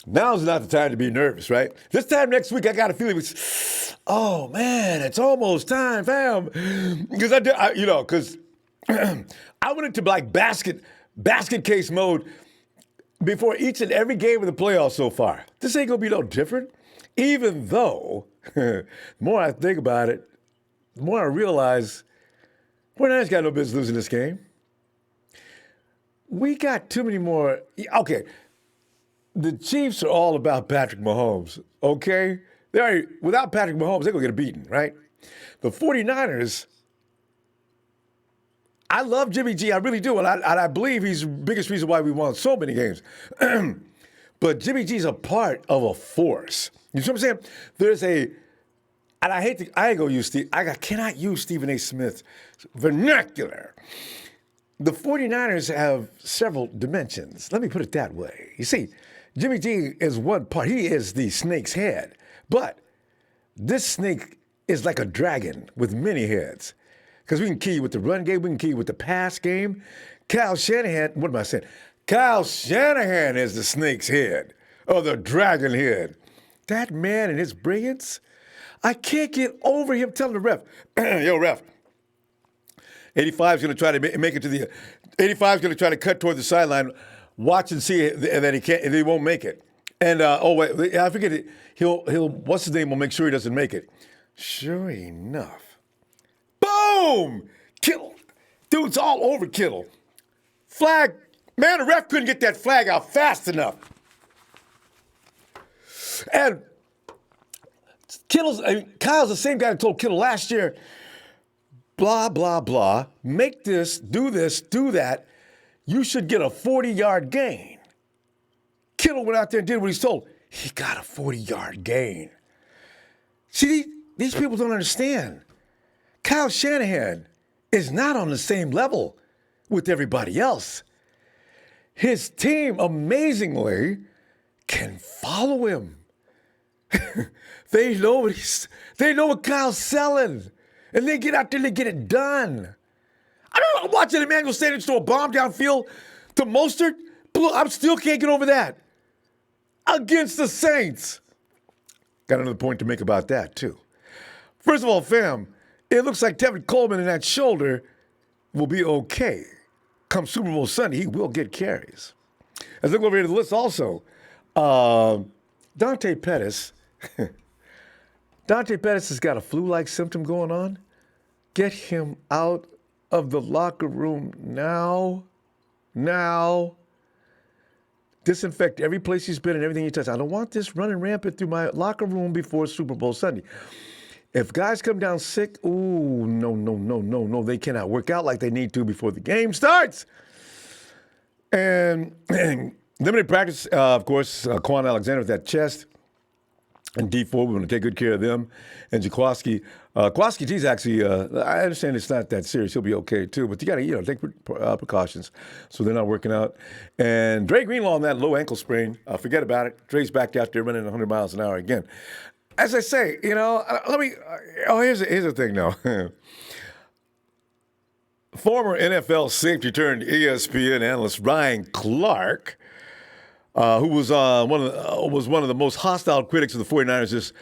Now's not the time to be nervous, right? This time next week, I got a feeling oh man, it's almost time, fam. Because I went into like basket case mode before each and every game of the playoffs so far. This ain't gonna be no different. Even though, the more I think about it, the more I realize 49ers got no business losing this game. We got too many more. Okay, the Chiefs are all about Patrick Mahomes, okay? Without Patrick Mahomes, they're going to get beaten, right? The 49ers, I love Jimmy G. I really do. And I believe he's the biggest reason why we won so many games. But Jimmy G's a part of a force. You see what I'm saying? And I ain't going to use I cannot use Stephen A. Smith's vernacular. The 49ers have several dimensions. Let me put it that way. You see, Jimmy G is one part. He is the snake's head. But this snake is like a dragon with many heads. Because we can key with the run game, we can key with the pass game. Kyle Shanahan, what am I saying? Kyle Shanahan is the snake's head, or the dragon head. That man and his brilliance, I can't get over him telling the ref, yo, ref, 85's going to try to make it to the, 85's going to try to cut toward the sideline, watch and see that he can't, and he won't make it. And, I forget it. He'll, what's his name, will make sure he doesn't make it. Sure enough. Boom! Kittle. Dude's all over Kittle. Flag. Man, the ref couldn't get that flag out fast enough. And Kyle's the same guy that told Kittle last year, blah, blah, blah, make this, do that. You should get a 40-yard gain. Kittle went out there and did what he's told. He got a 40-yard gain. See, these people don't understand. Kyle Shanahan is not on the same level with everybody else. His team, amazingly, can follow him. They know what Kyle's selling. And they get out there and they get it done. I don't know, watching Emmanuel Sanders throw a bomb downfield to Mostert. I still can't get over that. Against the Saints. Got another point to make about that, too. First of all, fam, it looks like Tevin Coleman in that shoulder will be okay. Come Super Bowl Sunday, he will get carries. Let's look over here to the list also. Dante Pettis. Dante Pettis has got a flu-like symptom going on. Get him out of the locker room now. Now. Disinfect every place he's been and everything he touches. I don't want this running rampant through my locker room before Super Bowl Sunday. If guys come down sick, no. They cannot work out like they need to before the game starts. And limited practice, of course, Quan Alexander with that chest. And D4, we want to take good care of them. And Jaquaski. Jaquaski G's actually, I understand it's not that serious. He'll be okay, too. But you got to, take precautions so they're not working out. And Dre Greenlaw on that low ankle sprain. Forget about it. Dre's back out there running 100 miles an hour again. As I say, here's the thing, now. Former NFL safety turned ESPN analyst Ryan Clark, who was one of the most hostile critics of the 49ers this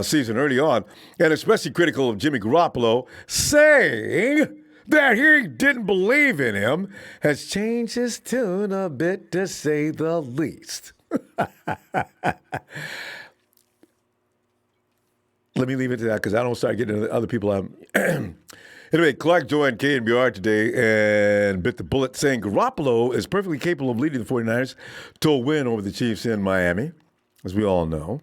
season early on, and especially critical of Jimmy Garoppolo, saying that he didn't believe in him, has changed his tune a bit, to say the least. Let me leave it to that because I don't start getting into other people. Anyway, Clark joined KNBR today and bit the bullet, saying Garoppolo is perfectly capable of leading the 49ers to a win over the Chiefs in Miami, as we all know.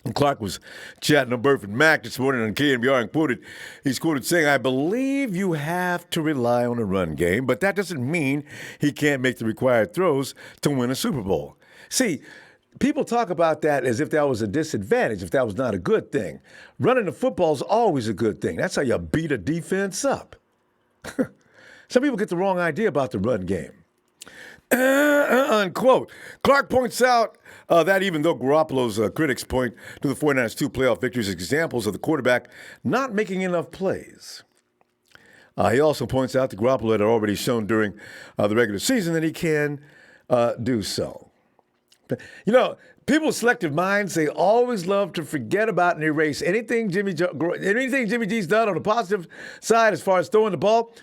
And Clark was chatting on Burford Mac this morning on KNBR and he's quoted saying, I believe you have to rely on a run game, but that doesn't mean he can't make the required throws to win a Super Bowl. See, people talk about that as if that was a disadvantage, if that was not a good thing. Running the football is always a good thing. That's how you beat a defense up. Some people get the wrong idea about the run game. unquote. Clark points out that even though Garoppolo's critics point to the 49ers' 2 playoff victories as examples of the quarterback not making enough plays, he also points out that Garoppolo had already shown during the regular season that he can do so. You know, people's selective minds, they always love to forget about and erase anything Jimmy G's done on the positive side as far as throwing the ball.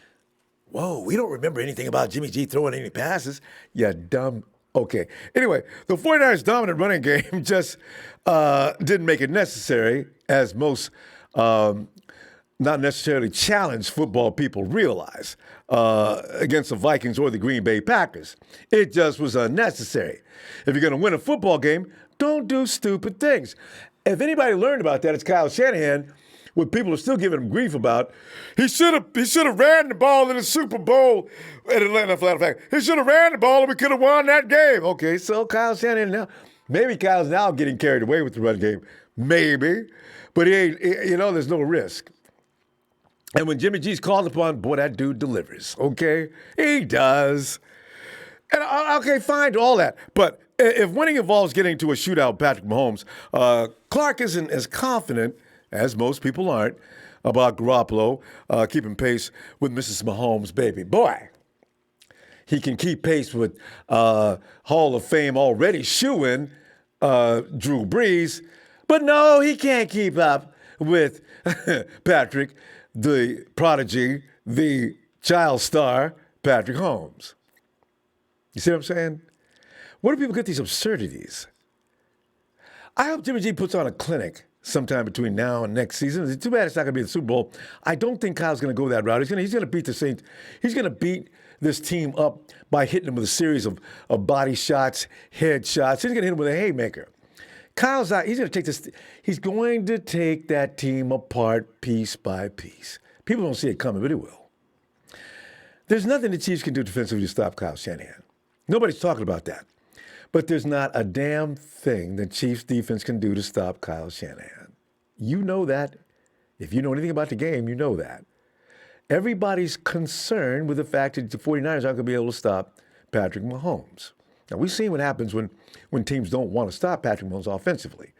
Whoa, we don't remember anything about Jimmy G throwing any passes. You dumb. Okay. Anyway, the 49ers' dominant running game just didn't make it necessary, as most not necessarily challenged football people realize, against the Vikings or the Green Bay Packers. It just was unnecessary. If you're going to win a football game, don't do stupid things. If anybody learned about that, it's Kyle Shanahan. What people are still giving him grief about, he should have ran the ball in the Super Bowl at Atlanta. Flat fact, he should have ran the ball and we could have won that game. Okay, so Kyle Shanahan now, maybe Kyle's now getting carried away with the run game, maybe, but he ain't. You know, there's no risk. And when Jimmy G's called upon, boy, that dude delivers. Okay, he does. And okay, fine, all that, but if winning involves getting into a shootout with Patrick Mahomes, Clark isn't as confident, as most people aren't, about Garoppolo keeping pace with Mrs. Mahomes' baby. Boy, he can keep pace with Hall of Fame already shoo-in Drew Brees, but no, he can't keep up with Patrick, the prodigy, the child star, Patrick Mahomes. You see what I'm saying? Where do people get these absurdities? I hope Jimmy G puts on a clinic sometime between now and next season. It's too bad it's not going to be the Super Bowl. I don't think Kyle's going to go that route. He's going to beat the Saints. He's going to beat this team up by hitting them with a series of body shots, head shots. He's going to hit them with a haymaker. Kyle's out. He's going to take this. He's going to take that team apart piece by piece. People don't see it coming, but it will. There's nothing the Chiefs can do defensively to stop Kyle Shanahan. Nobody's talking about that. But there's not a damn thing the Chiefs defense can do to stop Kyle Shanahan. You know that. If you know anything about the game, you know that. Everybody's concerned with the fact that the 49ers aren't going to be able to stop Patrick Mahomes. Now, we've seen what happens when teams don't want to stop Patrick Mahomes offensively.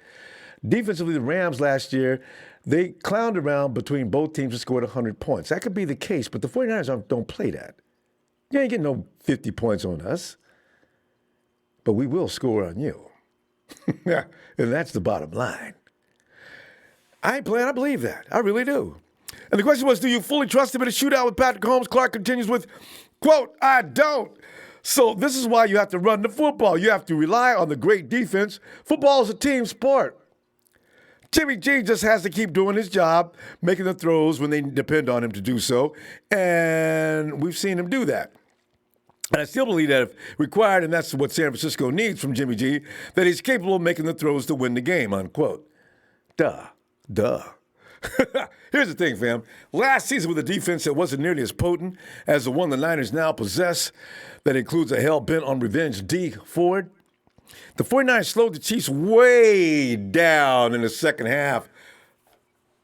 Defensively, the Rams last year, they clowned around between both teams and scored 100 points. That could be the case, but the 49ers don't play that. You ain't getting no 50 points on us, but we will score on you. And that's the bottom line. I ain't playing. I believe that. I really do. And the question was, do you fully trust him in a shootout with Patrick Mahomes? Clark continues with, quote, I don't. So this is why you have to run the football. You have to rely on the great defense. Football is a team sport. Jimmy G just has to keep doing his job, making the throws when they depend on him to do so. And we've seen him do that. And I still believe that if required, and that's what San Francisco needs from Jimmy G, that he's capable of making the throws to win the game, unquote. Duh. Here's the thing, fam. Last season with a defense that wasn't nearly as potent as the one the Niners now possess, that includes a hell-bent on revenge D Ford, the 49ers slowed the Chiefs way down in the second half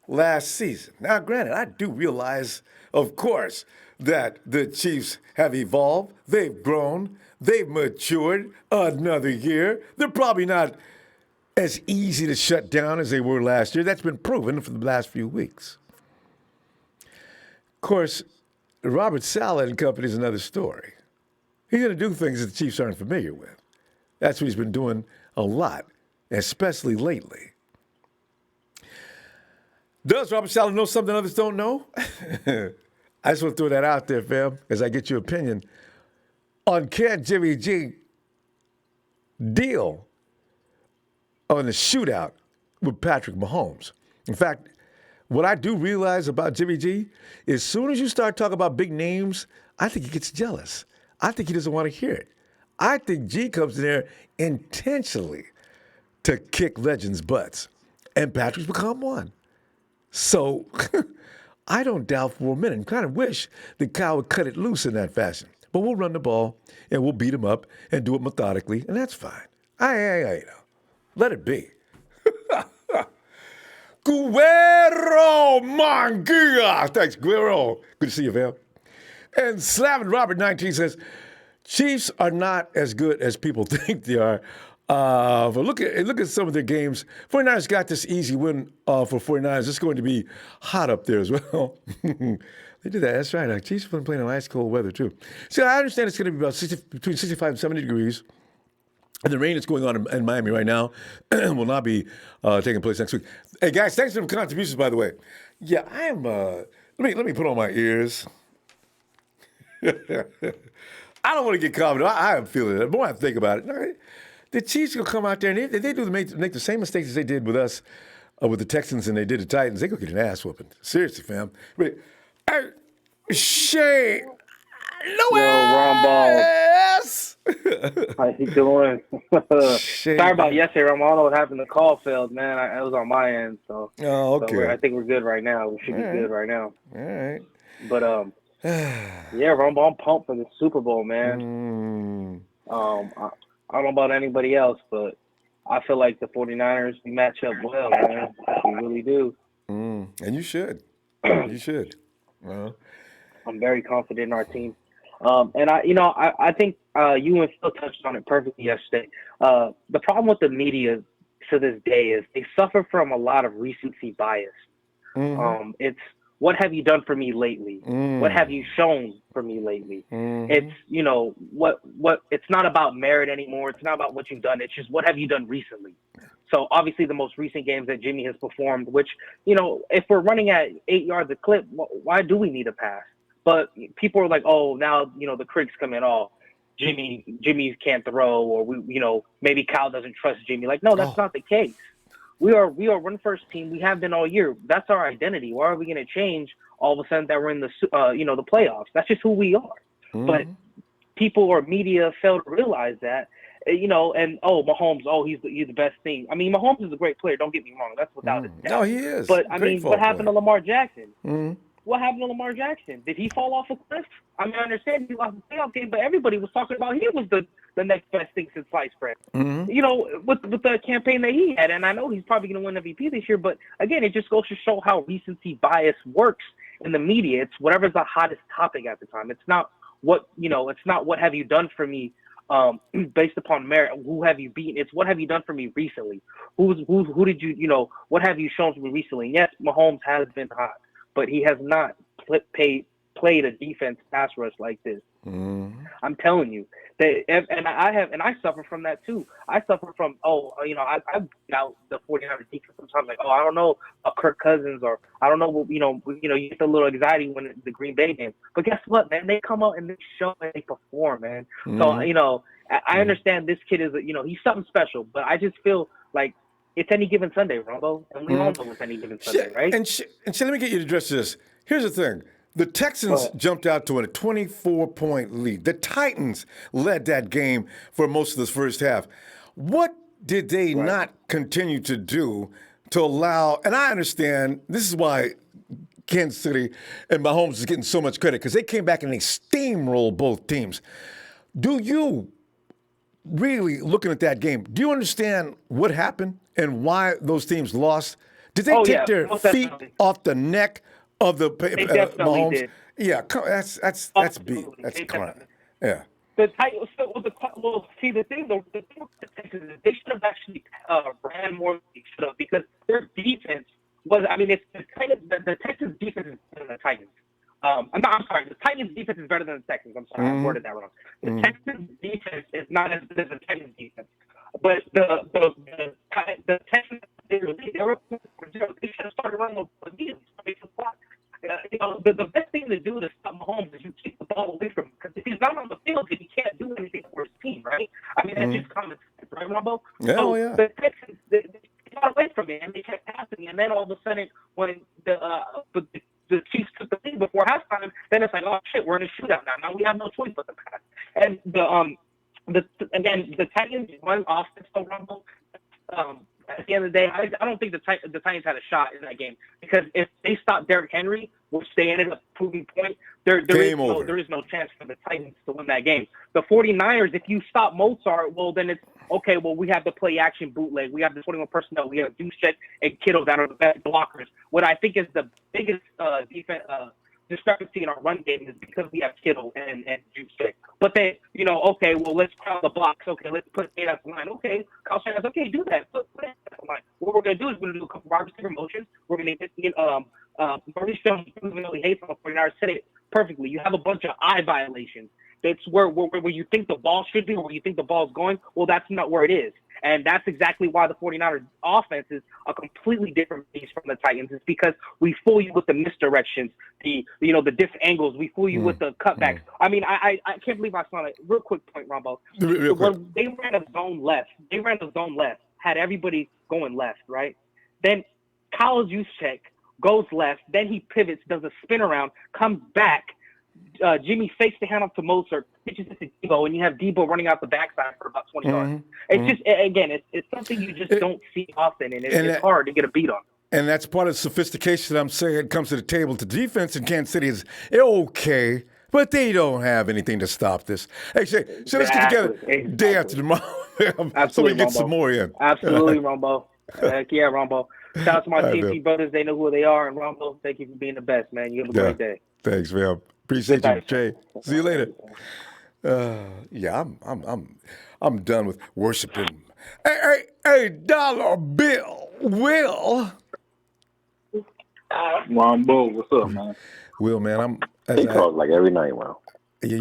last season. Now, granted, I do realize, of course, that the Chiefs have evolved. They've grown. They've matured another year. They're probably not as easy to shut down as they were last year. That's been proven for the last few weeks. Of course, Robert Saleh and company is another story. He's going to do things that the Chiefs aren't familiar with. That's what he's been doing a lot, especially lately. Does Robert Saleh know something others don't know? I just want to throw that out there, fam, as I get your opinion on can Jimmy G deal on the shootout with Patrick Mahomes. In fact, what I do realize about Jimmy G is as soon as you start talking about big names, I think he gets jealous. I think he doesn't want to hear it. I think G comes in there intentionally to kick legends' butts, and Patrick's become one. So I don't doubt for a minute and kind of wish that Kyle would cut it loose in that fashion. But we'll run the ball, and we'll beat him up and do it methodically, and that's fine. You know, let it be. Guerrero Mangia. Thanks, Guerrero. Good to see you, fam. And Slavin Robert 19 says, Chiefs are not as good as people think they are. But look at some of their games. 49ers got this easy win for 49ers. It's going to be hot up there as well. They did that. That's right. Chiefs have been playing in ice cold weather too. So I understand it's going to be about between 65 and 70 degrees. And the rain that's going on in Miami right now will not be taking place next week. Hey guys, thanks for the contributions, by the way. Yeah, I am. Let me put on my ears. I don't want to get confident. I am feeling it. The more I think about it, the Chiefs will come out there and if they do make the same mistakes as they did with us, with the Texans and they did the Titans, they go get an ass whooping. Seriously, fam. But, Shay, no ass. How you doing? Sorry about yesterday, Ron. I don't know what happened. The call failed, man. It was on my end, so. Oh, okay. So I think we're good right now. We should be good right now. All right. But yeah, Ronbo, I'm pumped for the Super Bowl, man. I don't know about anybody else, but I feel like the 49ers match up well, man. We really do. And you should. You should. I'm very confident in our team. And I think you and Phil touched on it perfectly yesterday. The problem with the media to this day is they suffer from a lot of recency bias. It's what have you done for me lately? What have you shown for me lately? It's what it's not about merit anymore. It's not about what you've done. It's just what have you done recently. So obviously the most recent games that Jimmy has performed, which if we're running at 8 yards a clip, why do we need a pass? But people are like, oh, now, the critics come in, oh, Jimmy can't throw, or maybe Kyle doesn't trust Jimmy. Like, no, that's not the case. We are run first team. We have been all year. That's our identity. Why are we going to change all of a sudden that we're in the the playoffs? That's just who we are. But people or media fail to realize that, and Mahomes, he's the best thing. I mean, Mahomes is a great player. Don't get me wrong. That's without a doubt. No, he is. But I mean, what happened to Lamar Jackson? What happened to Lamar Jackson? Did he fall off a cliff? I mean, I understand he lost the playoff game, but everybody was talking about he was the next best thing since sliced bread. With the campaign that he had, and I know he's probably going to win MVP this year. But again, it just goes to show how recency bias works in the media. It's whatever's the hottest topic at the time. It's not what have you done for me based upon merit. Who have you beaten? It's what have you done for me recently? Who did you what have you shown for me recently? Yes, Mahomes has been hot, but he has not played a defense pass rush like this. I'm telling you, I suffer from that too. I suffer from I doubt the 49ers defense sometimes. Like, I don't know Kirk Cousins, or I don't know you get a little anxiety when the Green Bay game. But guess what, man? They come out and they show and they perform, man. So I understand this kid is he's something special, but I just feel like it's any given Sunday, Ronbo, and we all know it's any given Sunday, right? And let me get you to address this. Here's the thing. The Texans jumped out to a 24-point lead. The Titans led that game for most of the first half. What did they not continue to do to allow – and I understand this is why Kansas City and Mahomes is getting so much credit, because they came back and they steamrolled both teams. Do you really, looking at that game, do you understand what happened and why those teams lost? Did they take their feet off the neck of the Mahomes? Did. Yeah, that's beat. That's crime. Yeah. The Titans. See, the thing though, the thing with the Texans is they should have actually ran more than they should have, because their defense was. I mean, it's the Texans' defense is better than the Titans. I'm sorry. The Titans' defense is better than the Texans. I'm sorry, I worded that wrong. The Texans' defense is not as good as the Titans' defense, but the Texans they should have started running the the best thing to do to stop Mahomes is you keep the ball away from him, because if he's not on the field, he can't do anything for his team, right? I mean, that's just common sense, right, Ronbo? Yeah, The Texans, they got away from it, and they kept passing, and then all of a sudden, when the Chiefs took the lead before halftime, then it's like, oh shit, we're in a shootout now. Now we have no choice but to pass. And the Titans run offense, so Ronbo. At the end of the day, I don't think the Titans had a shot in that game, because if they stopped Derrick Henry, which they ended up proving point, there is no chance for the Titans to win that game. The 49ers, if you stop Mozart, well, then it's okay. Well, we have the play action bootleg. We have the 21 personnel. We have Duchet and Kittle that are the best blockers. What I think is the biggest discrepancy in our run game is because we have Kittle and Juice. But then, okay, well, let's crowd the box. Okay, let's put it at the line. Okay, Kyle Shanahan's okay, do that. Put it at the line. What we're going to do is we're going to do a couple wide receiver motions. We're going to get Maurice Jones, even though he hates on the 49ers, said it perfectly. You have a bunch of eye violations. That's where you think the ball should be or where you think the ball's going. Well, that's not where it is. And that's exactly why the 49ers offense is a completely different beast from the Titans. It's because we fool you with the misdirections, the different angles. We fool you with the cutbacks. I mean, I can't believe I saw it. Real quick point, Ronbo. When they ran a zone left, had everybody going left, right? Then Kyle Juszczyk goes left, then he pivots, does a spin around, comes back. Jimmy fakes the handoff to Mozart, pitches it to Debo, and you have Debo running out the backside for about 20 yards. It's just, again, it's something you just don't see often, and it's hard to get a beat on. And that's part of the sophistication that I'm saying comes to the table. To defense in Kansas City is okay, but they don't have anything to stop this. Hey, Shay, so let's get together day after tomorrow so we get Rombo. some more in. Absolutely, Ronbo. Heck yeah, Ronbo. Shout out to my TNT brothers. They know who they are. And Ronbo, thank you for being the best, man. You have a great day. Thanks, man. Appreciate you, Jay. See you later. Yeah, I'm done with worshiping. Hey, dollar bill, Will. Ronbo, what's up, man? Will, man, He calls like every night, wow. Yeah,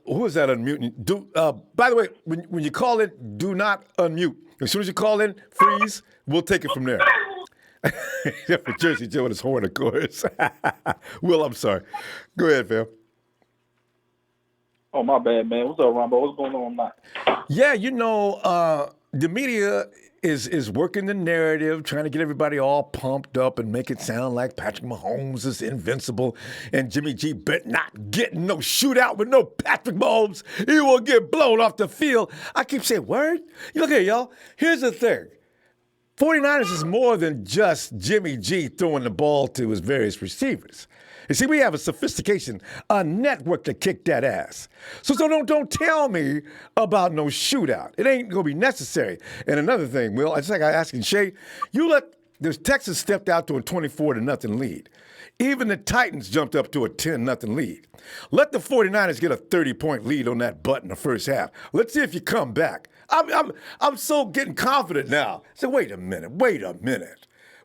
who is that unmuting? By the way, when you call in, do not unmute. As soon as you call in, freeze. We'll take it from there. Except for Jersey Joe and his horn, of course. Will, I'm sorry. Go ahead, fam. Oh, my bad, man. What's up, Ronbo? What's going on tonight? Yeah, the media is working the narrative, trying to get everybody all pumped up and make it sound like Patrick Mahomes is invincible and Jimmy G bet not getting no shootout with no Patrick Mahomes. He will get blown off the field. I keep saying, word? Look here, y'all. Here's the thing. 49ers is more than just Jimmy G throwing the ball to his various receivers. You see, we have a sophistication, a network to kick that ass. So don't tell me about no shootout. It ain't going to be necessary. And another thing, Will, it's like I asking Shay, Texas stepped out to a 24-0 lead. Even the Titans jumped up to a 10-0 lead. Let the 49ers get a 30-point lead on that butt in the first half. Let's see if you come back. I'm so getting confident now. So wait a minute.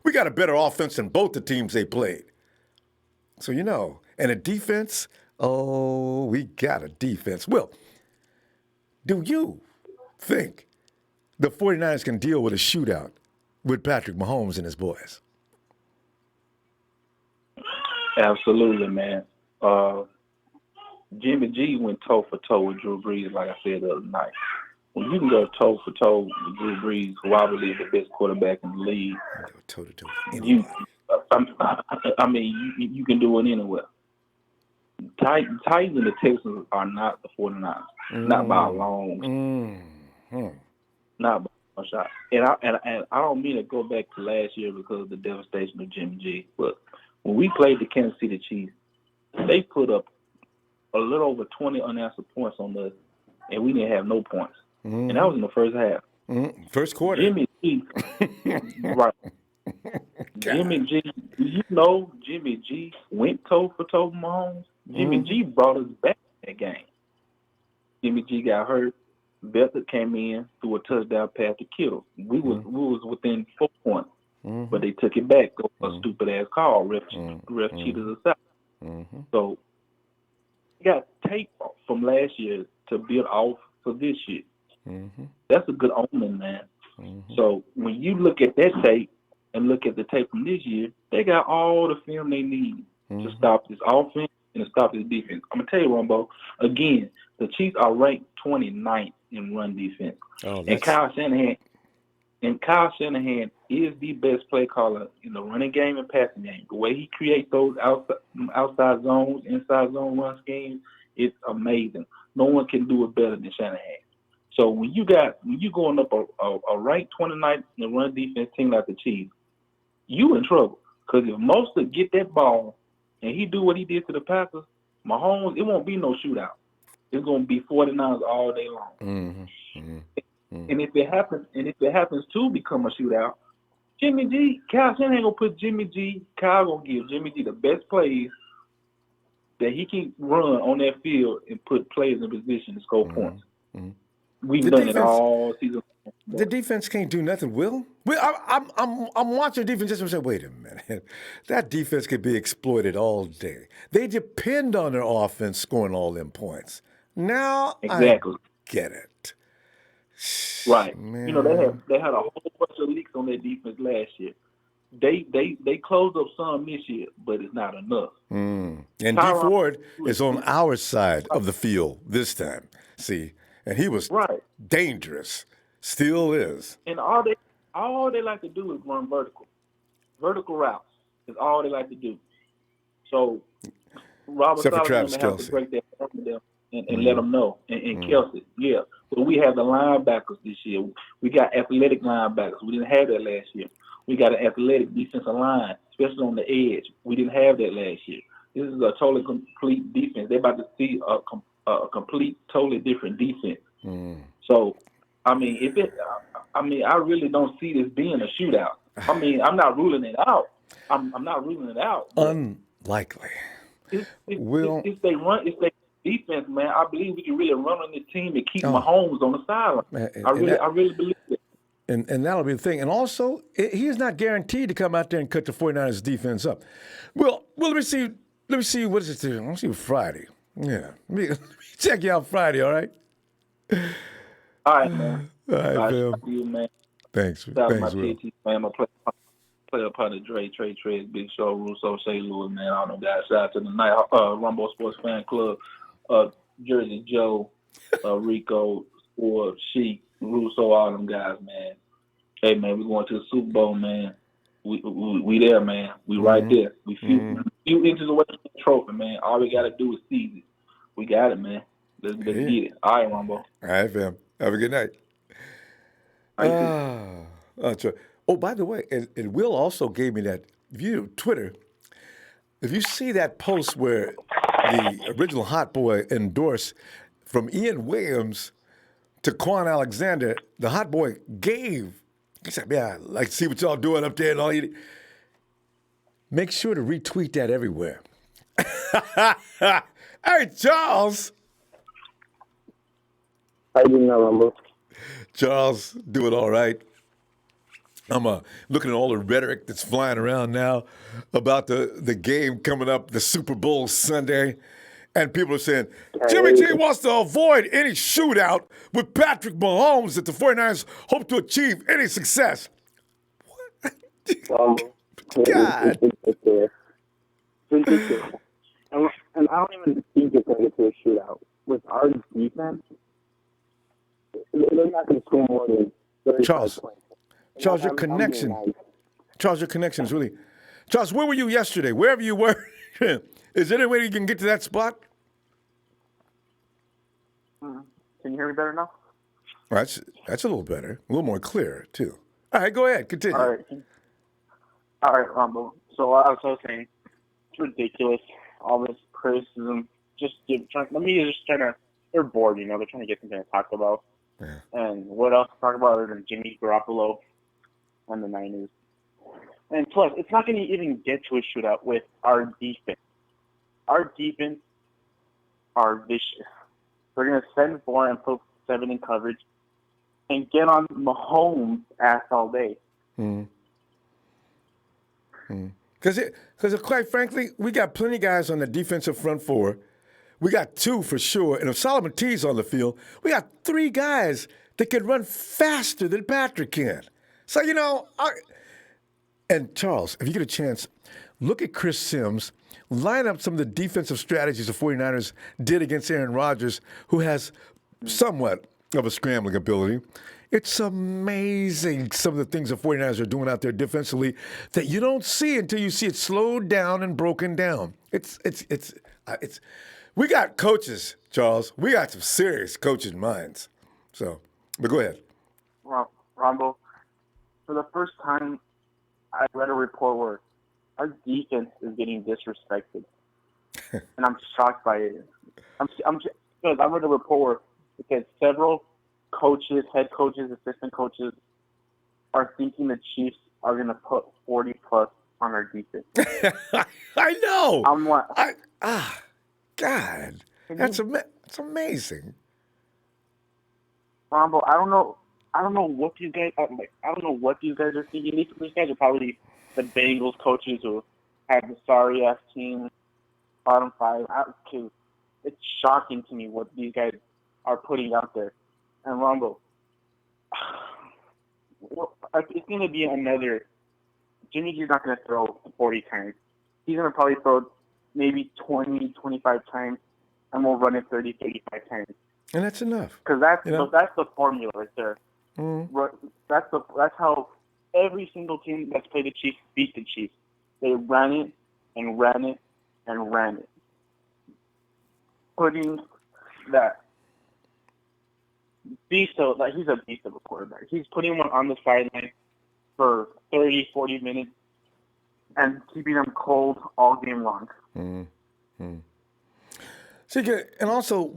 We got a better offense than both the teams they played. So, and a defense, we got a defense. Well, do you think the 49ers can deal with a shootout with Patrick Mahomes and his boys? Absolutely, man. Jimmy G went toe-for-toe with Drew Brees, like I said the other night. When you can go toe-for-toe with Drew Brees, who I believe is the best quarterback in the league, toe-to-toe. You can do it anywhere. Titans and the Texans are not the 49ers, not by a long not by a shot. And I don't mean to go back to last year because of the devastation of Jimmy G, but when we played the Kansas City Chiefs, they put up a little over 20 unanswered points on us, and we didn't have no points. And that was in the first half. First quarter. Jimmy G, right. Jimmy G, do you know Jimmy G went toe-for-toe with Mahomes? Jimmy G brought us back in that game. Jimmy G got hurt. Bethel came in, threw a touchdown pass to Kittle. We was within 4 points, but they took it back. A stupid-ass call. Ref cheated us out. So you got tape from last year to build off for this year. That's a good omen, man. So when you look at that tape and look at the tape from this year, they got all the film they need to stop this offense and to stop this defense. I'm going to tell you, Ronbo, again, the Chiefs are ranked 29th in run defense. And Kyle Shanahan is the best play caller in the running game and passing game. The way he creates those outside zones, inside zone run schemes, it's amazing. No one can do it better than Shanahan. So when you going up a ranked 29th in the run defense team like the Chiefs, you in trouble. Because if Mostert get that ball and he do what he did to the Packers, Mahomes, it won't be no shootout. It's going to be 49ers all day long. And if it happens to become a shootout, Jimmy G, Kyle Shanahan ain't gonna put Jimmy G. Kyle gonna give Jimmy G the best plays that he can run on that field and put players in position to score points. We've done it all season. The defense can't do nothing, Will. I'm watching defense just and say, wait a minute. That defense could be exploited all day. They depend on their offense scoring all them points. Now Exactly. I get it. Right. Man. You know, they had a whole bunch of leaks on their defense last year. They closed up some this year, but it's not enough. And D Ford is on our side of the field this time. See, and he was dangerous. Still is. And all they like to do is run vertical routes. Is all they like to do. So Robert Saleh have to break that down to them and let them know. And Kelsey, yeah. So we have the linebackers this year. We got athletic linebackers. We didn't have that last year. We got an athletic defensive line, especially on the edge. We didn't have that last year. This is a totally complete defense. They're about to see a complete, totally different defense. So, I really don't see this being a shootout. I mean, I'm not ruling it out. I'm not ruling it out. Unlikely. If they defense, man, I believe we can really run on this team and keep Mahomes on the sideline. I really believe it. And that'll be the thing. And also, he is not guaranteed to come out there and cut the 49ers defense up. Well, let me see. What is it today? Let me see Friday. Yeah. Let me check you out Friday, all right? All right, man. All right, Phil. You, man. Thanks, Will. Will. TT, man. I'm play up on the Trey, Big Show, Russo, Shea Lewis, man. All them guys. Shout out to the night, Ronbo Sports Fan Club, Jersey Joe, Rico, or Sheik, Russo, all them guys, man. Hey, man, we going to the Super Bowl, man. We there, man. We right there. We few inches away from the trophy, man. All we got to do is seize it. We got it, man. Let's get it. All right, Ronbo. All right, fam. Have a good night. Oh, by the way, and Will also gave me that view, Twitter. If you see that post where the original Hot Boy endorsed from Ian Williams to Quan Alexander, the Hot Boy gave. He said, "Yeah, I like to see what y'all doing up there and all you." Make sure to retweet that everywhere. Hey, Charles. How you doing, Ronbo? Charles, doing all right. I'm looking at all the rhetoric that's flying around now about the game coming up, the Super Bowl Sunday. And people are saying, Jimmy G wants to avoid any shootout with Patrick Mahomes that the 49ers hope to achieve any success. What? God. And I don't even think it's going to get to a shootout. With our defense, they're not going to score more than 35 points. Charles, your connection is really... Charles, where were you yesterday? Wherever you were, is there any way you can get to that spot? Can you hear me better now? That's a little better. A little more clear, too. All right, go ahead. Continue. All right, Ronbo. So I was saying, it's ridiculous, all this criticism. They're bored, you know. They're trying to get something to talk about. Yeah. And what else to talk about other than Jimmy Garoppolo and the Niners? And plus, it's not going to even get to a shootout with our defense. Our defense are vicious. They're going to send 4 and put 7 in coverage and get on Mahomes' ass all day. Because quite frankly, we got plenty of guys on the defensive front 4. We got 2 for sure. And if Solomon T's on the field, we got 3 guys that can run faster than Patrick can. So, you know, and Charles, if you get a chance, look at Chris Sims, line up some of the defensive strategies the 49ers did against Aaron Rodgers, who has somewhat of a scrambling ability. It's amazing some of the things the 49ers are doing out there defensively that you don't see until you see it slowed down and broken down. We got coaches, Charles. We got some serious coaching minds. So, but go ahead. Well, Ronbo, for the first time, I read a report where our defense is getting disrespected, and I'm shocked by it. Because I read a report where because several coaches, head coaches, assistant coaches are thinking the Chiefs are going to put 40 plus on our defense. I know. I'm like, God, that's amazing. Ronbo, I don't know what these guys are like. I don't know what these guys are thinking. These guys are probably the Bengals coaches who had the sorry ass team, bottom five. It's shocking to me what these guys are putting out there. And Ronbo, it's going to be another. Jimmy G's not going to throw 40 times. He's going to probably throw maybe 20, 25 times, and we'll run it 30, 35 times. And that's enough. Because that's the formula right there. That's how every single team that's played the Chiefs beat the Chiefs. They ran it and ran it and ran it. Putting that beast, like he's a beast of a quarterback. He's putting one on the sideline for 30, 40 minutes and keeping them cold all game long. See, and also,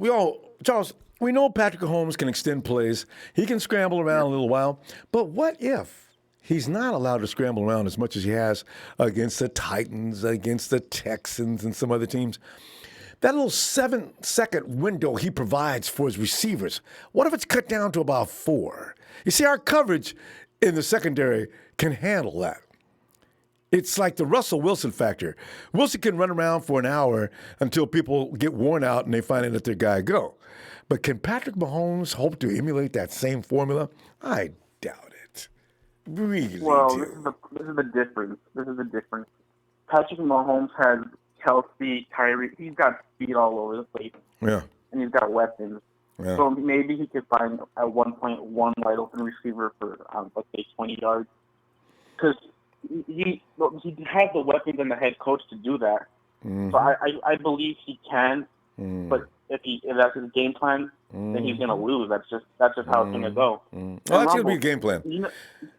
Charles, we know Patrick Mahomes can extend plays. He can scramble around a little while. But what if he's not allowed to scramble around as much as he has against the Titans, against the Texans, and some other teams? That little 7-second window he provides for his receivers, what if it's cut down to about 4? You see, our coverage in the secondary can handle that. It's like the Russell Wilson factor. Wilson can run around for an hour until people get worn out and they finally let their guy go. But can Patrick Mahomes hope to emulate that same formula? I doubt it. Really do. This is the difference. Patrick Mahomes has Kelsey, Tyree. He's got speed all over the place. Yeah. And he's got weapons. Yeah. So maybe he could find at one point one wide open receiver for, let's say, 20 yards. Because he has the weapons and the head coach to do that. So I believe he can. But if that's his game plan, then he's going to lose. That's just how it's going to go. Well, that's going to be a game plan.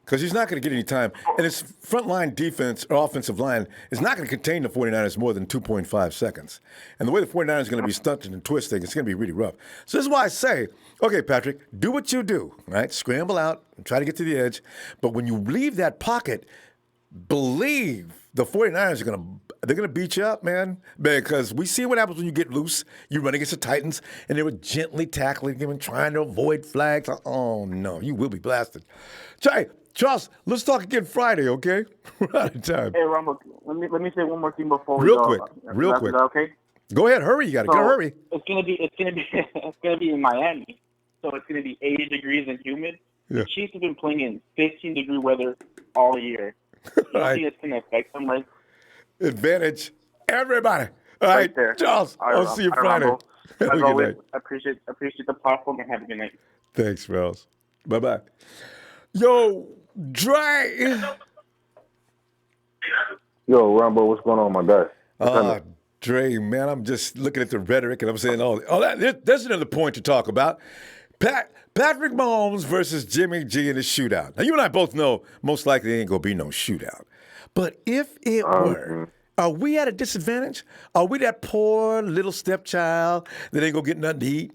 Because he's not going to get any time. And his frontline defense or offensive line is not going to contain the 49ers more than 2.5 seconds. And the way the 49ers are going to be stunted and twisting, it's going to be really rough. So this is why I say, okay, Patrick, do what you do, right? Scramble out and try to get to the edge. But when you leave that pocket, believe the 49ers are going to beat you up, man, because we see what happens when you get loose. You run against the Titans, and they were gently tackling him and trying to avoid flags. Oh, no, you will be blasted. Charles, let's talk again Friday, okay? We're out of time. Hey, Ronbo, let me say one more thing before we Real go. quick. Is that okay? Go ahead, hurry. You got to go, hurry. It's gonna be in Miami, so it's gonna be 80 degrees and humid. Yeah. The Chiefs have been playing in 15-degree weather all year. You don't think it's gonna affect them, right? Advantage, everybody. All right, there. Charles, I'll see you Friday. Ronbo. As Have a good always, night. appreciate the platform and have a good night. Thanks, Charles. Bye-bye. Yo, Dre. Yo, Ronbo, what's going on, my guy? Dre, man, I'm just looking at the rhetoric and I'm saying, there's another point to talk about. Patrick Mahomes versus Jimmy G in the shootout. Now, you and I both know most likely there ain't going to be no shootout. But if it were, are we at a disadvantage? Are we that poor little stepchild that ain't going to get nothing to eat?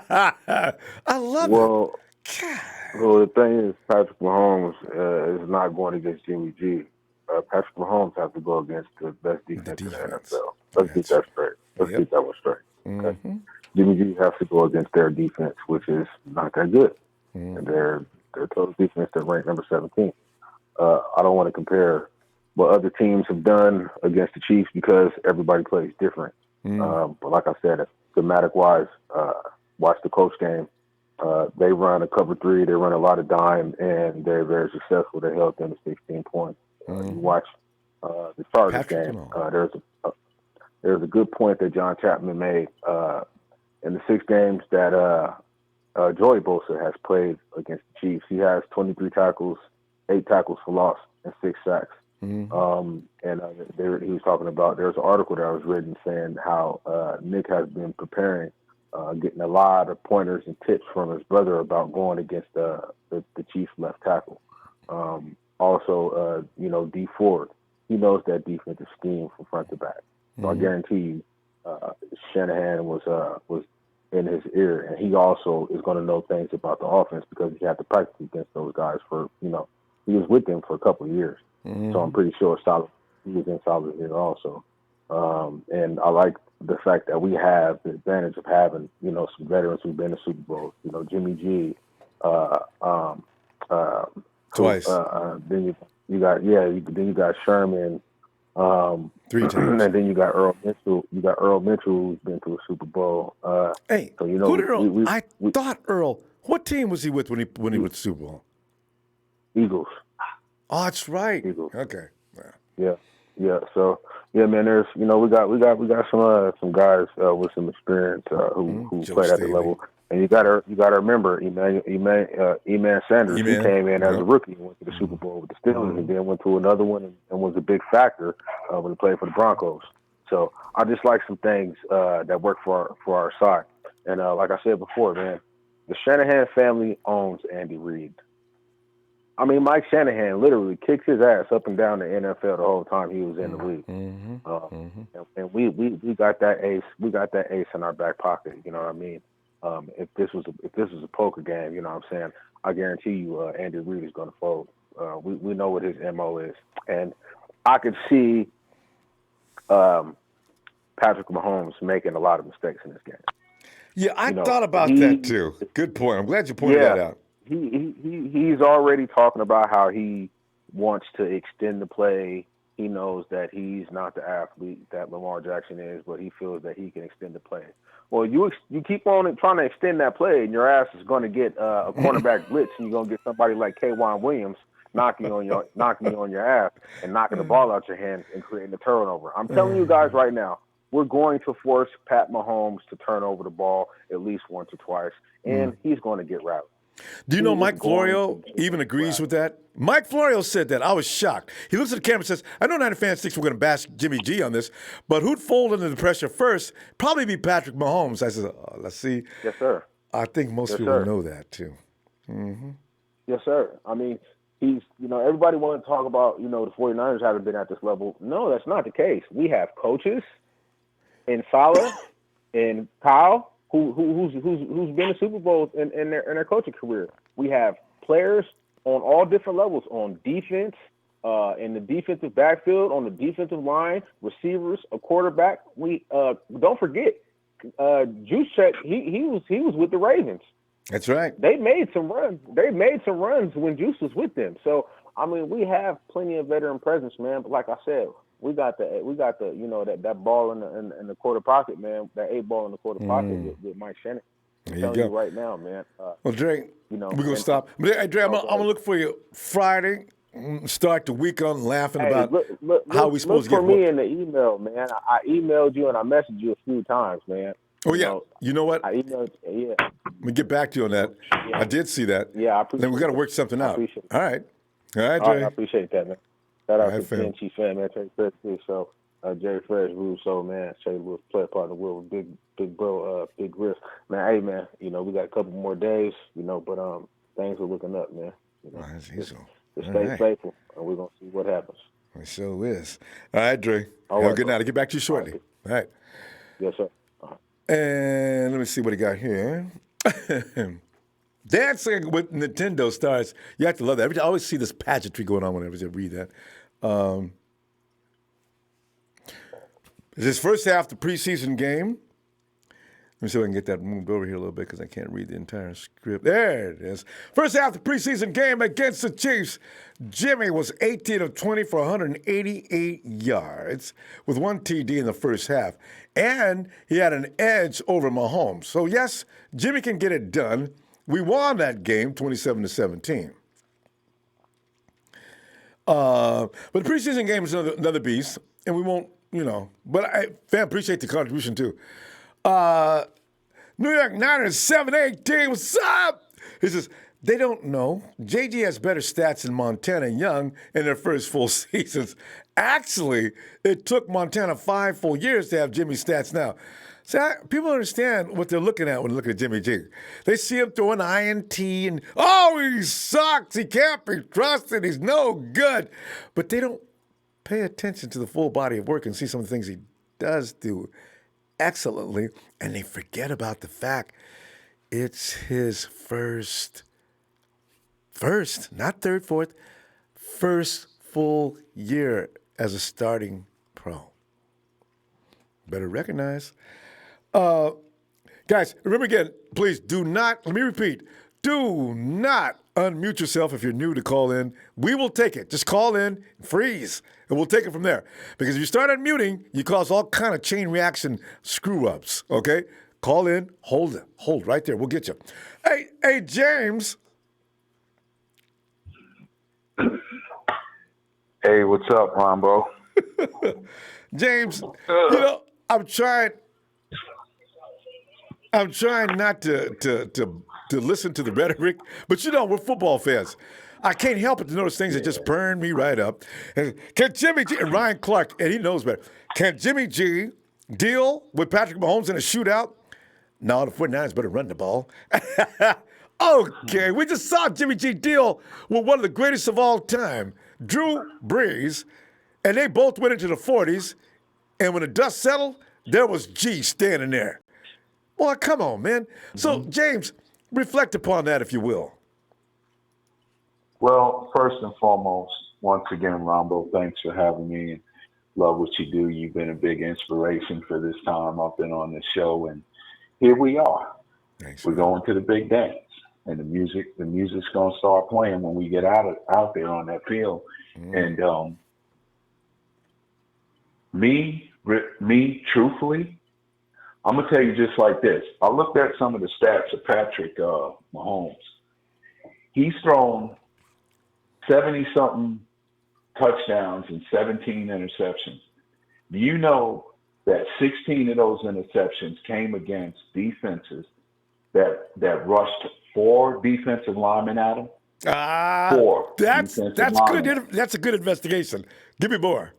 I love it. Well, the thing is, Patrick Mahomes is not going against Jimmy G. Patrick Mahomes has to go against the best defense in the NFL. Let's get that straight. Let's get that one straight. Okay? Jimmy G has to go against their defense, which is not that good. And their total defense, they're ranked number 17. I don't want to compare what other teams have done against the Chiefs because everybody plays different. But like I said, thematic-wise, watch the Colts game. They run a cover 3. They run a lot of dime, and they're very successful. They held them to 16 points. You watch the Chargers game. There's a good point that John Chapman made in the 6 games that Joey Bosa has played against the Chiefs. He has 23 tackles, 8 tackles for loss, and 6 sacks. And he was talking about, there's an article that was written saying how Nick has been preparing, getting a lot of pointers and tips from his brother about going against the Chiefs left tackle. Also, D Ford, he knows that defensive scheme from front to back. So I guarantee you, Shanahan was in his ear, and he also is going to know things about the offense because he had to practice against those guys for, he was with them for a couple of years. So I'm pretty sure he was in Salah's ear also. And I like the fact that we have the advantage of having, some veterans who've been to Super Bowls. Jimmy G, twice. Then you got Sherman. 3 times. And then you got Earl Mitchell. Who's been to a Super Bowl. Hey, so who did Earl? I thought Earl. What team was he with when he went to Super Bowl? Eagles. Oh, that's right. Eagles. Okay. Yeah. So man, there's we got some guys with some experience who played at the level. And you gotta remember, Eman Sanders, he came in as a rookie and went to the Super Bowl with the Steelers, and then went to another one and was a big factor when he played for the Broncos. So I just like some things that work for our side. And like I said before, man, the Shanahan family owns Andy Reid. I mean, Mike Shanahan literally kicks his ass up and down the NFL the whole time he was in the league. And we got that ace. We got that ace in our back pocket. You know what I mean? If this was a poker game, you know what I'm saying, I guarantee you Andy Reid is going to fold. We know what his MO is. And I could see Patrick Mahomes making a lot of mistakes in this game. Yeah, I thought about that too. Good point. I'm glad you pointed that out. He's already talking about how he wants to extend the play. He knows that he's not the athlete that Lamar Jackson is, but he feels that he can extend the play. Well, you keep on trying to extend that play, and your ass is going to get a cornerback blitz, and you're going to get somebody like K'Wan Williams knocking you on your ass and knocking the ball out your hands and creating a turnover. I'm telling you guys right now, we're going to force Pat Mahomes to turn over the ball at least once or twice, and he's going to get routed. Do you know Mike Florio even agrees with that? Mike Florio said that. I was shocked. He looks at the camera and says, I know Niner fans think we're going to bash Jimmy G on this, but who'd fold under the pressure first? Probably be Patrick Mahomes. I said, let's see. Yes, sir. I think most people know that, too. Yes, sir. I mean, he's, everybody wants to talk about, the 49ers haven't been at this level. No, that's not the case. We have coaches and Salah and Kyle who's been to Super Bowls in their coaching career. We have players on all different levels, on defense, in the defensive backfield, on the defensive line, receivers, a quarterback. We don't forget Juszczyk. He was with the Ravens. That's right. They made some runs. When Juice was with them. So I mean, we have plenty of veteran presence, man. But like I said, we got the that ball in the quarter pocket, man. That 8 ball in the quarter pocket with Mike Shanahan. I'm telling you right now, man. Well, Dre, we're gonna stop. Hey, Dre, I'm gonna look for you Friday. Start the week on laughing about how we supposed to get. Look for me in the email, man. I emailed you and I messaged you a few times, man. Oh yeah, you know what? I emailed. Yeah. Let me get back to you on that. Yeah. I did see that. Yeah, I appreciate. Then we got to work something out. All right, Dre. I appreciate that, man. Shout out to the Chief fan, man. Trey Fresh, so Jerry Fresh, Russo, man. Trey Lewis, play partner, Will, big bro, big Griff, man. Hey, man. We got a couple more days, but things are looking up, man. Just stay faithful, and we're gonna see what happens. It sure is. All right, Dre. Have a good night. I'll get back to you shortly. All right. Yes, sir. And let me see what he got here. Dancing with Nintendo stars. You have to love that. I always see this pageantry going on whenever you read that. This first half, the preseason game. Let me see if I can get that moved over here a little bit because I can't read the entire script. There it is. First half, the preseason game against the Chiefs. Jimmy was 18 of 20 for 188 yards with 1 TD in the first half. And he had an edge over Mahomes. So, yes, Jimmy can get it done. We won that game 27-17. But the preseason game is another beast, and we won't, But I appreciate the contribution, too. New York Niners 7-18. What's up? He says, they don't know. JG has better stats than Montana and Young in their first full seasons. Actually, it took Montana 5 full years to have Jimmy's stats now. So people understand what they're looking at when they're looking at Jimmy G. They see him throwing INT and, he sucks. He can't be trusted. He's no good. But they don't pay attention to the full body of work and see some of the things he does do. excellently, and they forget about the fact it's his first, not third, fourth, first full year as a starting pro. Better recognize. Guys, remember again, please do not, let me repeat, do not unmute yourself if you're new to call in. We will take it. Just call in, freeze, and we'll take it from there. Because if you start unmuting, you cause all kind of chain reaction screw-ups, okay? Call in, hold it. Hold right there. We'll get you. Hey, James. Hey, what's up, Ronbo? James, you know, I'm trying not to listen to the rhetoric, but you know, we're football fans. I can't help it to notice things that just burn me right up. And can Jimmy G, and Ryan Clark, and he knows better, can Jimmy G deal with Patrick Mahomes in a shootout? No, the 49ers better run the ball. Okay, we just saw Jimmy G deal with one of the greatest of all time, Drew Brees, and they both went into the 40s, and when the dust settled, there was G standing there. Boy, come on, man. So, James, reflect upon that, if you will. Well, first and foremost, once again, Ronbo, thanks for having me. And love what you do. You've been a big inspiration for this time I've been on this show, and here we are. Thanks. We're going to the big dance, and the music's gonna start playing when we get out there on that field. And me, truthfully, I'm gonna tell you just like this. I looked at some of the stats of Patrick Mahomes. He's thrown 70-something touchdowns and 17 interceptions. Do you know that 16 of those interceptions came against defenses that rushed 4 defensive linemen at him? 4. That's good. That's a good investigation. Give me more.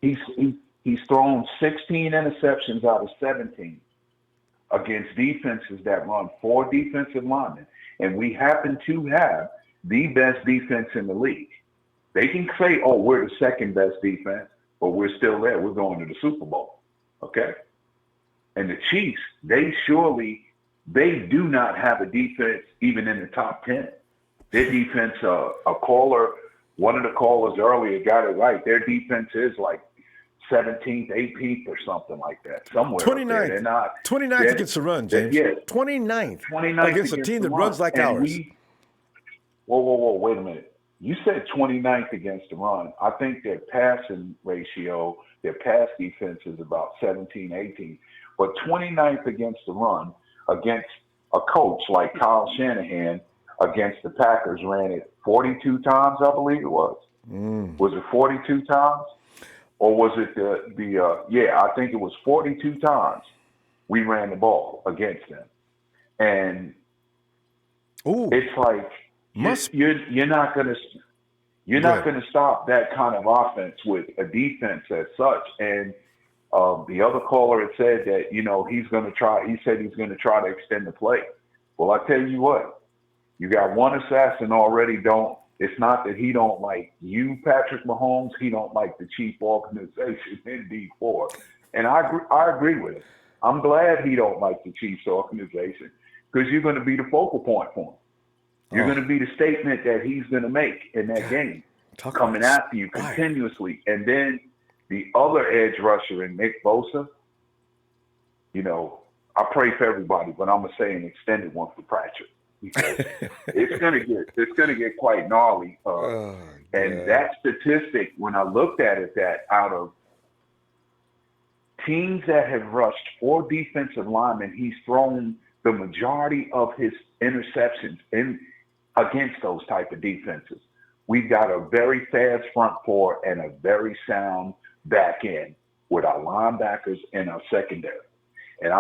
He's thrown 16 interceptions out of 17 against defenses that run 4 defensive linemen, and we happen to have the best defense in the league. They can say, "Oh, we're the second best defense," but we're still there. We're going to the Super Bowl, okay? And the Chiefs, they do not have a defense even in the top 10. Their defense, one of the callers earlier got it right. Their defense is like 17th, 18th, or something like that. Somewhere 29th. They're not 29th against the run, James. Yeah. 29th 29th against a team that runs like and ours. Whoa, wait a minute. You said 29th against the run. I think their passing ratio, their pass defense is about 17, 18. But 29th against the run against a coach like Kyle Shanahan against the Packers ran it 42 times, I believe it was. Was it 42 times? Or was it I think it was 42 times we ran the ball against them. And it's like you're not gonna stop that kind of offense with a defense as such. And the other caller had said that, you know, he said he's gonna try to extend the play. Well, I tell you what, you got one assassin already. It's not that he don't like you, Patrick Mahomes. He don't like the Chief organization in D4. And I agree with it. I'm glad he don't like the Chiefs organization, because you're going to be the focal point for him. You're going to be the statement that he's going to make in that game, coming after you continuously. And then the other edge rusher in Nick Bosa, you know, I pray for everybody, but I'm going to say an extended one for Patrick. Because it's gonna get quite gnarly. And that statistic, when I looked at it, that out of teams that have rushed 4 defensive linemen, he's thrown the majority of his interceptions in against those type of defenses. We've got a very fast front 4 and a very sound back end with our linebackers and our secondary. And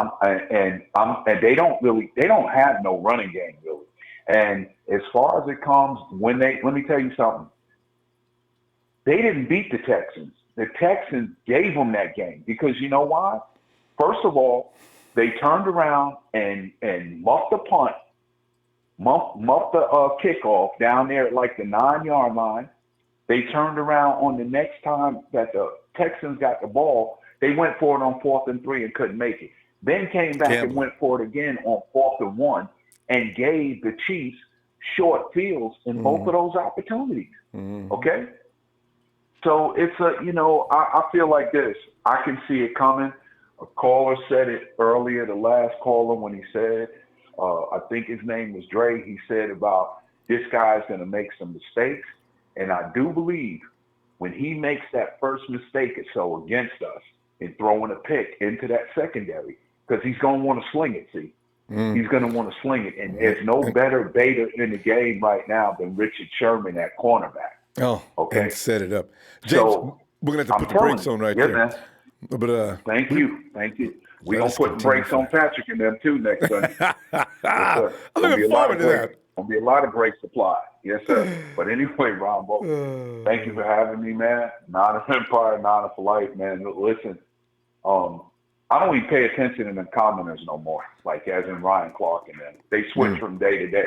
they don't have no running game really. And as far as it comes, let me tell you something. They didn't beat the Texans. The Texans gave them that game because you know why? First of all, they turned around and muffed the punt, muffed the kickoff down there at like the 9-yard line. They turned around on the next time that the Texans got the ball. They went for it on 4th and 3 and couldn't make it. then came back and went for it again on 4th and 1 and gave the Chiefs short fields in both of those opportunities. Okay? So it's I feel like this. I can see it coming. A caller said it earlier, the last caller, when he said, I think his name was Dre, he said about this guy's going to make some mistakes. And I do believe when he makes that first mistake or so against us in throwing a pick into that secondary, because he's going to want to sling it, see? He's going to want to sling it. And there's no better beta in the game right now than Richard Sherman at cornerback. Oh, okay. And set it up. James, So, we're going to have to put the brakes on right there. Man. But Thank you. We're going to put the brakes on Patrick and them too next Sunday. I'm looking forward to that. Going to be a lot of brakes applied. Yes, sir. But anyway, Ronbo, thank you for having me, man. Not an empire, not a life, man. Listen, I don't even pay attention to the commenters no more, like as in Ryan Clark and them. They switch from day to day.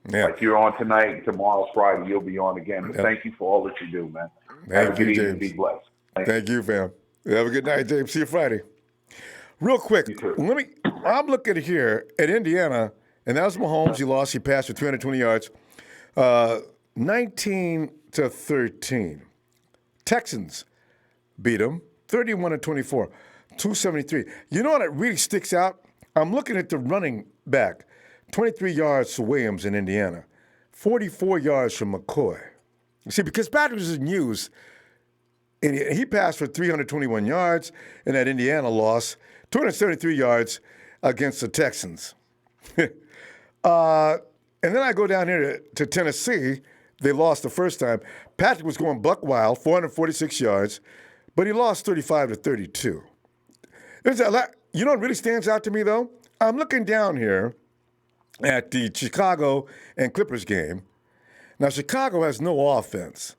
Yeah. Like you're on tonight and tomorrow's Friday, you'll be on again. But thank you for all that you do, man. Have a good evening. Be blessed. Thank you, fam. Have a good night, James. See you Friday. Real quick, I'm looking here at Indiana, and that was Mahomes. He lost. He passed for 320 yards. 19-13. Texans beat him 31-24. 273. You know what really sticks out? I'm looking at the running back. 23 yards for Williams in Indiana. 44 yards from McCoy. You see, because Patrick was in use, and he passed for 321 yards in that Indiana loss, 273 yards against the Texans. And then I go down here to Tennessee. They lost the first time. Patrick was going buck wild, 446 yards, but he lost 35-32. There's a lot. You know what really stands out to me, though? I'm looking down here at the Chicago and Clippers game. Now, Chicago has no offense,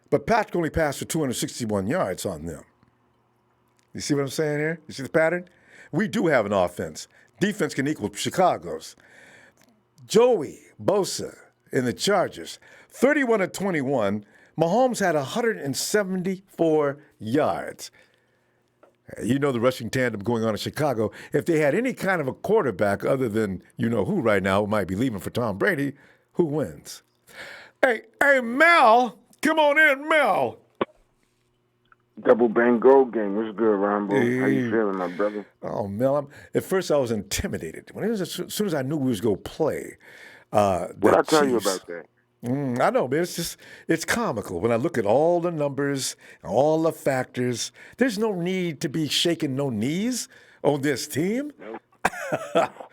but Patrick only passed for 261 yards on them. You see what I'm saying here? You see the pattern? We do have an offense. Defense can equal Chicago's. Joey Bosa in the Chargers, 31-21. Mahomes had 174 yards. You know the rushing tandem going on in Chicago. If they had any kind of a quarterback other than you-know-who right now who might be leaving for Tom Brady, who wins? Hey, Mel, come on in, Mel. Double bang gold game. What's good, Ronbo? Hey. How you feeling, my brother? Oh, Mel, at first I was intimidated. As soon as I knew we was going to play. What I tell you about that? I know, man. It's comical when I look at all the numbers, all the factors. There's no need to be shaking no knees on this team. Nope. Nope.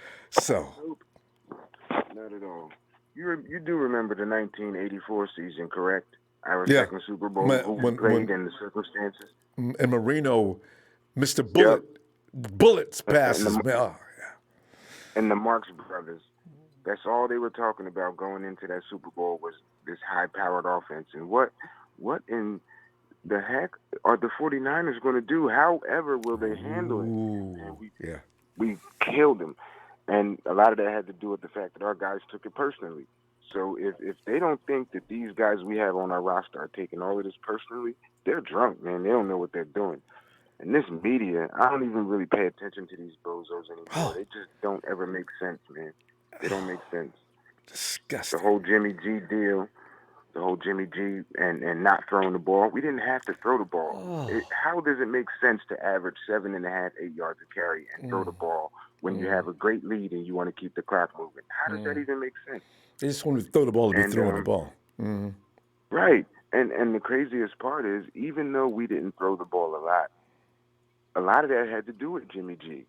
Not at all. You do remember the 1984 season, correct? Our second Super Bowl, when played in the circumstances. And Marino, Mr. Bullets passes. And the Marx brothers. That's all they were talking about going into that Super Bowl was this high-powered offense. And what in the heck are the 49ers going to do? However will they handle it? And we killed them. And a lot of that had to do with the fact that our guys took it personally. So if they don't think that these guys we have on our roster are taking all of this personally, they're drunk, man. They don't know what they're doing. And this media, I don't even really pay attention to these bozos anymore. They just don't ever make sense, man. They don't make sense. Disgusting. The whole Jimmy G deal, and not throwing the ball. We didn't have to throw the ball. How does it make sense to average 7.5, 8 yards a carry and throw the ball when you have a great lead and you want to keep the clock moving? How does that even make sense? They just want to throw the ball to be throwing the ball. Mm-hmm. Right. And the craziest part is, even though we didn't throw the ball a lot of that had to do with Jimmy G.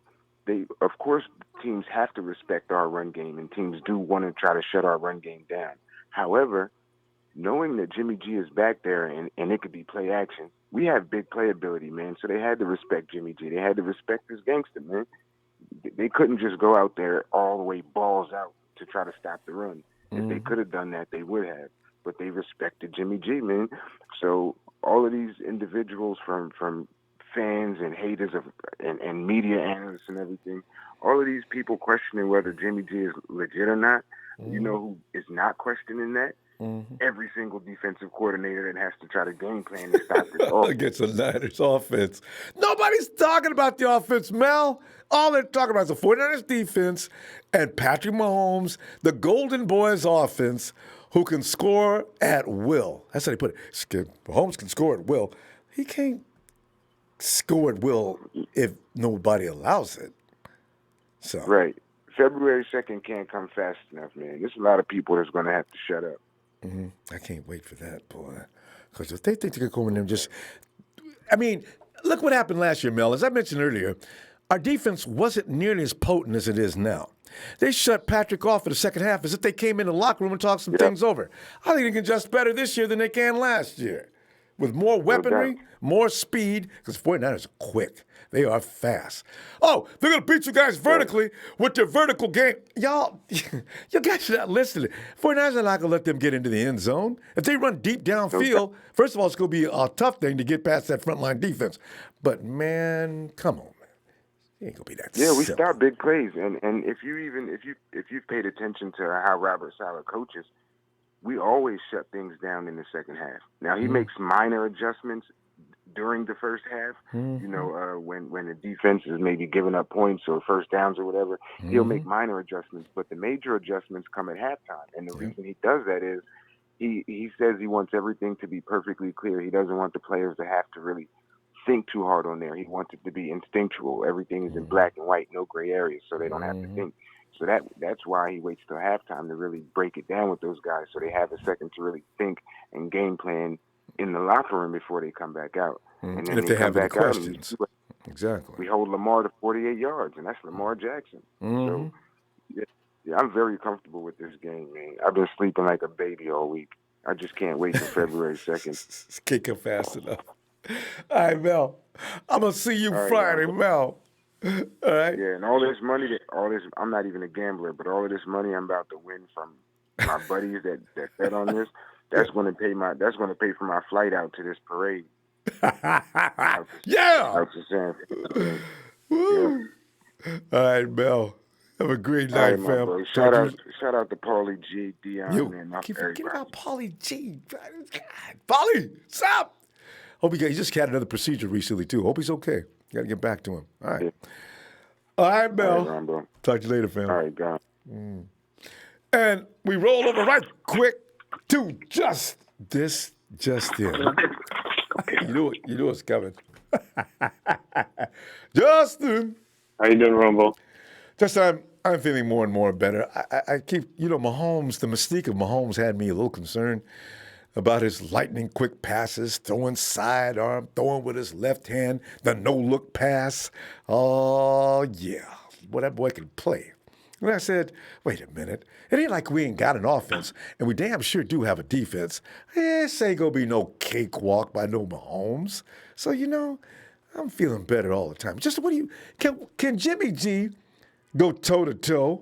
Of course, teams have to respect our run game, and teams do want to try to shut our run game down. However, knowing that Jimmy G is back there and it could be play action, we have big playability, man. So they had to respect Jimmy G. They had to respect this gangster, man. They couldn't just go out there all the way balls out to try to stop the run. If they could have done that, they would have. But they respected Jimmy G, man. So all of these individuals from fans and haters and media analysts and everything, all of these people questioning whether Jimmy G is legit or not, you know who is not questioning that? every single defensive coordinator that has to try to game plan to stop this offense. Against the Niners offense. Nobody's talking about the offense, Mel. All they're talking about is the 49ers defense and Patrick Mahomes, the Golden Boys offense, who can score at will. That's how they put it. Mahomes can score at will. He can't score at will if nobody allows it. So Right. February 2nd can't come fast enough, man. There's a lot of people that's going to have to shut up. I can't wait for that, boy. Because if they think they can come in there and just, I mean, look what happened last year, Mel. As I mentioned earlier, our defense wasn't nearly as potent as it is now. They shut Patrick off in the second half as if they came in the locker room and talked some things over. I think they can adjust better this year than they can last year. With more weaponry, more speed, because 49ers are quick. They are fast. Oh, they're going to beat you guys vertically with their vertical game. Y'all, you guys are not listening. 49ers are not going to let them get into the end zone. If they run deep downfield, first of all, it's going to be a tough thing to get past that frontline defense. But, man, come on, man. It ain't going to be that Yeah, we simple. stop big plays. And if you've paid attention to how Robert Saleh coaches, we always shut things down in the second half. Now, he makes minor adjustments during the first half, you know, when the defense is maybe giving up points or first downs or whatever, he'll make minor adjustments. But the major adjustments come at halftime. And the reason he does that is he says he wants everything to be perfectly clear. He doesn't want the players to have to really think too hard on there. He wants it to be instinctual. Everything is in black and white, no gray areas, so they don't have to think. So that's why he waits till halftime to really break it down with those guys, so they have a second to really think and game plan in the locker room before they come back out. And then if they have any back out questions. Exactly. we hold Lamar to 48 yards, and that's Lamar Jackson. So, yeah, I'm very comfortable with this game, man. I've been sleeping like a baby all week. I just can't wait till February 2nd. Can't come fast enough. All right, Mel. I'm going to see you Friday, Mel. All right? Yeah, and all this money, I'm not even a gambler, but all of this money I'm about to win from my buddies that bet on this, that's going to pay for my flight out to this parade. Yeah. Out to San Francisco. Woo. All right, Mel. Have a great All right, night, my fam. boy. Shout out to Paulie G, Dion, Yo, man. keep Everybody. forgetting about Paulie G. God, Paulie, stop. Hope he just had another procedure recently, too. Hope he's okay. Got to get back to him. All right. Yeah. All right, Mel. All right, Ronbo. Talk to you later, fam. All right, God. And we roll over right quick to just in. You knew it's coming. Justin. How you doing, Ronbo? Just I'm feeling more and more better. I keep, Mahomes, the mystique of Mahomes had me a little concerned about his lightning quick passes, throwing sidearm, throwing with his left hand, the no-look pass. Oh, yeah. Boy, that boy can play. And I said, wait a minute. It ain't like we ain't got an offense, and we damn sure do have a defense. This ain't gonna be no cakewalk by no Mahomes. So, I'm feeling better all the time. Just can Jimmy G go toe-to-toe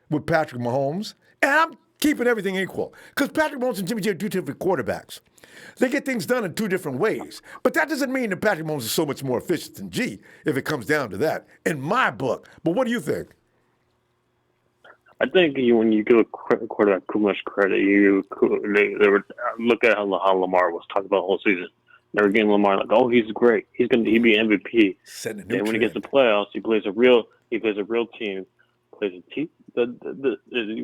with Patrick Mahomes? And I'm keeping everything equal. Because Patrick Mahomes and Jimmy G are two different quarterbacks. They get things done in two different ways. But that doesn't mean that Patrick Mahomes is so much more efficient than G, if it comes down to that, in my book. But what do you think? I think when you give a quarterback too much credit, they were look at how Lamar was talked about the whole season. They were getting Lamar like, oh, he's great. He'd be MVP. And when he gets to playoffs, he plays a real team. Plays a team.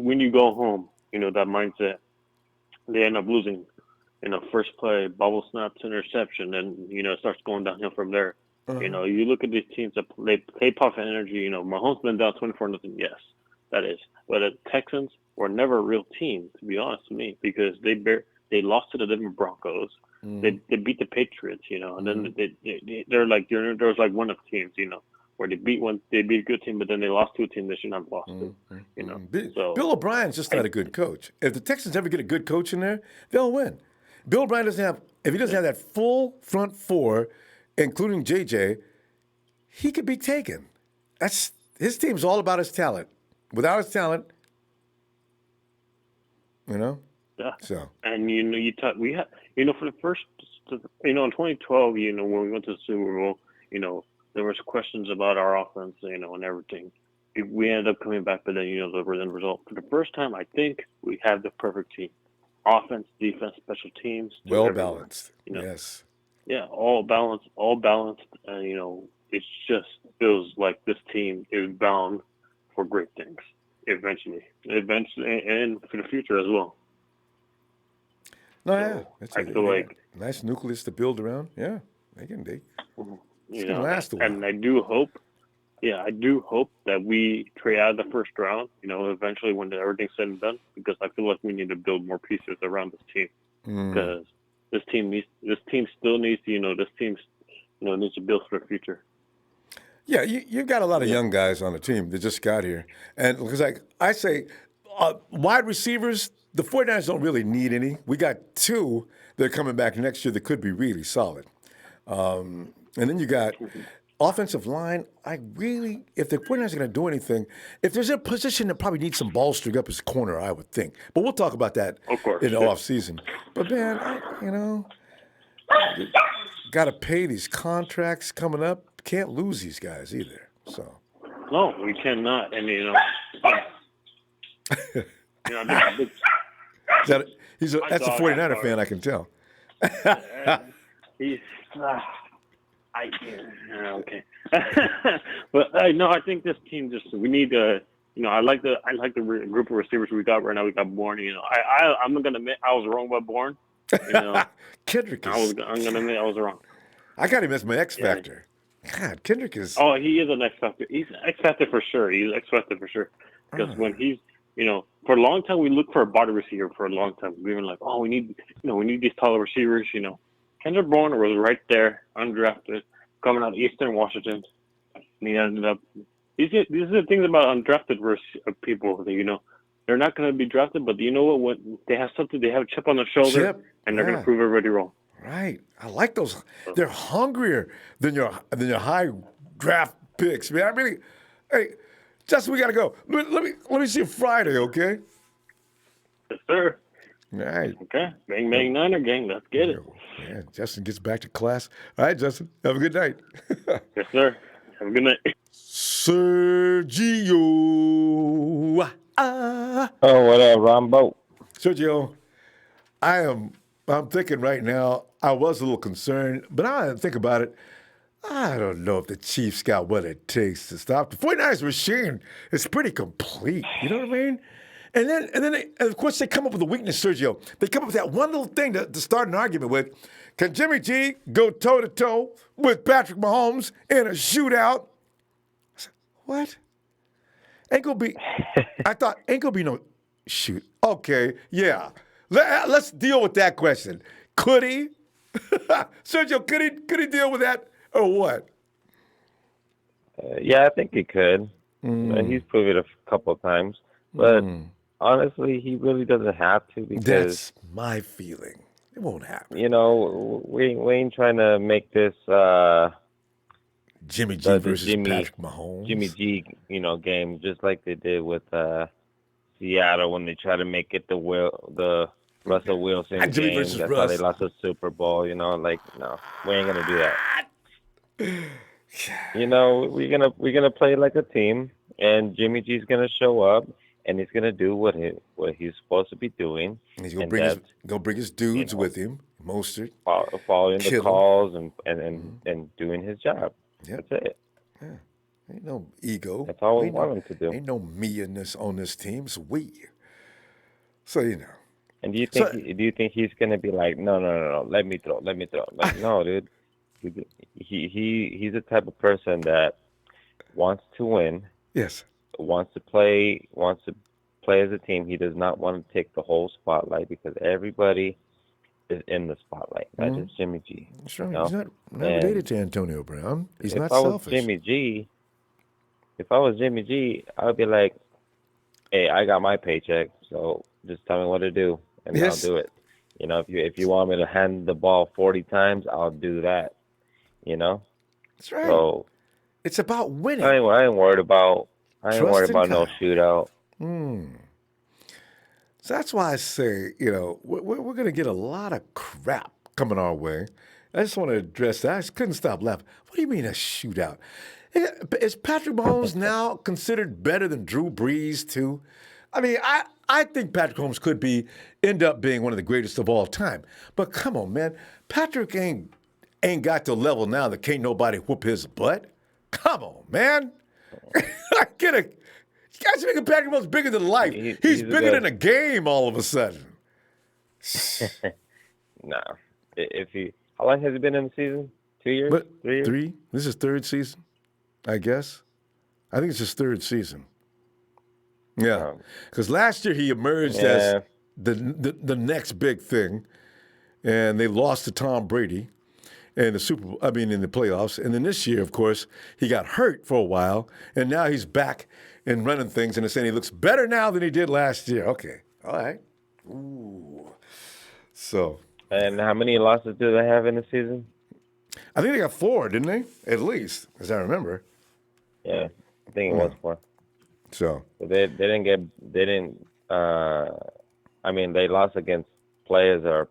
When you go home, that mindset. They end up losing. First play, bubble snaps, interception, and it starts going downhill from there. You look at these teams that they play puff energy. Mahomes been down 24-0. Yes, that is. But the Texans were never a real team, to be honest with me, because they lost to the Denver Broncos. They beat the Patriots, and then there was like one of teams, where they beat a good team, but then they lost to a team they should not have lost to. So Bill O'Brien's just not a good coach. If the Texans ever get a good coach in there, they'll win. Bill O'Brien if he doesn't have that full front four, including JJ, he could be taken. His team's all about his talent. Without his talent, Yeah. So. And we had for the first in 2012, when we went to the Super Bowl, there was questions about our offense, and everything. We ended up coming back, but then there was the result. For the first time, I think we have the perfect team. offense, defense, special teams. Well everywhere. balanced. Yes. Yeah, all balanced, and it just feels like this team is bound for great things eventually, and for the future as well. No, yeah, I feel like nice nucleus to build around. Yeah, they can last a while. And I do hope that we trade out of the first round. Eventually when everything's said and done, because I feel like we need to build more pieces around this team because this team still needs to needs to build for the future. Yeah, you've got a lot of young guys on the team that just got here. And because I say wide receivers, the 49ers don't really need any. We got 2 that are coming back next year that could be really solid. And then you got offensive line. If the 49ers are going to do anything, if there's a position that probably needs some bolstering up, is corner, I would think. But we'll talk about that in the offseason. But, man, got to pay these contracts coming up. Can't lose these guys either. So no, we cannot. And that's a 49er fan, I can tell. He's okay. But no, I think this team we need to. I like the group of receivers we got right now. We got Bourne. I'm not gonna admit I was wrong about Bourne. Kendrick is. I'm gonna admit I was wrong. I got him as my X factor. God, Kendrick is. Oh, he is an X factor. He's an X factor for sure. He's X factor for sure. Because when he's, for a long time we looked for a body receiver. For a long time we were like, oh, we need these taller receivers. Kendrick Bourne was right there, undrafted, coming out of Eastern Washington, and he ended up. These are the things about undrafted people. That, they're not going to be drafted, but you know what? When they have something, they have a chip on their shoulder, and they're going to prove everybody wrong. Right. I like those. They're hungrier than your high draft picks, man. Hey, Justin, we got to go. Let me see you Friday, okay? Yes, sir. All right. Okay. Bang, bang, Niner gang. Let's get it. Yeah, Justin gets back to class. All right, Justin. Have a good night. Yes, sir. Have a good night. Sergio. Oh, what up, Ronbo? Sergio, I'm thinking right now, I was a little concerned, but I think about it. I don't know if the Chiefs got what it takes to stop the 49ers machine. It's pretty complete. You know what I mean? And then of course, they come up with a weakness, Sergio. They come up with that one little thing to start an argument with. Can Jimmy G go toe-to-toe with Patrick Mahomes in a shootout? I said, what? Ain't gonna be. I thought, ain't gonna be no shoot. Okay, yeah. Let's deal with that question. Could he? Sergio, could he deal with that or what? Yeah, I think he could. He's proved it a couple of times. But honestly, he really doesn't have to because... That's my feeling. It won't happen. We ain't trying to make this... Jimmy G versus Patrick Mahomes. Jimmy G, game, just like they did with Seattle when they tried to make it the Russell Wilson and game. That's Russ. how they lost the Super Bowl. No, we ain't gonna do that. We're gonna play like a team, and Jimmy G's gonna show up, and he's gonna do what he's supposed to be doing. And he's gonna bring his dudes with him, Mostert, following the calls and doing his job. Yep. That's it. Yeah. Ain't no ego. That's all we want him to do. Ain't no me on this team. It's we. So And do you think he's gonna be like, no, let me throw. Like, no, dude. He's the type of person that wants to win. Yes. Wants to play as a team. He does not want to take the whole spotlight because everybody is in the spotlight, not just Jimmy G. That's right. He's not related to Antonio Brown. He's not selfish. If I was Jimmy G, I would be like, hey, I got my paycheck, so just tell me what to do, and I'll do it. If you want me to hand the ball 40 times, I'll do that. That's right. So it's about winning. I ain't worried about no shootout. So that's why I say, we're going to get a lot of crap coming our way. I just want to address that. I just couldn't stop laughing. What do you mean a shootout? Is Patrick Mahomes now considered better than Drew Brees, too? I mean, I think Patrick Mahomes could end up being one of the greatest of all time. But come on, man. Patrick ain't got to a level now that can't nobody whoop his butt. Come on, man. I get it. You guys are making Patrick Mahomes bigger than life. He's bigger than a game all of a sudden. No. How long has he been in the season? 2 years? 3 years? 3. This is third season, I guess. I think it's his third season. Yeah, because last year he emerged as the next big thing, and they lost to Tom Brady in the in the playoffs. And then this year, of course, he got hurt for a while, and now he's back and running things, and they're saying he looks better now than he did last year. Okay, all right. Ooh. So. And how many losses do they have in the season? I think they got 4, didn't they? At least, as I remember. Yeah, I think it was 4. So they lost against players that are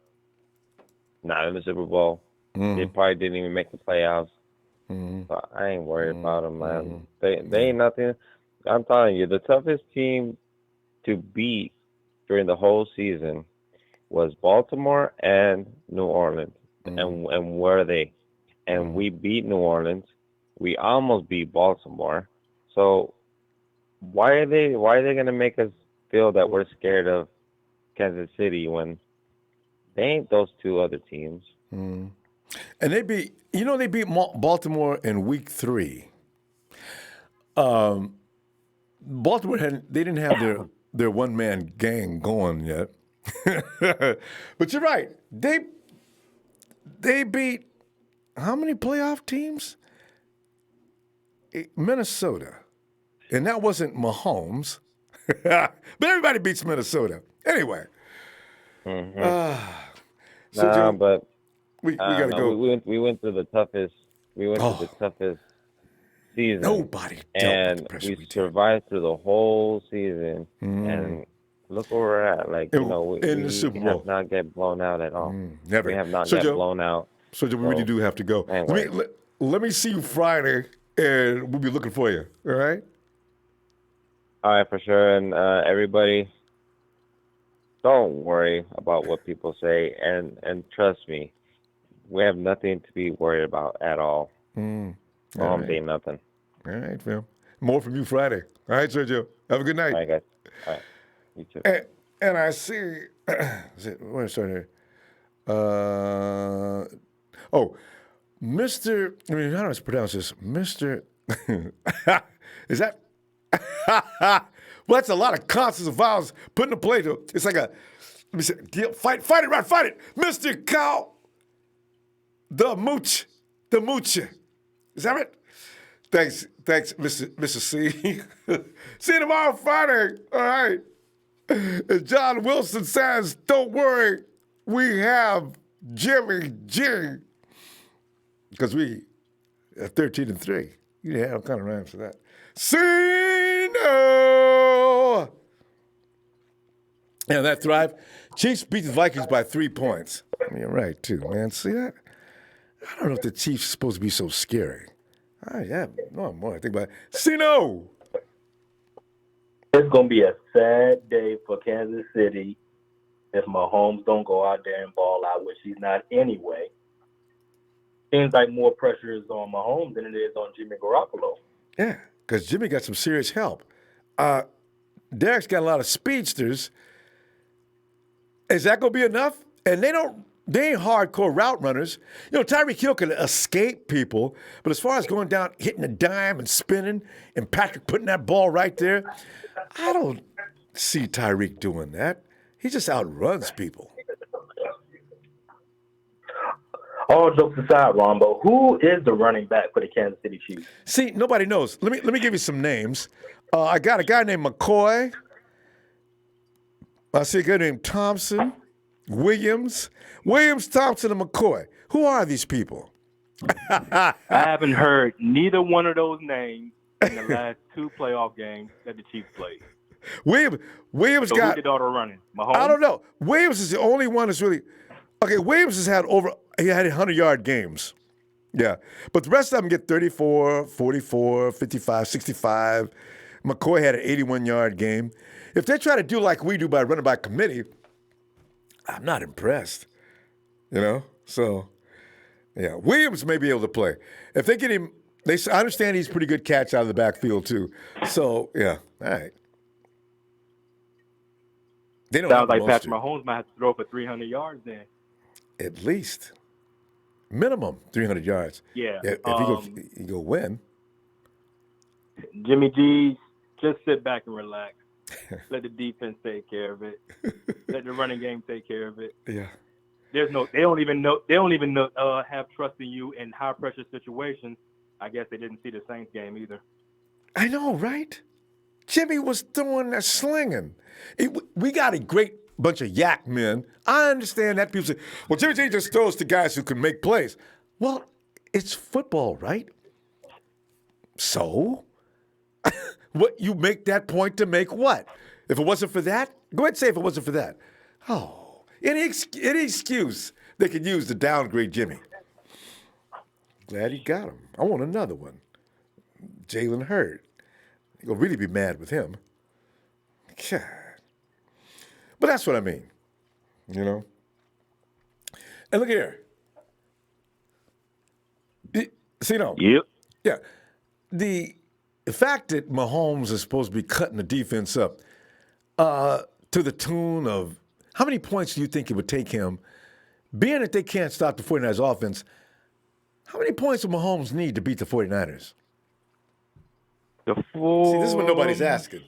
not in the Super Bowl. They probably didn't even make the playoffs. So I ain't worried about them, man. They ain't nothing. I'm telling you, the toughest team to beat during the whole season was Baltimore and New Orleans. And where are they? And we beat New Orleans. We almost beat Baltimore. So why are they going to make us feel that we're scared of Kansas City when they ain't those 2 other teams? And they beat Baltimore in week 3. Baltimore didn't have their one-man gang going yet. But you're right. They beat how many playoff teams? Minnesota. And that wasn't Mahomes. But everybody beats Minnesota. Anyway. But we got to go. We went through the toughest. We went through the toughest season. Nobody dealt with the pressure we survived through the whole season. And look where we're at. Like, we have not get blown out at all. Never. We have not get blown out. So we really do have to go. Let me see you Friday, and we'll be looking for you. All right? All right, for sure. And everybody, don't worry about what people say. And trust me, we have nothing to be worried about at all. Ain't nothing. All right, Phil. More from you Friday. All right, Sergio. Have a good night. All right, guys. All right. You too. And I see, where's start here? Mr. I mean, how do I pronounce this? Mr. Is that? Well, that's a lot of consonants and vowels put into play. It's like let me see, fight it, right, fight it. Mr. Cow, the mooch. Is that it? Thanks, Mr. C. See you tomorrow, Friday. All right. As John Wilson says, don't worry, we have Jimmy G. Because we are 13-3. You have all kind of rhymes for that. No. And that Thrive. Chiefs beat the Vikings by 3 points. You're right, too, man. See that? I don't know if the Chiefs are supposed to be so scary. No more. I think about it. No. It's going to be a sad day for Kansas City if Mahomes don't go out there and ball out, which he's not anyway. Seems like more pressure is on Mahomes than it is on Jimmy Garoppolo. Yeah, because Jimmy got some serious help. Derek's got a lot of speedsters. Is that going to be enough? And they ain't hardcore route runners. You know, Tyreek Hill can escape people, but as far as going down, hitting a dime and spinning, and Patrick putting that ball right there, I don't see Tyreek doing that. He just outruns people. All jokes aside, Ronbo, who is the running back for the Kansas City Chiefs? See, nobody knows. Let me give you some names. I got a guy named McCoy. I see a guy named Thompson, Williams, Thompson, and McCoy. Who are these people? I haven't heard neither one of those names in the last 2 playoff games that the Chiefs played. Williams so got. Who did all the running? Mahomes? I don't know. Williams is the only one that's really. Okay, Williams has had 100-yard games. Yeah. But the rest of them get 34, 44, 55, 65. McCoy had an 81-yard game. If they try to do like we do by running by committee, I'm not impressed. So, yeah, Williams may be able to play. If they get him, I understand he's pretty good catch out of the backfield too. So, yeah, all right. They don't Sounds have like Patrick Mahomes might have to throw for 300 yards then. At least. Minimum 300 yards. Yeah. If he go win. Jimmy G, just sit back and relax. Let the defense take care of it. Let the running game take care of it. Yeah. They don't even know have trust in you in high pressure situations. I guess they didn't see the Saints game either. I know, right? Jimmy was throwing that slinging. We got a great bunch of yak men. I understand that people say, well, Jimmy G just throws to guys who can make plays. Well, it's football, right? So, what you make that point to make what? If it wasn't for that, go ahead and say if it wasn't for that. Oh, any excuse they could use to downgrade Jimmy. Glad he got him. I want another one. Jalen Hurd. You're going to really be mad with him. God. But that's what I mean. And look here. Yep. Yeah. The fact that Mahomes is supposed to be cutting the defense up to the tune of how many points do you think it would take him, being that they can't stop the 49ers offense, how many points will Mahomes need to beat the 49ers? See, this is what nobody's asking.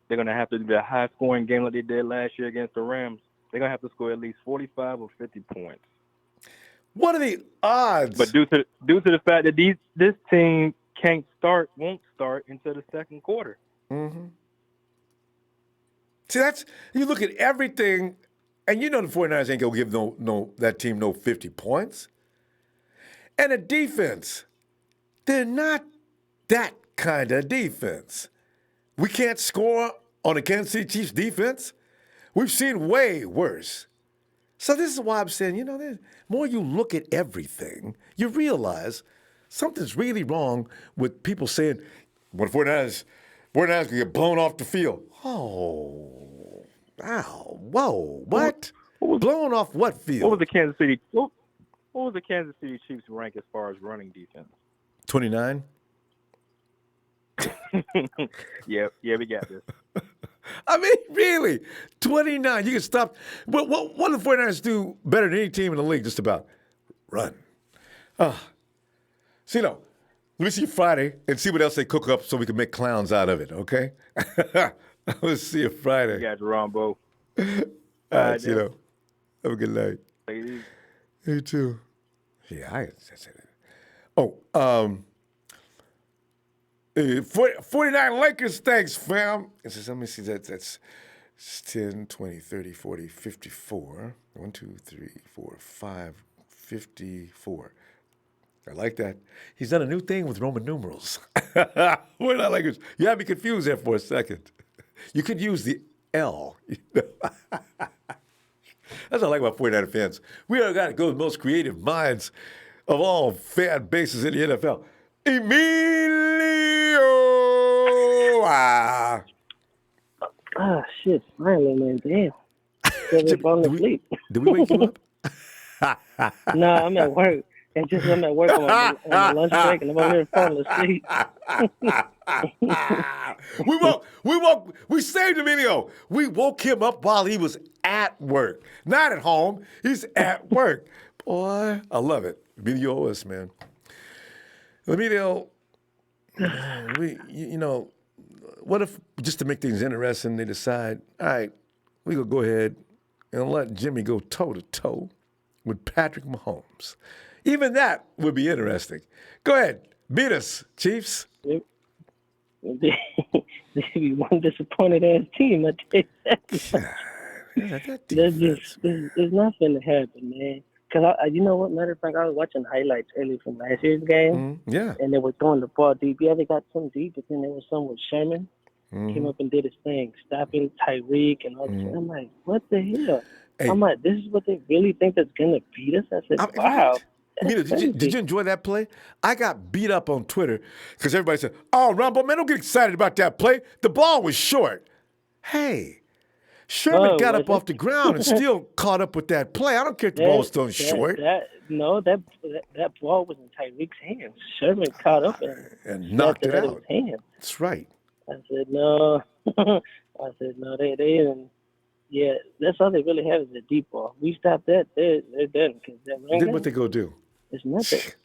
They're going to have to do a high-scoring game like they did last year against the Rams. They're going to have to score at least 45 or 50 points. What are the odds? But due to the fact that this team won't start until the second quarter. Mm-hmm. See, you look at everything, and the 49ers ain't going to give that team no 50 points. And a defense, they're not that kind of defense. We can't score on the Kansas City Chiefs defense. We've seen way worse. So this is why I'm saying, the more you look at everything, you realize something's really wrong with people saying, well, the 49ers going to get blown off the field. Oh, wow, whoa, what? Blown off what field? What was the Kansas City Chiefs rank as far as running defense? 29. Yeah, we got this. I mean, really, 29. You can stop. What do the 49ers do better than any team in the league? Just about run. Let me see Friday and see what else they cook up so we can make clowns out of it. Okay. Let's see you Friday. You got Ronbo. All right, have a good night. Ladies. You too. Yeah, 49 Lakers, thanks, fam. Let me see, that's 10, 20, 30, 40, 54. 1, 2, 3, 4, 5, 54. I like that. He's done a new thing with Roman numerals. 49 Lakers. You had me confused there for a second. You could use the L. That's what I like about 49er fans. We are got to go with the most creative minds of all fan bases in the NFL. Emilio! Ah, shit. Finally, man. Damn. Still falling asleep. Did we wake you up? No, I'm at work. I'm at work on my lunch break, and I'm over here falling asleep. We saved Emilio. We woke him up while he was at work. Not at home. He's at work. Boy, I love it. Emilio us, man. Emilio, what if, just to make things interesting, they decide, all right, we're going to go ahead and let Jimmy go toe-to-toe with Patrick Mahomes. Even that would be interesting. Go ahead. Beat us, Chiefs. They be one disappointed ass team. I tell you that. There's nothing to happen, man. Because you know what? Matter of fact, I was watching highlights early from last year's game. Yeah. And they were throwing the ball deep. Yeah, they got some deep, but then there was some with Sherman. Came up and did his thing, stopping Tyreek and all that. I'm like, what the hell? Hey. I'm like, this is what they really think that's going to beat us? I said, wow. Did you enjoy that play? I got beat up on Twitter because everybody said, "Oh, Ronbo, man, don't get excited about that play. The ball was short." Hey, Sherman got up off the ground and still caught up with that play. I don't care if the ball was still short. That ball was in Tyreek's hands. Sherman caught up and knocked it out. His hands. That's right. I said no. They didn't. Yeah, that's all they really have is a deep ball. We stopped that, they're done because that Then what they go do? It's not that.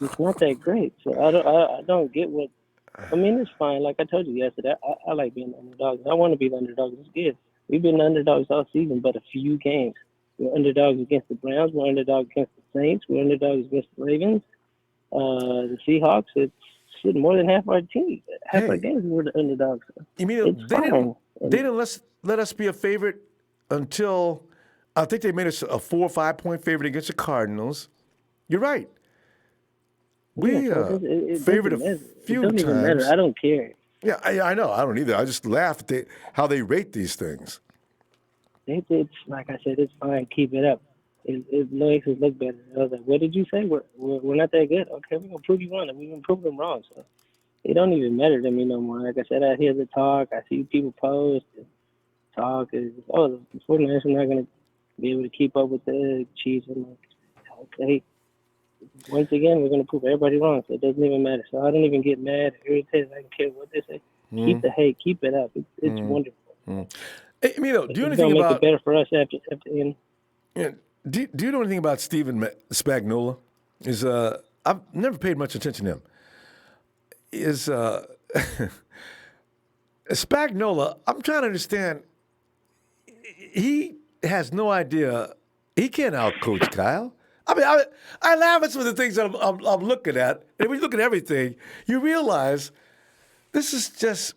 It's not that great. So I don't get what. I mean, it's fine. Like I told you yesterday, I like being the underdogs. I want to be the underdogs. It's good. We've been the underdogs all season, but a few games. We're underdogs against the Browns. We're underdogs against the Saints. We're underdogs against the Ravens. The Seahawks. It's more than half our team. Half our games we were the underdogs. You mean they didn't let us be a favorite until I think they made us a 4 or 5 point favorite against the Cardinals. You're right. We favored a few times. It doesn't even matter. I don't care. Yeah, I know. I don't either. I just laugh at how they rate these things. It's like I said, it's fine. Keep it up. It makes us look better. I was like, what did you say? We're not that good. Okay, we're gonna prove you wrong, and we're gonna prove them wrong. So it don't even matter to me no more. Like I said, I hear the talk. I see people post and talk. The 49ers are not gonna be able to keep up with the Chiefs. I'm like, okay. Once again, we're gonna prove everybody wrong. So it doesn't even matter. So I don't even get mad, irritated. I don't care what they say. Keep the hate. Keep it up. It's wonderful. Hey, do you know anything it's gonna about? Make it better for us after the end. Yeah. Do you know anything about Steven Spagnuolo? I've never paid much attention to him. Spagnuolo, I'm trying to understand. He has no idea. He can't outcoach Kyle. I mean, I laugh at some of the things that I'm looking at. And when you look at everything, you realize this is just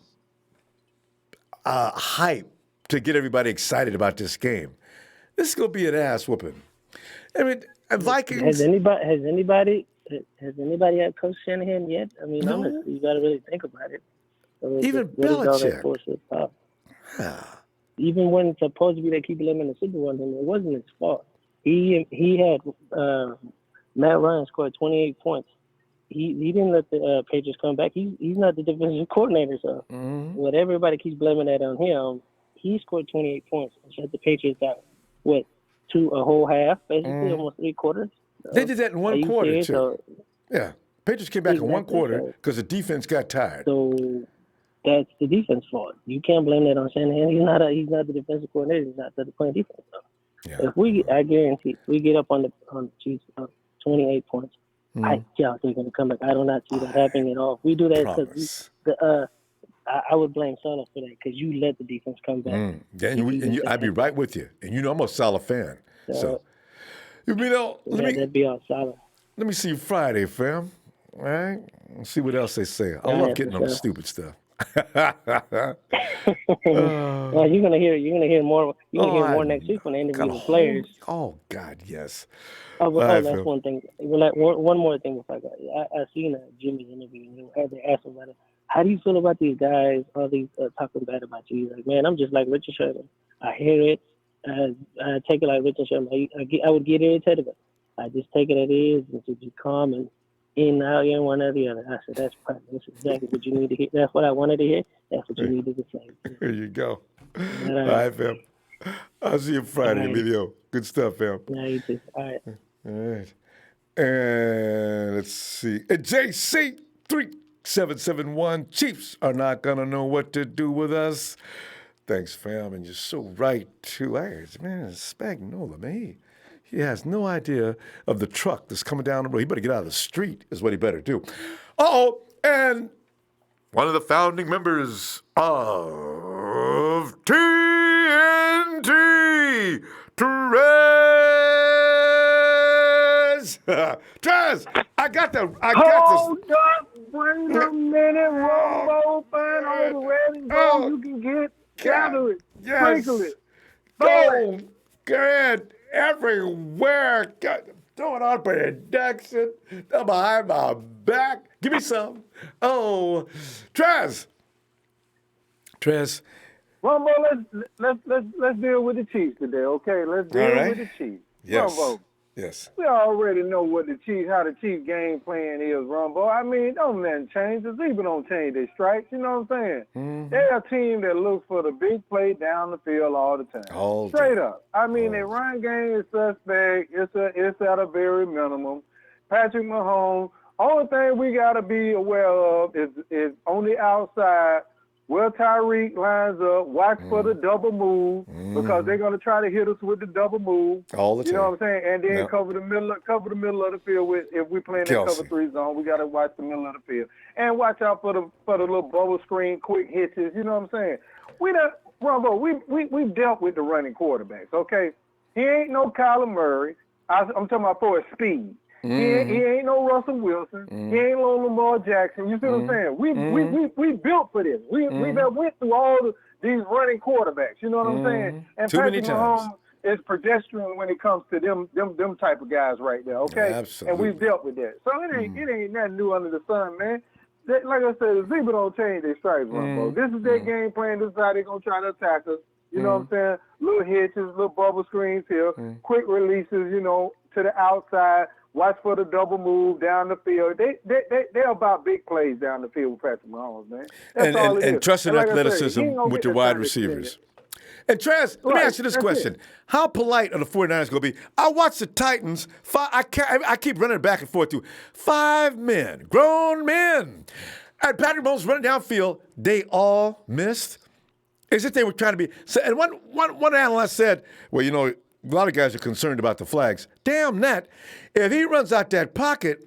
hype to get everybody excited about this game. This is going to be an ass whooping. I mean, Vikings. Has anybody had Coach Shanahan yet? I mean, honestly, you got to really think about it. So even Belichick. Even when it's supposed to be they keep him in the Super Bowl, and it wasn't his fault. He had Matt Ryan scored 28 points. He didn't let the Patriots come back. He's not the defensive coordinator, so what everybody keeps blaming that on him. He scored 28 points and shut the Patriots out. What, a whole half, basically, almost 3 quarters? So, they did that in one quarter, too. Yeah. Patriots came back in one quarter because the defense got tired. So that's the defense fault. You can't blame that on Shanahan. He's not the defensive coordinator. He's not the playing defense. So if I guarantee, we get up on the Chiefs 28 points, I doubt they're going to come back. I do not see that happening at all. If we do that, because I would blame Salah for that because you let the defense come back. I'd be right with you. And I'm a Salah fan. So that'd be all Salah. Let me see you Friday, fam. All right? Let's see what else they say. I love getting on the stupid stuff. You're gonna hear more. You're gonna hear more next week when they interview the players. Oh God, yes. That's one thing. One more thing before I go. I seen Jimmy's interview and they asked him about it. How do you feel about these guys? All these talking bad about you? He's like, man, I'm just like Richard Sherman. I hear it. I take it like Richard Sherman. I would get irritated, but I just take it as it is and to be calm and in out here one or the other. I said, that's exactly what you need to hear. That's what I wanted to hear. That's what you needed to say. There you go. All right, fam. I'll see you Friday, Emilio. Good stuff, fam. Yeah, you too. All right. All right. And let's see. JC 3771. Chiefs are not going to know what to do with us. Thanks, fam. And you're so right, too. Man, Spagnuolo, man. He has no idea of the truck that's coming down the road. He better get out of the street is what he better do. And one of the founding members of TNT, Trez, I got this. Hold up, wait a minute, Ronbo, fan over ready, go. You can gather it, sprinkle it. Go, get everywhere. Throwing on production, behind my back. Give me some. Oh, Trez. Ronbo, let's deal with the Chiefs today, okay? Let's deal with the Chiefs. Yes. Ronbo, Yes. We already know what how the Chiefs game plan is, Ronbo. I mean, don't nothing change. The Zebra don't change their stripes. You know what I'm saying? Mm-hmm. They're a team that looks for the big play down the field all the time. Straight up. I mean, their run game is suspect. It's at a very minimum. Patrick Mahomes. Only thing we got to be aware of is on the outside where Tyreek lines up. Watch for the double move because they're going to try to hit us with the double move. All the time. You know what I'm saying? And then cover the middle of the field with if we playing in cover 3 zone. We got to watch the middle of the field and watch out for the little bubble screen quick hitches. You know what I'm saying? We've dealt with the running quarterbacks. Okay, he ain't no Kyler Murray. I'm talking about for his speed. He ain't no Russell Wilson. He ain't no Lamar Jackson. You see what I'm saying? We built for this. We went through all these running quarterbacks. You know what I'm saying? And Patrick Mahomes is pedestrian when it comes to them type of guys right there. Okay, absolutely. And we've dealt with that. So it ain't nothing new under the sun, man. Like I said, the Zebra don't change their stripes, Ronbo. This is their game plan. This is how they're gonna try to attack us. You know what I'm saying? Little hitches, little bubble screens here, quick releases. You know, to the outside. Watch for the double move down the field. They're about big plays down the field with Patrick Mahomes, man. That's all it is. And trusting like athleticism with your wide receivers. And Trez, let me ask you this question. How polite are the 49ers going to be? I watched the Titans. I keep running back and forth through 5 men, grown men. And Patrick Mahomes running downfield, they all missed. As if they were trying to be. And one analyst said, well, you know, a lot of guys are concerned about the flags. Damn that. If he runs out that pocket,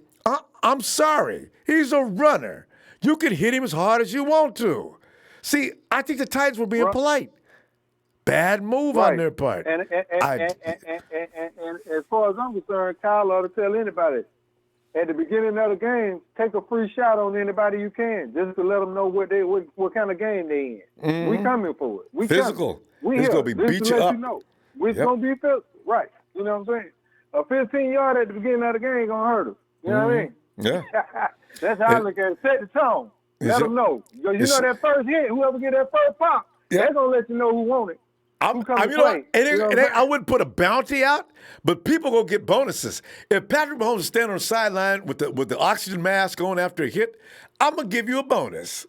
I'm sorry. He's a runner. You can hit him as hard as you want to. See, I think the Titans were being polite. Bad move on their part. And as far as I'm concerned, Kyle ought to tell anybody, at the beginning of the game, take a free shot on anybody you can, just to let them know what kind of game they in. We coming for it. We physical. It's going to be beat you up. You know. We're going to be physical. Right. You know what I'm saying? A 15-yard at the beginning of the game ain't going to hurt us. You know what I mean? Yeah. That's how I look at it. Set the tone. Let them know. You know that first hit, whoever get that first pop, they're going to let you know who won it. I wouldn't put a bounty out, but people going to get bonuses. If Patrick Mahomes is standing on the sideline with the oxygen mask on after a hit, I'm going to give you a bonus.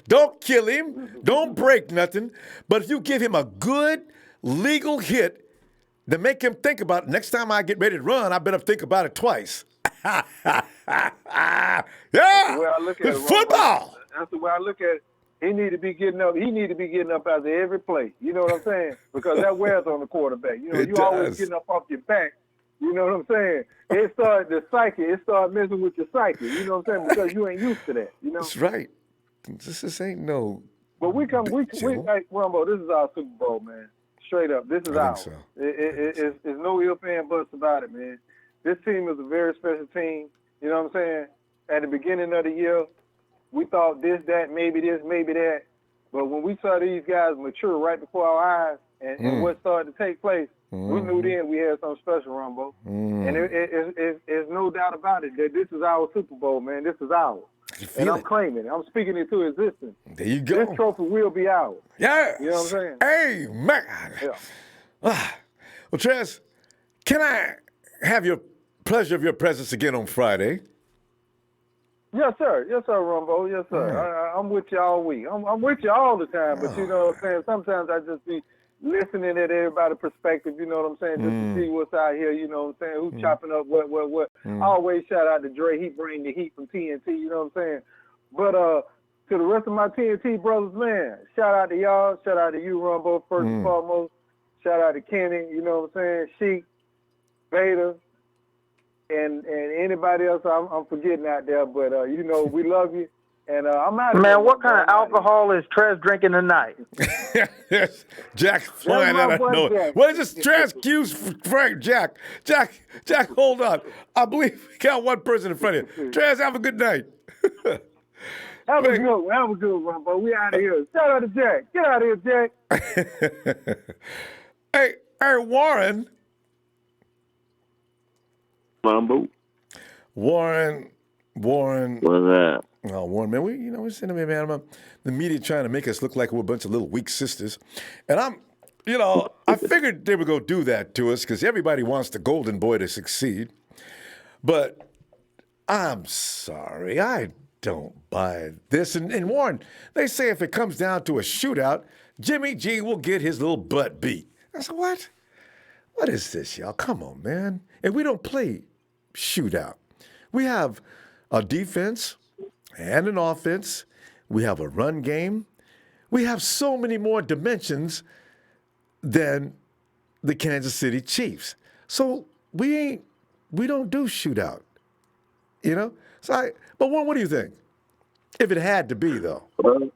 Don't kill him. Don't break nothing. But if you give him a good legal hit to make him think about it, next time I get ready to run, I better think about it twice. Yeah, it's football. That's the way I look at it. He need to be getting up. He need to be getting up after every play. You know what I'm saying? Because that wears on the quarterback. You know, you always getting up off your back. You know what I'm saying? It started messing with your psyche. You know what I'm saying? Because you ain't used to that. You know. That's right. This ain't no. But we hey, Ronbo, this is our Super Bowl, man. Straight up, this is ours. So. It's no ifs and buts about it, man. This team is a very special team. You know what I'm saying? At the beginning of the year, we thought this, maybe that. But when we saw these guys mature right before our eyes and what started to take place, we knew then we had something special, Ronbo. And it's no doubt about it that this is our Super Bowl, man. This is ours. And I'm claiming it. I'm speaking it to existence. There you go. This trophy will be ours. Yeah. You know what I'm saying? Amen. Yeah. Well, Trez, can I have your pleasure of your presence again on Friday? Yes, sir. Yes, sir, Ronbo. Yes, sir. I'm with you all week. I'm with you all the time, but you know what I'm saying? Sometimes I just be listening at everybody's perspective, you know what I'm saying, just to see what's out here, you know what I'm saying, who's chopping up what. I always shout out to Dre. He bring the heat from TNT, you know what I'm saying? But to the rest of my TNT brothers, man, shout out to y'all. Shout out to you, Ronbo, first and foremost. Shout out to Kenny, you know what I'm saying, Sheik, Vader, and anybody else I'm forgetting out there. But, you know, we love you. And I'm out of Man, what kind of alcohol is Trez drinking tonight? Yes, Jack flying out of nowhere. What is this Trez cues Frank? Jack, hold on. I believe we got one person in front of you. Trez, have a good night. Have a good one, but we out of here. Shout out to Jack. Get out of here, Jack. Hey, Warren. Ronbo. Warren. What's that? Oh, Warren, man, we're sitting there, man. The media trying to make us look like we're a bunch of little weak sisters. And I figured they would go do that to us because everybody wants the golden boy to succeed. But I'm sorry, I don't buy this. And Warren, they say if it comes down to a shootout, Jimmy G will get his little butt beat. I said, what? What is this, y'all? Come on, man. And we don't play shootout. We have a defense and an offense. We have a run game. We have so many more dimensions than the Kansas City Chiefs. So we don't do shootout, you know? But what do you think? If it had to be, though. Well,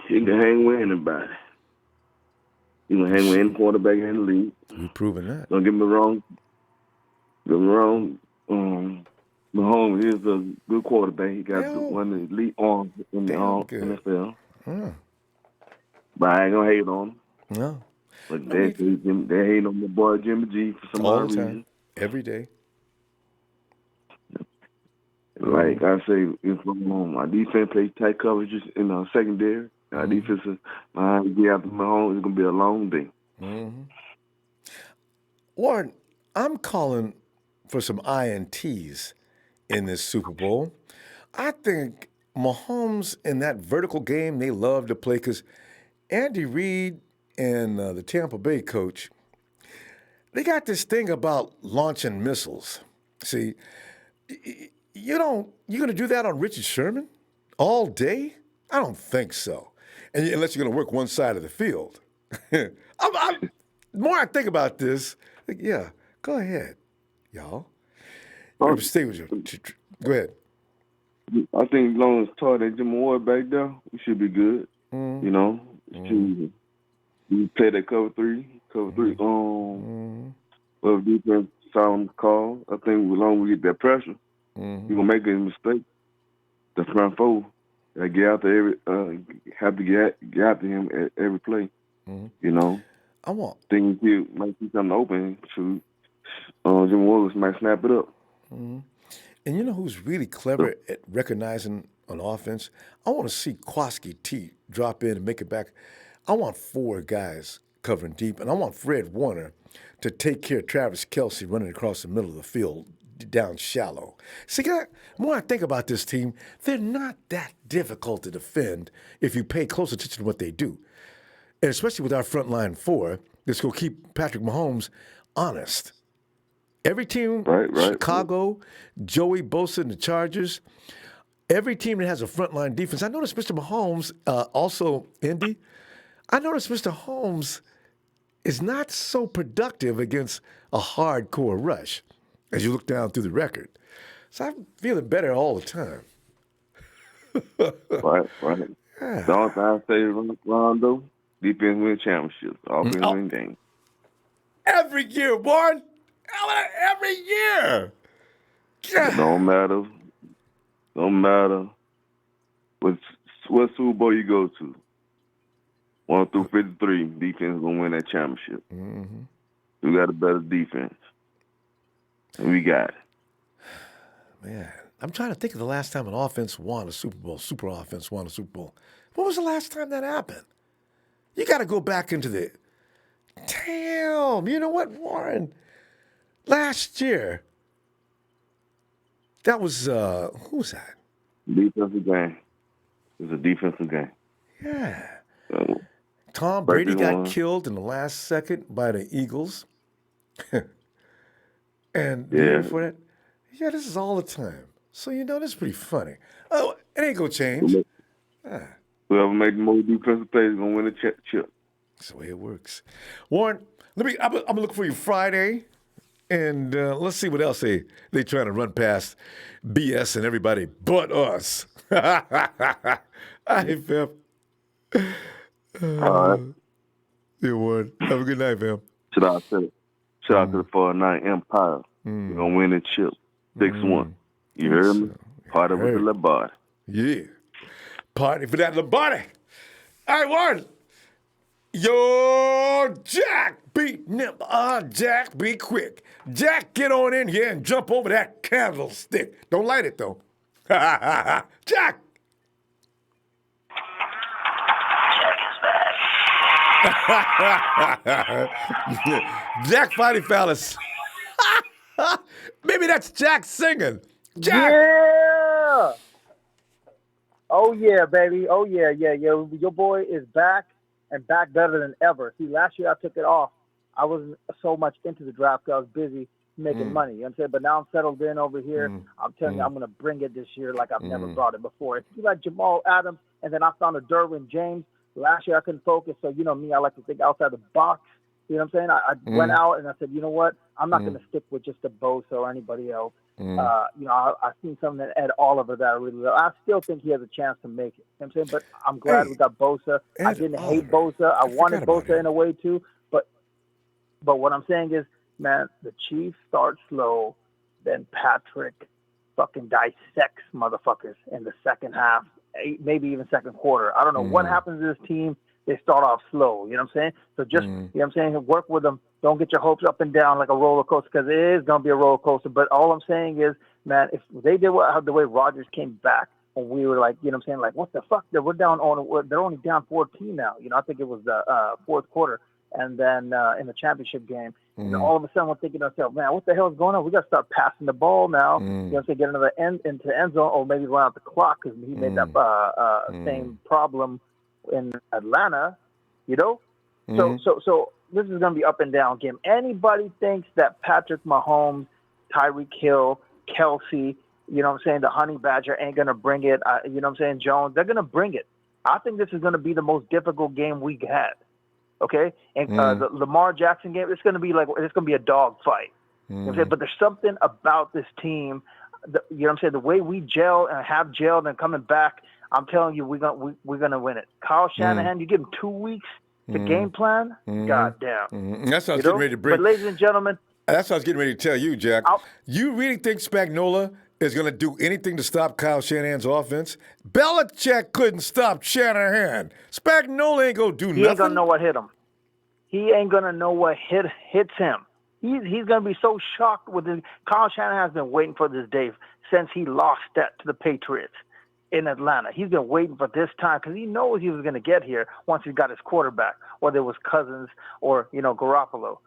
you can hang with anybody. You can hang with any quarterback in the league. We've proven that. Don't get me wrong. Mahomes is a good quarterback. He got one of the elite arms in the NFL. But I ain't gonna hate on him. No. But they hate on my boy Jimmy G for some odd reason. Every day. Like I say, if my defense plays tight coverages in the secondary, our defense is behind get after Mahomes, it's gonna be a long day. Mm-hmm. Warren, I'm calling for some INTs in this Super Bowl. I think Mahomes in that vertical game they love to play because Andy Reid and the Tampa Bay coach, they got this thing about launching missiles. See, you're going to do that on Richard Sherman all day? I don't think so. And unless you're going to work one side of the field. The more I think about this, yeah, go ahead, y'all. Stay with you. Go ahead. I think as long as Todd and Jim Ward back there, we should be good. Mm-hmm. You know, we play that cover three. Well, defense sound call. I think as long as we get that pressure, you're gonna make a mistake. The front four, get out there have to get after him at every play. You know, things he might see something open. Jim Ward might snap it up. And you know who's really clever at recognizing an offense? I want to see Kwaski T drop in and make it back. I want 4 guys covering deep, and I want Fred Warner to take care of Travis Kelce running across the middle of the field down shallow. See, the more I think about this team, they're not that difficult to defend if you pay close attention to what they do. And especially with our front line 4, that's going to keep Patrick Mahomes honest. Every team, Chicago, Joey Bosa and the Chargers, every team that has a frontline defense. I noticed Mr. Mahomes, also Indy, I noticed Mr. Mahomes is not so productive against a hardcore rush as you look down through the record. So I'm feeling better all the time. Right. Yeah. The only thing I say, Ronbo, defense win championships, offense win games. Every year, Warren. Every year. Yeah. Don't matter what Super Bowl you go to. 1 through 53, defense gonna win that championship. Mm-hmm. We got a better defense, and we got it. Man, I'm trying to think of the last time an offense won a Super Bowl. Super offense won a Super Bowl. When was the last time that happened? You got to go back into the. Damn, you know what, Warren? Last year, that was, who was that? Defensive game. It was a defensive game. Yeah. Tom Brady got killed in the last second by the Eagles. And the year before that, this is all the time. So, this is pretty funny. Oh, it ain't going to change. Whoever make the most defensive plays is going to win a chip. That's the way it works. Warren, I'm going to look for you Friday. And let's see what else they trying to run past BS and everybody but us. All right, fam. All right. Yeah, Warren. Have a good night, fam. Shout out to the 49 Empire. We're going to win the chip 6-1. You heard me? Party with the Labarte. Yeah. Party for that Labarte. All right, Warren. Yo, Jack, be nimble. Jack, be quick. Jack, get on in here and jump over that candlestick. Don't light it, though. Jack. Jack finally found us. Maybe that's Jack singing. Jack. Yeah. Oh yeah, baby. Oh yeah. Your boy is back and back better than ever. See, last year I took it off. I wasn't so much into the draft because I was busy making money. You know what I'm saying? But now I'm settled in over here. I'm telling you, I'm going to bring it this year like I've never brought it before. It's like Jamal Adams, and then I found a Derwin James. Last year I couldn't focus, so you know me, I like to think outside the box. You know what I'm saying? I went out and I said, you know what? I'm not going to stick with just a Bosa or anybody else. You know, I've seen something that Ed Oliver that I really love. I still think he has a chance to make it. You know what I'm saying? But I'm glad we got Bosa. I didn't hate Bosa. I wanted Bosa in a way too. But what I'm saying is, man, the Chiefs start slow, then Patrick fucking dissects motherfuckers in the second half, maybe even second quarter. I don't know what happens to this team. They start off slow, you know what I'm saying? So just, you know what I'm saying, work with them. Don't get your hopes up and down like a roller coaster, because it is going to be a roller coaster. But all I'm saying is, man, if they did the way Rodgers came back, and we were like, you know what I'm saying, like, what the fuck? We're down they're only down 14 now. You know, I think it was the fourth quarter. And then in the championship game, and all of a sudden we're thinking to ourselves, man, what the hell is going on? We got to start passing the ball now. You know what I'm saying? Get into the end zone, or maybe run out the clock, because he made that same problem in Atlanta, you know? So this is going to be up and down game. Anybody thinks that Patrick Mahomes, Tyreek Hill, Kelsey, you know what I'm saying, the Honey Badger ain't going to bring it, you know what I'm saying, Jones, they're going to bring it. I think this is going to be the most difficult game we had. Okay, and the Lamar Jackson game, it's going to be a dog fight. You know what I'm saying? But there's something about this team, you know what I'm saying, the way we gel and have gelled and coming back, I'm telling you, we're gonna win it. Kyle Shanahan, you give him 2 weeks to game plan, God damn. That's what I was getting ready to bring. But ladies and gentlemen, that's what I was getting ready to tell you, Jack. You really think Spagnuolo is going to do anything to stop Kyle Shanahan's offense? Belichick couldn't stop Shanahan. Spagnuolo ain't going to do nothing. He ain't going to know what hit him. He ain't going to know what hits him. He's going to be so shocked with it. Kyle Shanahan's been waiting for this day since he lost that to the Patriots in Atlanta. He's been waiting for this time because he knows he was going to get here once he got his quarterback, whether it was Cousins or, you know, Garoppolo.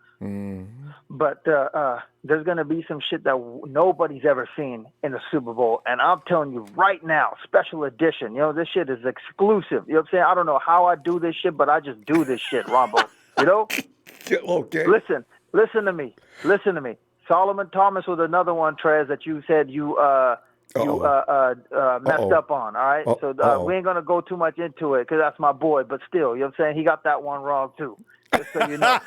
But there's going to be some shit that nobody's ever seen in the Super Bowl. And I'm telling you right now, special edition, you know, this shit is exclusive. You know what I'm saying? I don't know how I do this shit, but I just do this shit, Ronbo. You know? Okay. Listen to me. Solomon Thomas was another one, Trez, that you said you messed up on, all right? So we ain't going to go too much into it because that's my boy. But still, you know what I'm saying? He got that one wrong, too. Just so you know.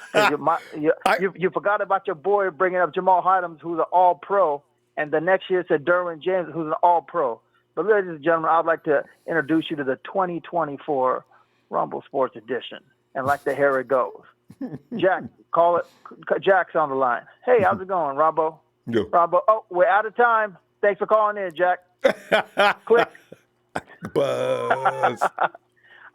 You forgot about your boy bringing up Jamal Adams, who's an all-pro, and the next year said Derwin James, who's an all-pro. But ladies and gentlemen, I'd like to introduce you to the 2024 Rumble Sports Edition. And like the hair it goes. Jack, call it. Jack's on the line. Hey, how's it going, Ronbo? Yo. Ronbo. Oh, we're out of time. Thanks for calling in, Jack. Click. Buzz.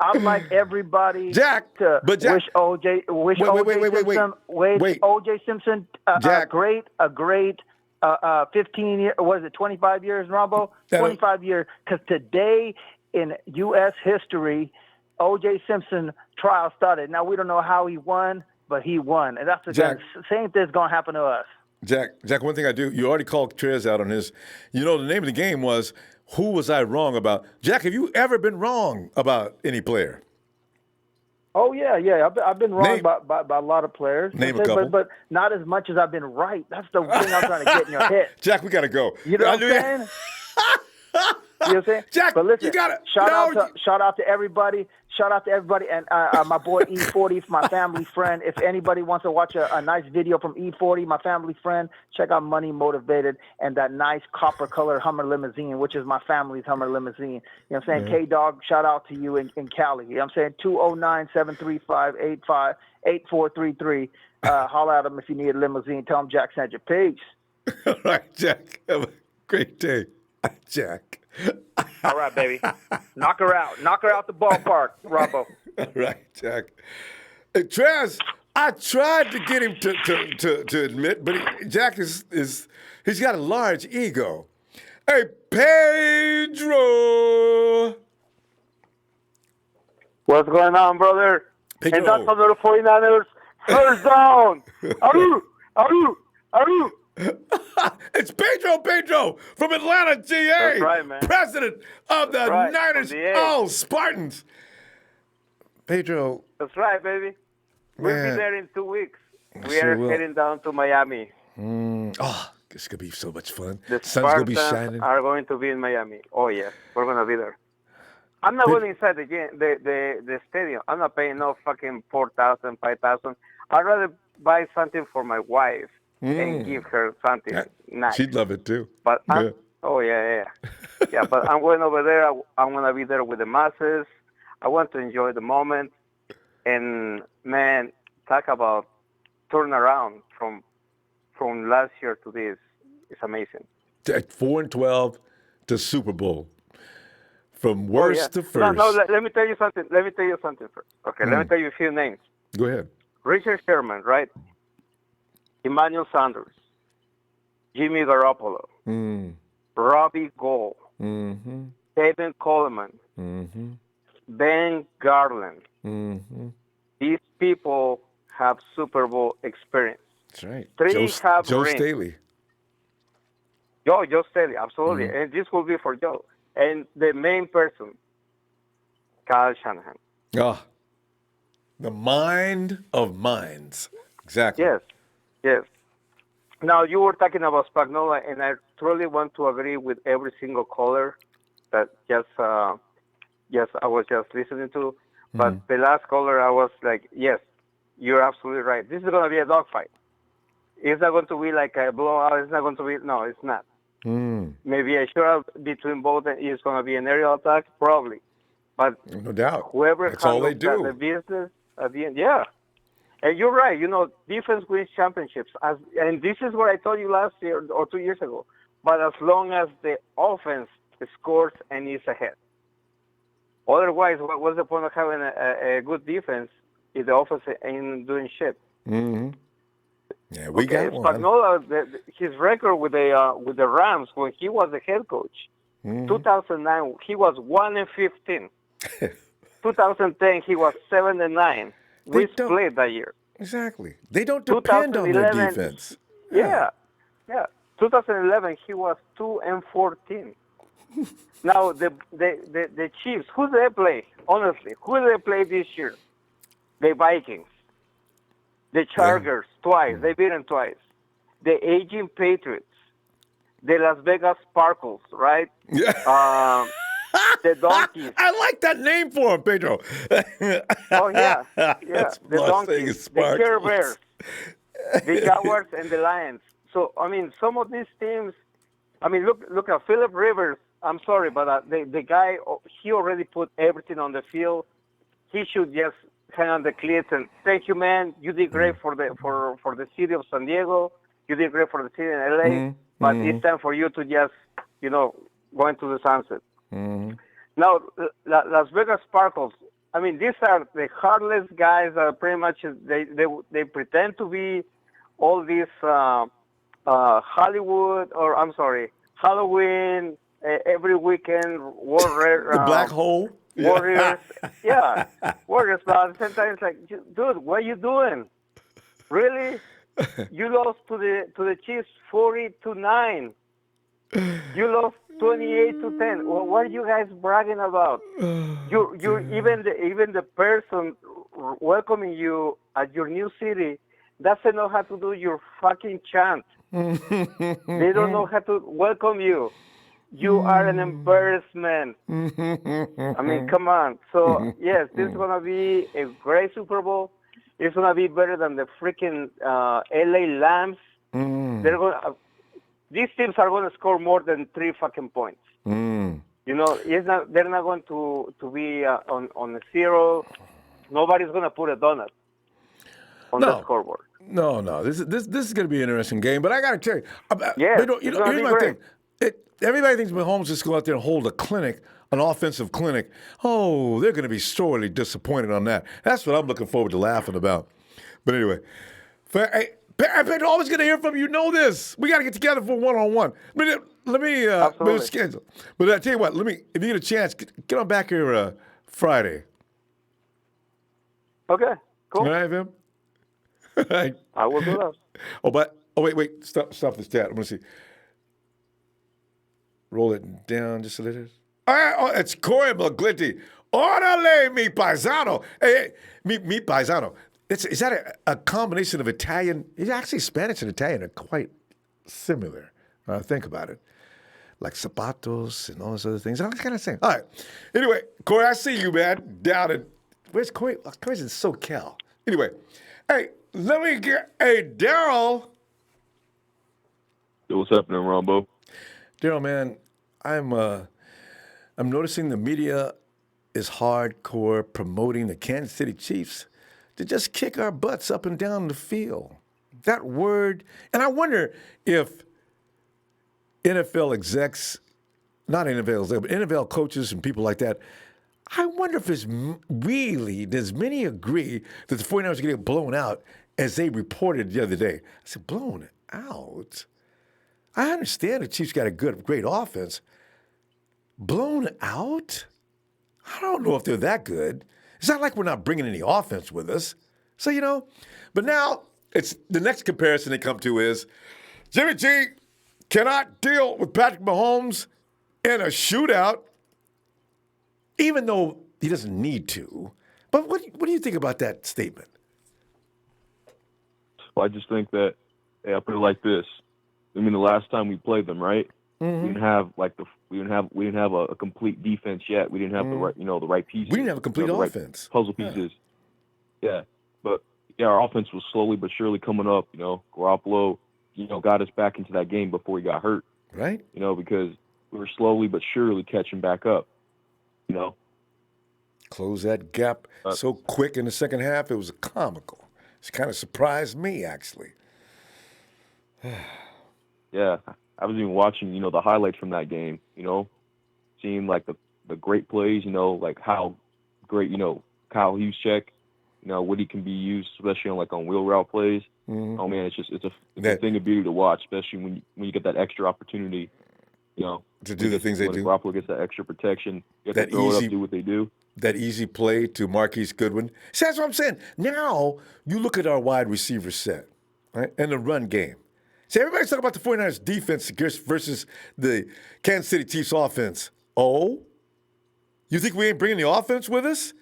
I'd like everybody Jack, to but Jack, wish OJ Simpson a great 15 years, what is it, 25 years, Ronbo? 25 years, because today in U.S. history, OJ Simpson trial started. Now, we don't know how he won, but he won. And that's the same thing's going to happen to us. Jack, one thing I do, you already called Trez out on his, you know, the name of the game was, who was I wrong about? Jack, have you ever been wrong about any player? Oh, yeah. I've been wrong by a lot of players. Name a couple. But not as much as I've been right. That's the thing I'm trying to get in your head. Jack, we got to go. You know what I'm saying? You know what I'm saying? Jack, but listen, you got to. Shout out to everybody. Shout out to everybody. And my boy E40, my family friend. If anybody wants to watch a nice video from E40, my family friend, check out Money Motivated and that nice copper colored Hummer limousine, which is my family's Hummer limousine. You know what I'm saying? K-Dog, shout out to you in Cali. You know what I'm saying? 209-735-8433. Holler at him if you need a limousine. Tell him Jack sent you. Peace. All right, Jack. Have a great day. Jack. All right, baby. Knock her out. Knock her out the ballpark, Ronbo. All right, Jack. Hey, Trez, I tried to get him to admit, but Jack is he's got a large ego. Hey, Pedro. What's going on, brother? Pedro. And that's another 49ers first down. Are you? It's Pedro from Atlanta, GA. That's right, man. President of the right, Niners. from the A. Oh, Spartans. Pedro. That's right, baby. We'll be Man. there in 2 weeks. We Sure are will. heading down to Miami. Oh, it's going to be so much fun. The Sun's going to be Spartans shining. are going to be in Miami. Oh, yeah. We're going to be there. I'm not going inside the stadium. I'm not paying no fucking 4,000, 5,000. I'd rather buy something for my wife and give her something nice. She'd love it too. But Yeah. yeah. But I'm going over there. I'm going to be there with the masses. I want to enjoy the moment. And man, talk about turn around from last year to this. It's amazing. 4-12 to Super Bowl. From worst to first. No, let me tell you something. Let me tell you something first. Okay, let me tell you a few names. Go ahead. Richard Sherman, right? Emmanuel Sanders, Jimmy Garoppolo, Robbie Gould, David Coleman, Ben Garland. These people have Super Bowl experience. That's right. 3 have Joe rings. Staley. Joe Staley, absolutely. And this will be for Joe. And the main person, Kyle Shanahan. Ah, the mind of minds. Exactly. Yes. Now, you were talking about Spagnola, and I truly want to agree with every single caller that I was just listening to. But the last caller, I was like, yes, you're absolutely right. This is going to be a dogfight. It's not going to be like a blowout. It's not going to be, no, it's not. Maybe a shootout between both is going to be an aerial attack, probably. But no doubt. Whoever That's all they do. the business at the end, yeah. And you're right. Defense wins championships. And this is what I told you last year or 2 years ago. But as long as the offense scores and is ahead. Otherwise, what's the point of having a good defense if the offense ain't doing shit? Yeah, we got one. Spagnola, his record with the Rams when he was the head coach, 2009 he was 1-15. 2010 he was 7-9. We split that year. Exactly. They don't depend on their defense. Yeah. 2011 he was 2-14. Now the Chiefs, who do they play? Honestly, who do they play this year? The Vikings. The Chargers, twice. They beat them twice. The aging Patriots. The Las Vegas Sparkles, right? Yeah. The Donkeys. I like that name for him, Pedro. Oh, yeah. The Donkeys. The Care Bears. The Jaguars and the Lions. So, some of these teams, look at Phillip Rivers. I'm sorry, but the guy, he already put everything on the field. He should just hang on the cleats and thank you, man. You did great for the city of San Diego. You did great for the city in LA. But it's time for you to just, go into the sunset. Now, Las Vegas Sparkles. These are the heartless guys that pretty much they pretend to be all these Halloween every weekend the black hole. Warriors, Warriors. But at the same time, it's like, dude, what are you doing? Really? You lost to the Chiefs 40-9. You lost 28-10. Well, what are you guys bragging about? You even the person welcoming you at your new city doesn't know how to do your fucking chant. They don't know how to welcome you. You are an embarrassment. Come on. So, yes, this is going to be a great Super Bowl. It's going to be better than the freaking LA Lambs. These teams are going to score more than 3 fucking points. They're not going to be on a 0. Nobody's going to put a donut on the scoreboard. No. This is going to be an interesting game. But I got to tell you, here's my thing. Everybody thinks Mahomes is just go out there and hold a clinic, an offensive clinic. Oh, they're going to be sorely disappointed on that. That's what I'm looking forward to laughing about. But anyway, I'm always going to hear from you. You know this. We got to get together for one-on-one. Let me schedule. But I tell you what, if you get a chance, get on back here Friday. Okay, cool. All right, man. All right. I will do that. Wait. Stop this chat. I'm going to see. Roll it down just a little. All right, it's Corey McGlinty. Orale, mi paisano. Hey, mi paisano. Is that a combination of Italian? It's actually Spanish and Italian are quite similar. Think about it. Like zapatos and all those other things. I'm kind of saying. All right. Anyway, Corey, I see you, man. Down in, where's Corey? Corey's in SoCal. Anyway, hey, let me get, Daryl. Yo, what's happening, Ronbo? Daryl, man, I'm noticing the media is hardcore promoting the Kansas City Chiefs to just kick our butts up and down the field. That word, and I wonder if NFL execs, not NFL execs, but NFL coaches and people like that, I wonder if it's really, does many agree that the 49ers are going to get blown out as they reported the other day? I said, blown out? I understand the Chiefs got a great offense. Blown out? I don't know if they're that good. It's not like we're not bringing any offense with us. So, but now it's the next comparison they come to is Jimmy G cannot deal with Patrick Mahomes in a shootout, even though he doesn't need to. But what do you think about that statement? Well, I just think that, I'll put it like this. I mean, the last time we played them, right? Mm-hmm. We didn't have we didn't have a complete defense yet. We didn't have the right pieces. We didn't have a complete offense. Right puzzle pieces. Yeah. But our offense was slowly but surely coming up. Garoppolo, got us back into that game before he got hurt. Right. Because we were slowly but surely catching back up. Close that gap so quick in the second half. It was comical. It kind of surprised me, actually. Yeah. I was even watching, the highlights from that game, seeing like the great plays, like how great, Kyle Juszczyk, what he can be used, especially on wheel route plays. Mm-hmm. Oh man, it's a thing of beauty to watch, especially when you get that extra opportunity, to do the things they do. Garoppolo gets that extra protection, you have to throw it up, do what they do. That easy play to Marquise Goodwin. See, that's what I'm saying. Now you look at our wide receiver set, right, and the run game. See, everybody's talking about the 49ers defense versus the Kansas City Chiefs offense. Oh? You think we ain't bringing the offense with us?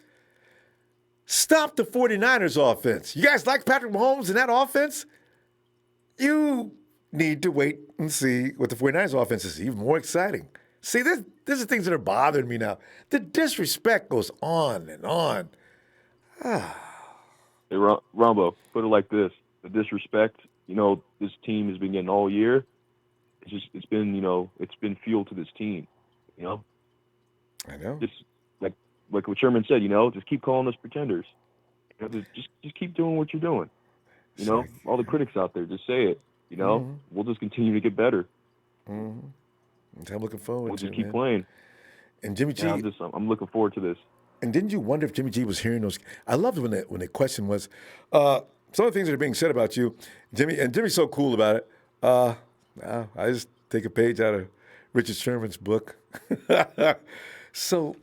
Stop the 49ers offense. You guys like Patrick Mahomes and that offense? You need to wait and see what the 49ers offense is even more exciting. See, these are things that are bothering me now. The disrespect goes on and on. Hey, Ronbo, put it like this. The disrespect, this team has been getting all year. It's been fuel to this team, I know. Just like what Sherman said, just keep calling us pretenders. Just keep doing what you're doing. All the critics out there, just say it. Mm-hmm. We'll just continue to get better. Mm-hmm. I'm looking forward We'll to it. Just keep playing. And Jimmy G, I'm looking forward to this. And didn't you wonder if Jimmy G was hearing those? I loved when the question was, some of the things that are being said about you, Jimmy, and Jimmy's so cool about it. I just take a page out of Richard Sherman's book. So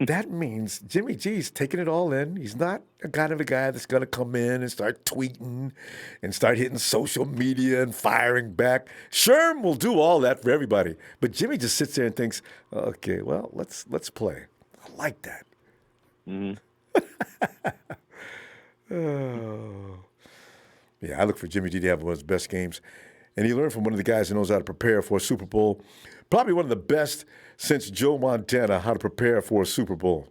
that means Jimmy G's taking it all in. He's not a kind of a guy that's going to come in and start tweeting and start hitting social media and firing back. Sherm will do all that for everybody. But Jimmy just sits there and thinks, okay, well, let's play. I like that. Mm-hmm. Oh. Yeah, I look for Jimmy G to have one of his best games. And he learned from one of the guys who knows how to prepare for a Super Bowl. Probably one of the best since Joe Montana, how to prepare for a Super Bowl.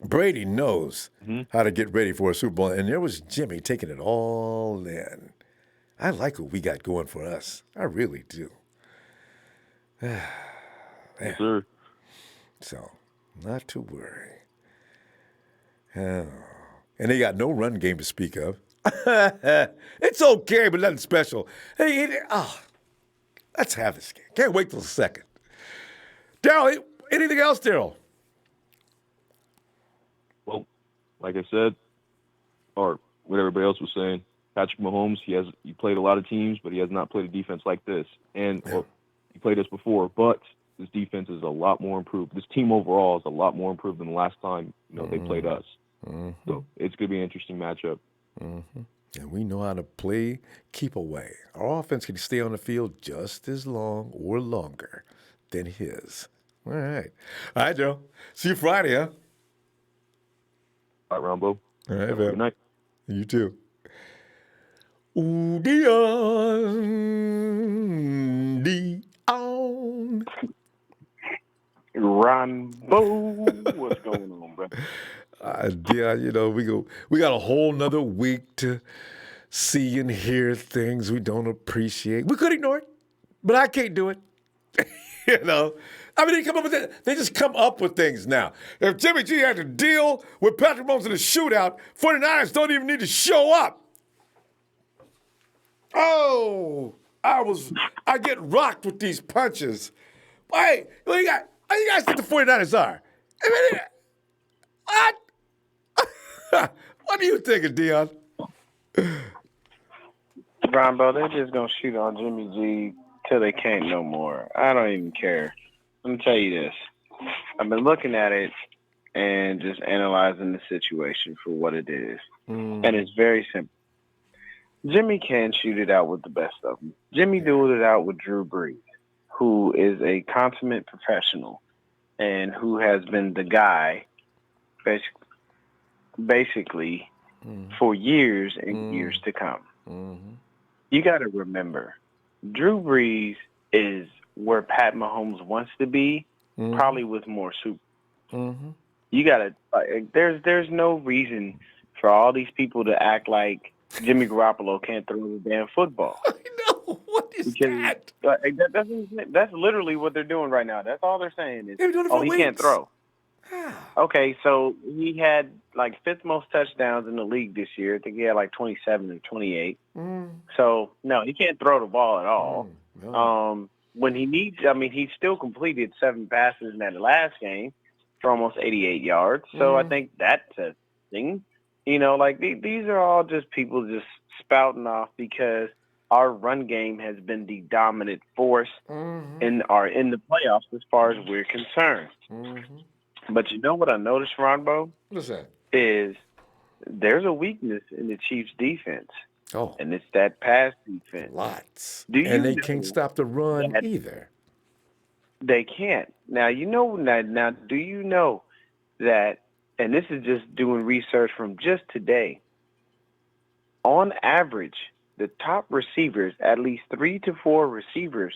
Brady knows how to get ready for a Super Bowl. And there was Jimmy taking it all in. I like what we got going for us. I really do. Yes, sir. So, not to worry. Oh. And they got no run game to speak of. It's okay, but nothing special. Hey, let's have this game. Can't wait till the second. Daryl, anything else, Daryl? Well, like I said, or what everybody else was saying, Patrick Mahomes, he played a lot of teams, but he has not played a defense like this. And he played us before, but this defense is a lot more improved. This team overall is a lot more improved than the last time they played us. So it's going to be an interesting matchup. Mm-hmm. And we know how to play keep away. Our offense can stay on the field just as long or longer than his. All right. All right, Joe. See you Friday, huh? All right, Ronbo. All right, man. Good night. You too. Ooh, Dion. Dion. Ronbo, what's going on, bro? Dion, you know, we got a whole nother week to see and hear things we don't appreciate. We could ignore it, but I can't do it. You know, I mean, they just come up with things now. If Jimmy G had to deal with Patrick Mahomes in a shootout, 49ers don't even need to show up. Oh, I get rocked with these punches. Hey, how you guys think the 49ers are? I mean, what? What are you thinking, Dion? Ronbo, they're just going to shoot on Jimmy G till they can't no more. I don't even care. Let me tell you this. I've been looking at it and just analyzing the situation for what it is. And it's very simple. Jimmy can shoot it out with the best of them. Jimmy doing it out with Drew Brees, who is a consummate professional and who has been the guy basically for years and years to come. You got to remember, Drew Brees is where Pat Mahomes wants to be, probably with more super. You got to there's no reason for all these people to act like Jimmy Garoppolo can't throw the damn football. I know. What is that? That's literally what they're doing right now. That's all they're saying is, oh, he can't throw. Okay, so he had like fifth most touchdowns in the league this year. I think he had like 27 or 28. So, no, he can't throw the ball at all. When he needs, I mean, he still completed 7 passes in that last game for almost 88 yards. So I think that's a thing. You know, like these are all just people just spouting off because our run game has been the dominant force in the playoffs as far as we're concerned. But you know what I noticed, Ronbo? What's that? Is there's a weakness in the Chiefs' defense. Oh. And it's that pass defense. Lots. And they can't stop the run either. They can't. Now, do you know that, and this is just doing research from just today, on average, the top receivers, at least 3 to 4 receivers,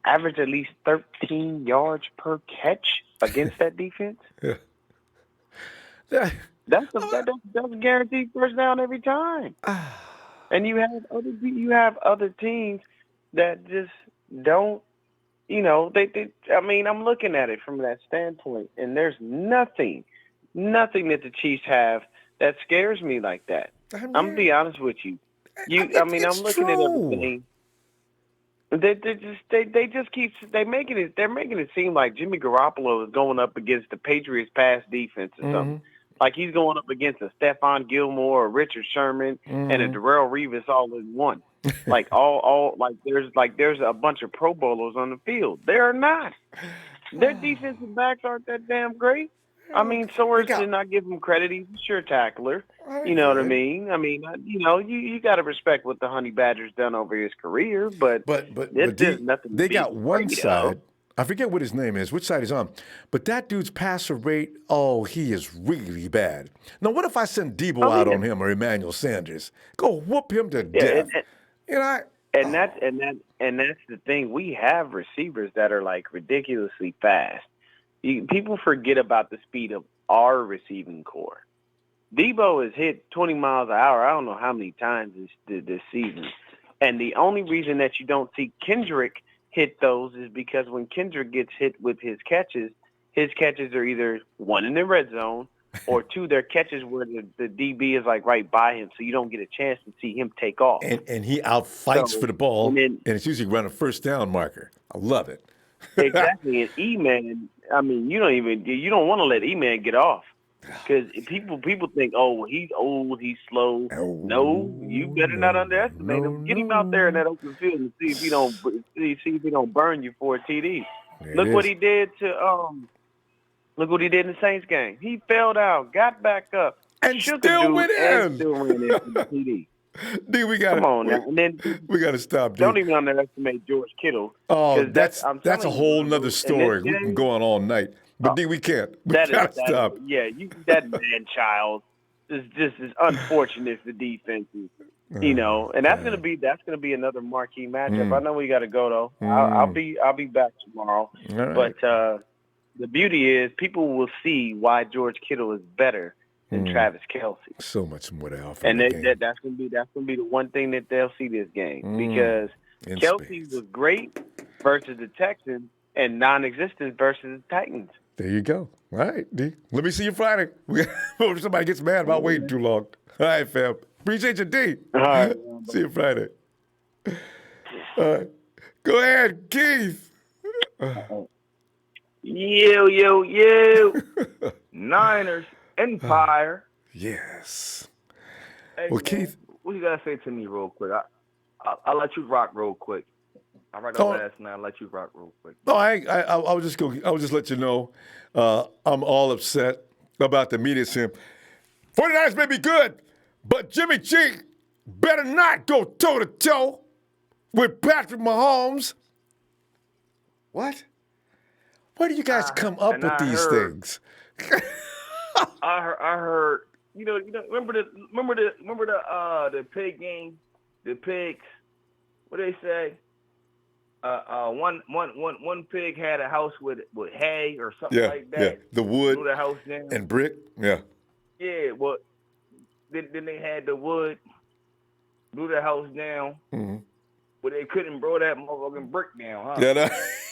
average at least 13 yards per catch against that defense? Yeah. That's a guaranteed first down every time. And you have other teams that just don't, I mean, I'm looking at it from that standpoint, and there's nothing that the Chiefs have that scares me like that. I'm gonna be honest with you. I'm looking at everything. They're making it seem like Jimmy Garoppolo is going up against the Patriots pass defense or something. Like he's going up against a Stephon Gilmore or Richard Sherman and a Darrelle Revis all in one. Like there's a bunch of Pro Bowlers on the field. They're not. Their defensive backs aren't that damn great. I mean, Soares did not give him credit. He's a sure tackler. You know what I mean? I mean, you got to respect what the Honey Badger's done over his career, but there's nothing. They got one side. I forget what his name is, which side he's on. But that dude's passer rate, he is really bad. Now, what if I send Debo out on him or Emmanuel Sanders? Go whoop him to death. And that's the thing. We have receivers that are like ridiculously fast. People forget about the speed of our receiving core. Debo has hit 20 miles an hour. I don't know how many times this season. And the only reason that you don't see Kendrick hit those is because when Kendrick gets hit with his catches are either 1 in the red zone or 2, they're catches where the DB is like right by him, so you don't get a chance to see him take off. And he outfights for the ball, and it's usually around a first down marker. I love it. Exactly. And E-Man, I mean, you don't want to let E-Man get off. Because people think, he's old, he's slow. No, you better not underestimate him. Get him out there in that open field and see if he don't burn you for a TD. Look what he did in the Saints game. He fell down, got back up, And shook still a dude went and in. still ran in from the TD. D, we got Come on now. And then we got to stop, D. don't even underestimate George Kittle. Oh, 'cause that's I'm a telling whole you, nother in this story. We can game, go on all night. But D, we can't. We that got to is stop. yeah. That man child is just as unfortunate for defenses. You know, and that's gonna be another marquee matchup. I know we got to go though. I'll be back tomorrow. All right. But the beauty is people will see why George Kittle is better than Travis Kelce. So much more to offer. And that's gonna be the one thing that they'll see this game because In Kelce was great versus the Texans and non-existent versus the Titans. There you go. All right, D. Let me see you Friday. Before somebody gets mad about waiting too long. All right, fam. Appreciate you, D. All right. See you Friday. All right. Go ahead, Keith. You. Niners Empire. Yes. Hey, Well, man, Keith. what you gotta say to me real quick? I'll let you rock real quick. All right, last night. I'll let you rock real quick. No, I was just let you know. I'm all upset about the media saying 49ers may be good, but Jimmy G better not go toe to toe with Patrick Mahomes. What? Where do you guys come up with these things? I heard. You know. Remember the pig game, the pigs. What they say? One pig had a house with hay or something like that. Yeah, the wood Blew the house down. and brick. Yeah. Yeah, well, then they had the wood, blew the house down, but they couldn't blow that motherfucking brick down, huh?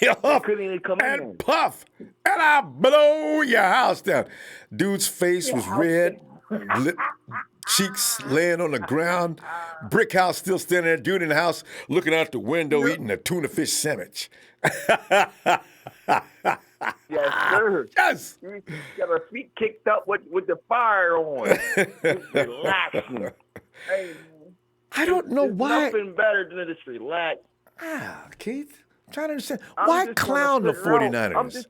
Yeah, they couldn't even come and in. puff, and I blow your house down. Dude's face was red, cheeks laying on the ground, brick house still standing there, dude in the house looking out the window eating a tuna fish sandwich. Yes, sir. Yes. You got her feet kicked up with the fire on. Just relaxing. Hey, man. I don't know why. Nothing better than to just relax. Keith, I'm trying to understand. Why clown the 49ers?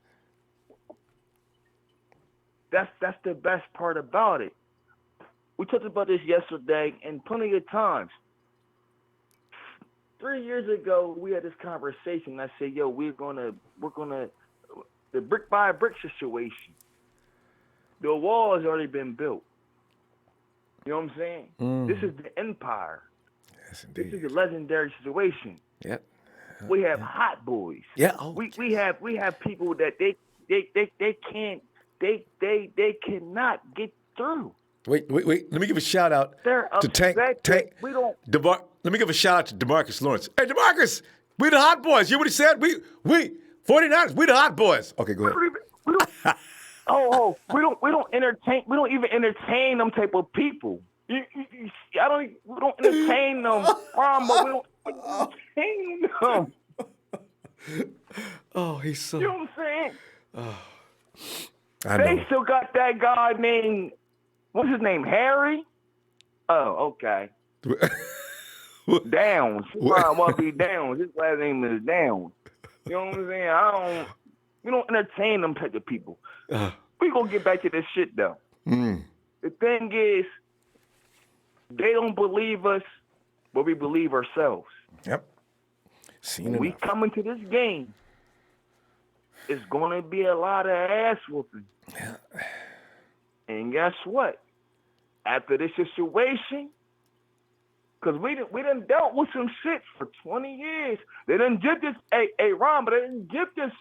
That's the best part about it. We talked about this yesterday and plenty of times. 3 years ago, we had this conversation. I said, "Yo, we're gonna the brick by brick situation. The wall has already been built. You know what I'm saying? This is the empire. Yes, indeed. This is a legendary situation. Yep. We have hot boys. Yeah. We have people that they cannot get through. Wait. Let me give a shout out to Tank. We don't. Let me give a shout out to DeMarcus Lawrence. Hey, DeMarcus, we the hot boys. You know what he said? We 49ers. We the hot boys. Okay, go ahead. We don't entertain. We don't even entertain them type of people. We don't entertain them. Ronbo, we don't entertain them. Oh, he's so. You know what I'm saying? I know. They still got that guy named, what's his name, Harry? Oh, okay. Downs. He probably must be Downs. His last name is Downs. You know what I'm saying? We don't entertain them type of people. We gonna get back to this shit though. The thing is, they don't believe us, but we believe ourselves. Yep. When we come into this game, it's gonna be a lot of ass whooping. Yeah. And guess what? After this situation, because we done dealt with some shit for 20 years. They done did this, Ron, but they done did this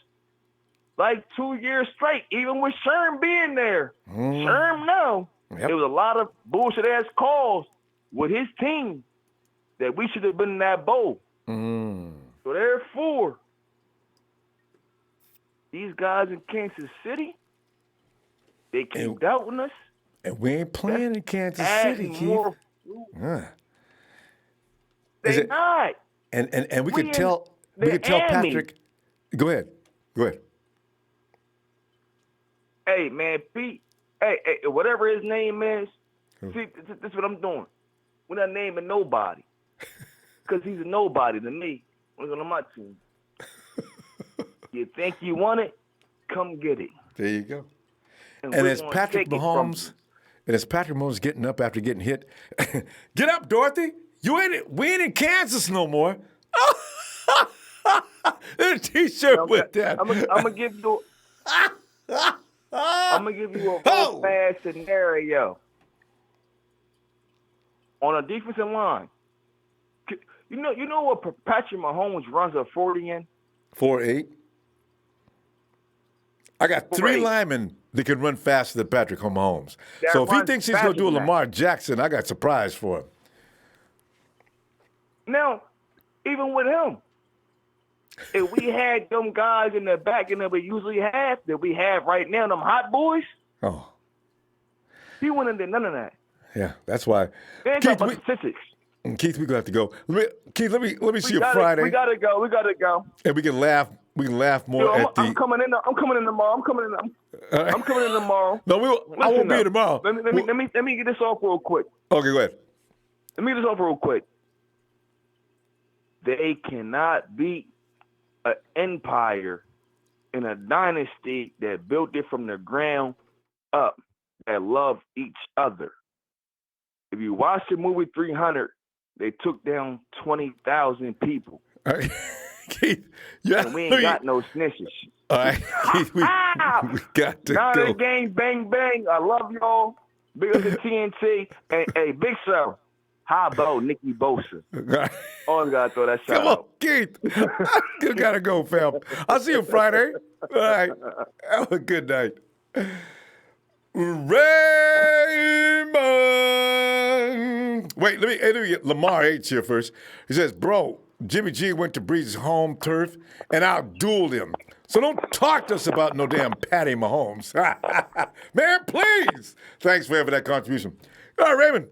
like 2 years straight, even with Sherm being there. Sherm, no. Yep. There was a lot of bullshit-ass calls with his team that we should have been in that bowl. So therefore, these guys in Kansas City, they keep doubting us. And we ain't playing in Kansas City, Keith. They're not. And we could tell Patrick. Go ahead. Hey, man, Pete. Hey, whatever his name is. See, this is what I'm doing. We're not naming nobody. Because he's a nobody to me. He's on my team. You think you want it? Come get it. There you go. And as Patrick Mahomes And it's Patrick Mahomes getting up after getting hit. Get up, Dorothy. We ain't in Kansas no more. There's a T-shirt with that. I'm gonna give you. I'm gonna give you a whole fast scenario on a defensive line. You know what Patrick Mahomes runs a 40 in? 4.8. I got 3 linemen that can run faster than Patrick Mahomes. So if he thinks he's going to do a Lamar Jackson, I got a surprise for him. Now, even with him, if we had them guys in the back and that we usually have, that we have right now, them hot boys, he wouldn't have done none of that. Yeah, that's why. They ain't talking about statistics. Keith, we're gonna have to go. Keith, let me see you Friday. We gotta go. And we can laugh more at the. I'm coming in tomorrow. I'm coming in tomorrow. No, I won't be here tomorrow. Let me get this off real quick. Okay, go ahead. Let me get this off real quick. They cannot beat an empire in a dynasty that built it from the ground up, that love each other. If you watch the movie 300, they took down 20,000 people. Keith, and we ain't got no snitches. All right, Keith, we got to Nine go. of the game, bang, bang. I love y'all. Big up to TNT. Hey, Big Sir. How about Nicky Bosa? Always got to throw that shot Come on, out. Keith. You got to go, fam. I'll see you Friday. All right. Have a good night. Raymond. Wait, let me get Lamar H here first. He says, bro, Jimmy G went to Brees' home turf and out-dueled him. So don't talk to us about no damn Patty Mahomes. Man, please. Thanks for having that contribution. All right, Raymond.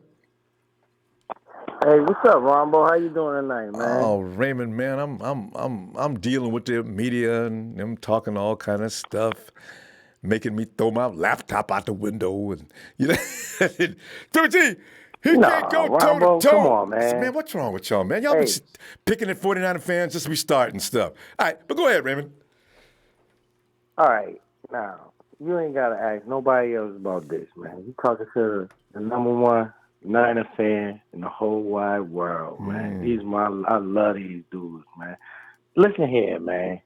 Hey, what's up, Ronbo? How you doing tonight, man? Oh, Raymond, man, I'm dealing with the media and them talking all kind of stuff, making me throw my laptop out the window, and Jimmy G, can't go toe to toe. Come on, man. Man, what's wrong with y'all, man? Y'all be picking at 49er fans just to be starting stuff. All right, but go ahead, Raymond. All right, now you ain't gotta ask nobody else about this, man. You talking to the number one Niner fan in the whole wide world, man. I love these dudes, man. Listen here, man.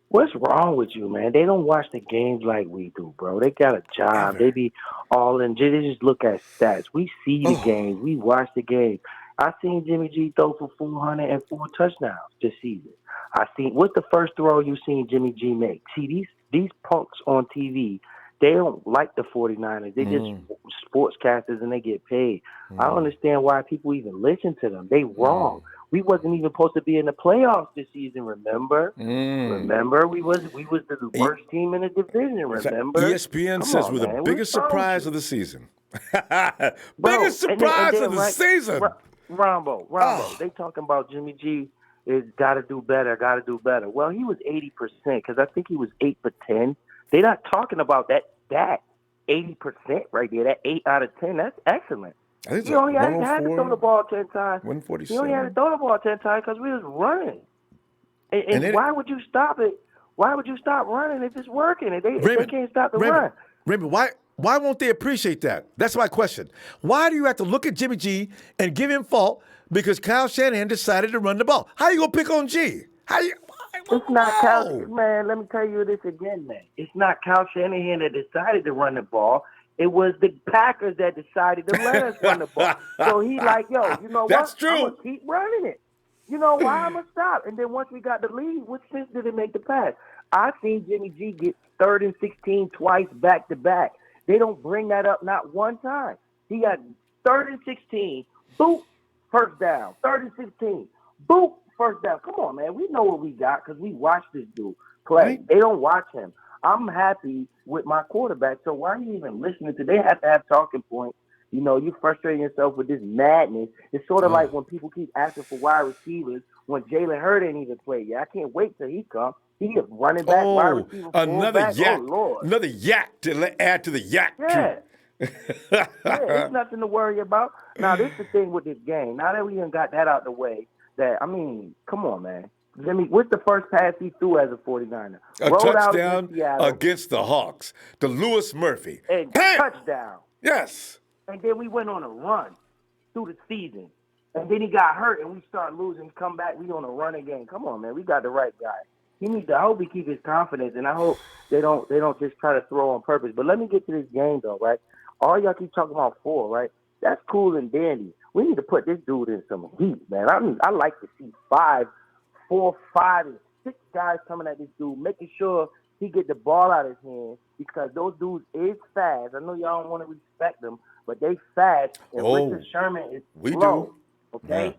What's wrong with you, man? They don't watch the games like we do, bro. They got a job. They be all in. They just look at stats. We see the games. We watch the games. I seen Jimmy G throw for 404 touchdowns this season. What's the first throw you seen Jimmy G make? See, these punks on TV, they don't like the 49ers. They just sportscasters and they get paid. I don't understand why people even listen to them. They wrong. We wasn't even supposed to be in the playoffs this season, remember? Remember? We was the worst team in the division, remember? ESPN says we're the biggest surprise of the season. Biggest surprise of the season. Rombo, they talking about Jimmy G is got to do better. Well, he was 80% because I think he was 8 for 10. They're not talking about that 80% right there, that 8 out of 10. That's excellent. He only had to throw the ball 10 times. 147. He only had to throw the ball 10 times because we was running. And why would you stop it? Why would you stop running if it's working? If they can't stop the run. Raymond, why won't they appreciate that? That's my question. Why do you have to look at Jimmy G and give him fault because Kyle Shanahan decided to run the ball? How you going to pick on G? It's not Kyle, man. Let me tell you this again, man. It's not Kyle Shanahan that decided to run the ball. It was the Packers that decided to let us run the ball. So he like, yo, you know what? That's true. I'm going to keep running it. You know why? I'm going to stop. And then once we got the lead, what sense did it make the pass? I seen Jimmy G get 3rd and 16 twice back-to-back. They don't bring that up not one time. He got 3rd and 16, boop, first down. 3rd and 16, boop, first down. Come on, man. We know what we got because we watched this dude play. Right. They don't watch him. I'm happy with my quarterback, so why are you even listening to? They have to have talking points. You know, you frustrating yourself with this madness. It's sort of like when people keep asking for wide receivers when Jalen Hurd ain't even played yet. I can't wait till he comes. He is running back, wide receiver, another yak. Oh, Lord. Another yak to add to the yak. Yeah. Yeah, it's nothing to worry about. Now, this is the thing with this game. Now that we done got that out the way, come on, man. What's the first pass he threw as a 49er? A touchdown against the Hawks. To Lewis Murphy. And touchdown. Yes. and then we went on a run through the season. And then he got hurt, and we start losing, come back, we on a run again. Come on, man. We got the right guy. I hope he keep his confidence, and I hope they don't just try to throw on purpose. But let me get to this game, though, right? All y'all keep talking about 4, right? That's cool and dandy. We need to put this dude in some heat, man. I like to see 4, 5, and 6 guys coming at this dude, making sure he get the ball out of his hands, because those dudes is fast. I know y'all don't want to respect them, but they fast, and Richard Sherman is slow. Okay? Yeah.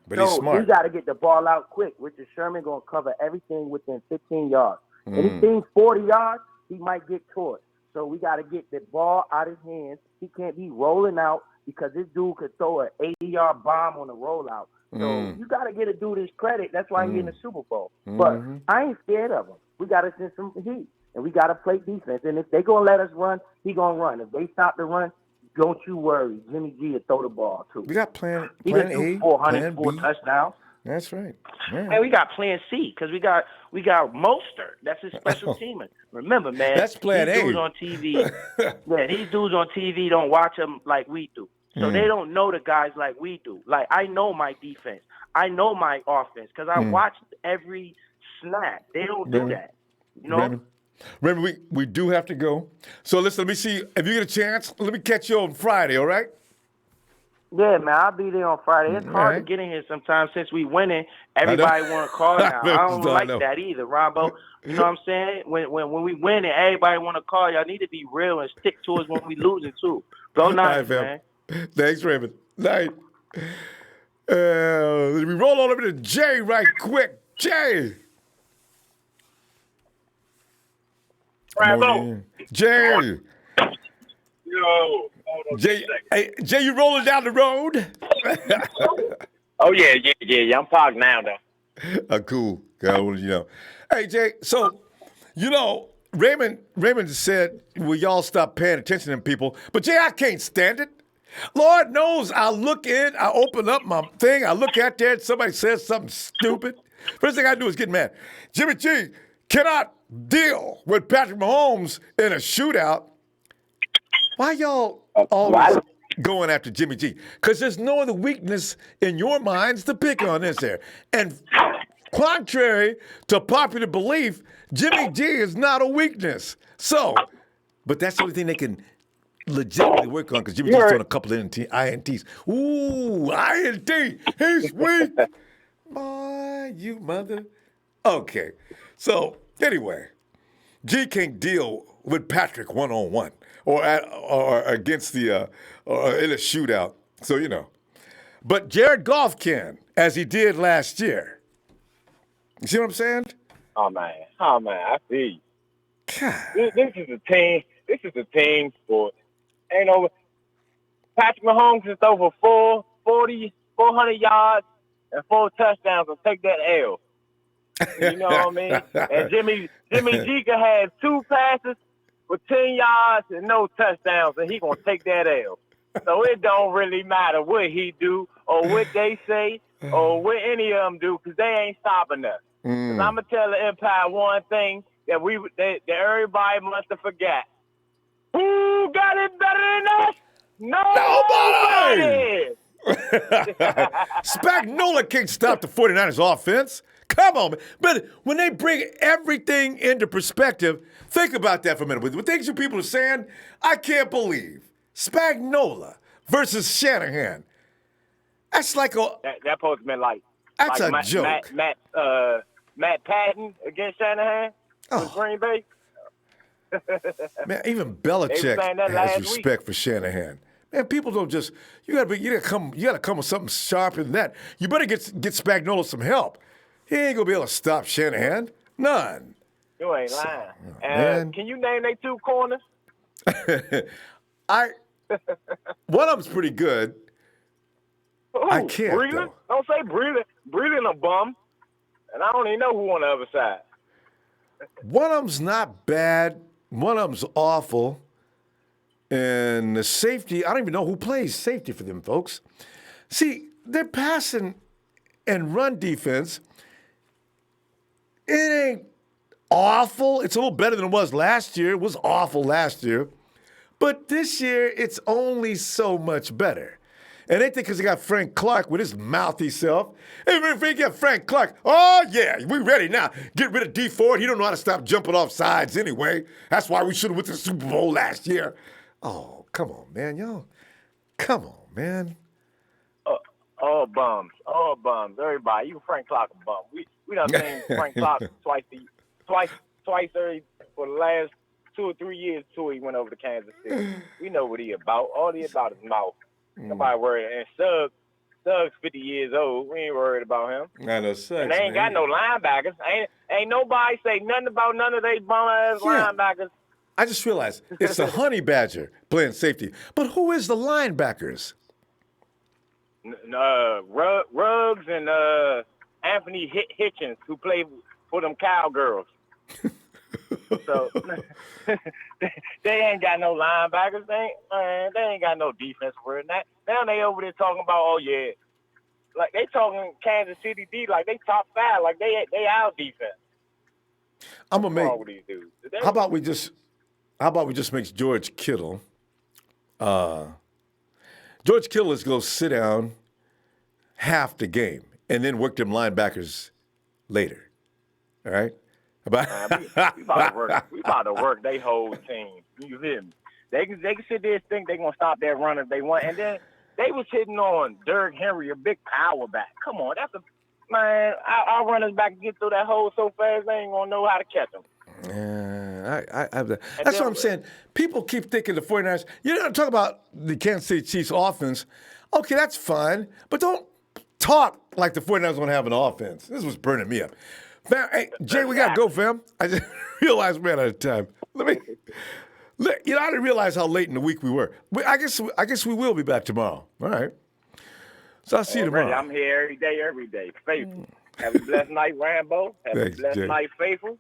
But so he's smart. we got to get the ball out quick. Richard Sherman going to cover everything within 15 yards. Anything 40 yards, he might get toward. So we got to get the ball out of his hands. He can't be rolling out, because this dude could throw an 80-yard bomb on a rollout. So you got to get a dude his credit. That's why he's in the Super Bowl. But I ain't scared of him. We got to send some heat, and we got to play defense. And if they going to let us run, he going to run. If they stop the run, don't you worry. Jimmy G will throw the ball, too. We got plan A, 4 plan B. touchdowns. That's right. Yeah. And we got plan C, because we got Mostert. That's his special teamer. Remember, man. That's plan these A. Dudes on TV, these dudes on TV don't watch them like we do. So they don't know the guys like we do. Like, I know my defense. I know my offense, because I watched every snap. They don't do that. You know? Remember, we do have to go. So listen, let me see. If you get a chance, let me catch you on Friday, all right? Yeah, man, I'll be there on Friday. It's Hard to get in here sometimes since we winning. Everybody want to call now. I don't like that either, Ronbo. You know what I'm saying? When we win and everybody want to call, y'all need to be real and stick to us when we losing too. Go Niners, man. Thanks, Raymond. Night. We roll on over to Jay right quick. Jay. Ronbo. Jay. Yo. Jay, you rolling down the road? Oh, yeah. I'm parked now, though. Cool. Hey, Jay, so, Raymond said, will y'all stop paying attention to people? But, Jay, I can't stand it. Lord knows I open up my thing, I look at there, and somebody says something stupid. First thing I do is get mad. Jimmy G cannot deal with Patrick Mahomes in a shootout. Why y'all always going after Jimmy G? Because there's no other weakness in your minds to pick on this here. And contrary to popular belief, Jimmy G is not a weakness. So, but that's the only thing they can legitimately work on, because Jimmy G's on a couple of INTs. Ooh, INT, he's weak. Boy, you mother. Okay, so anyway, G can't deal with Patrick one-on-one or against the or in a shootout. So, But Jared Goff can, as he did last year. You see what I'm saying? Oh, man, I see. This is a team. This is a team sport. Patrick Mahomes is over 400 yards and 4 touchdowns and take that L. You know what I mean? And Jimmy G can have 2 passes for 10 yards and no touchdowns, and he gonna take that L. So it don't really matter what he do or what they say or what any of them do, because they ain't stopping us. Because I'm gonna tell the Empire one thing that everybody must have forgot. Who got it better than us? Nobody! Spagnuolo can't stop the 49ers offense. Come on, man. But when they bring everything into perspective, think about that for a minute. With the things you people are saying, I can't believe Spagnuolo versus Shanahan. That's like a... That supposed to be like... That's like a joke. Matt Patton against Shanahan with Green Bay. Man, even Belichick has respect for Shanahan. Man, people don't just you gotta come with something sharper than that. You better get Spagnuolo some help. He ain't gonna be able to stop Shanahan. None. You ain't lying. Can you name they 2 corners? One of them's pretty good. Ooh, I can't. Breeden? Don't say Breeden. Breeden a bum. And I don't even know who on the other side. One of them's not bad. One of them's awful. And the safety, I don't even know who plays safety for them, folks. See, their passing and run defense, it ain't awful. It's a little better than it was last year. It was awful last year. But this year, it's only so much better. And they think because they got Frank Clark with his mouthy self. Hey, if they get Frank Clark, oh, yeah, we ready now. Get rid of D Ford. He don't know how to stop jumping off sides anyway. That's why we should have went to the Super Bowl last year. Oh, come on, man, y'all. Come on, man. All bums. Everybody, you Frank Clark a bum. We done seen Frank Clark twice every for the last 2 or 3 years till he went over to Kansas City. We know what he about. All he about is mouth. Nobody worried. And Suggs 50 years old. We ain't worried about him. I know Suggs, and they ain't got no linebackers. Ain't nobody say nothing about none of they bum-ass linebackers. I just realized it's the Honey Badger playing safety. But who is the linebackers? Ruggs and Anthony Hitchens, who play for them Cowgirls. So they ain't got no linebackers. They ain't got no defense for it. Now they over there talking about, oh yeah, like they talking Kansas City D, like they top 5, like they our defense. I'm gonna make. What's wrong with these dudes? How about we just make George Kittle? George Kittle is going to sit down half the game and then work them linebackers later. All right? We about to work their whole team. You hear me? They can sit there and think they're going to stop that run if they want. And then they was hitting on Derrick Henry, a big power back. Come on. Our runners back can get through that hole so fast, they ain't going to know how to catch them. That's what I'm saying. People keep thinking the 49ers, you're going to talk about the Kansas City Chiefs offense. Okay, that's fine, but don't talk like the 49ers going to have an offense. This was burning me up. Fam, hey, Jay, we got to go, fam. I just realized we're out of time. I didn't realize how late in the week we were. I guess we will be back tomorrow. All right. So I'll see you tomorrow. I'm here every day. Faithful. Have a blessed night, Rambo. Have a blessed night, Faithful.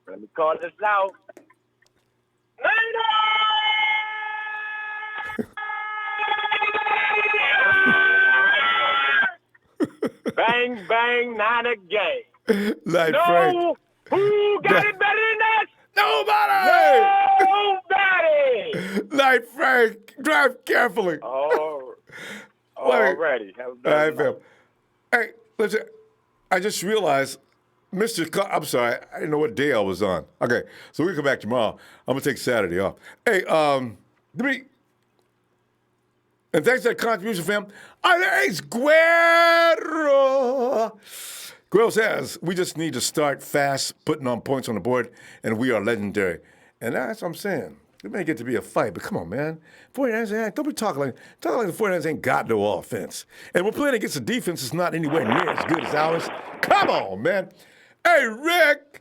Let me call this out. Bang, bang, not a game. Like no, Frank. Who got it better than that? Nobody! Like Frank. Drive carefully. Already. Have a blessed night. Hey, listen, I just realized I'm sorry, I didn't know what day I was on. Okay, so we come back tomorrow. I'm gonna take Saturday off. Hey, and thanks for that contribution, fam. Hey, Guerrero. Guerrero says, we just need to start fast, putting on points on the board, and we are legendary. And that's what I'm saying. It may get to be a fight, but come on, man. 49ers, don't be talking like the 49ers ain't got no offense. And we're playing against a defense that's not anywhere near as good as ours. Come on, man. Hey, Rick.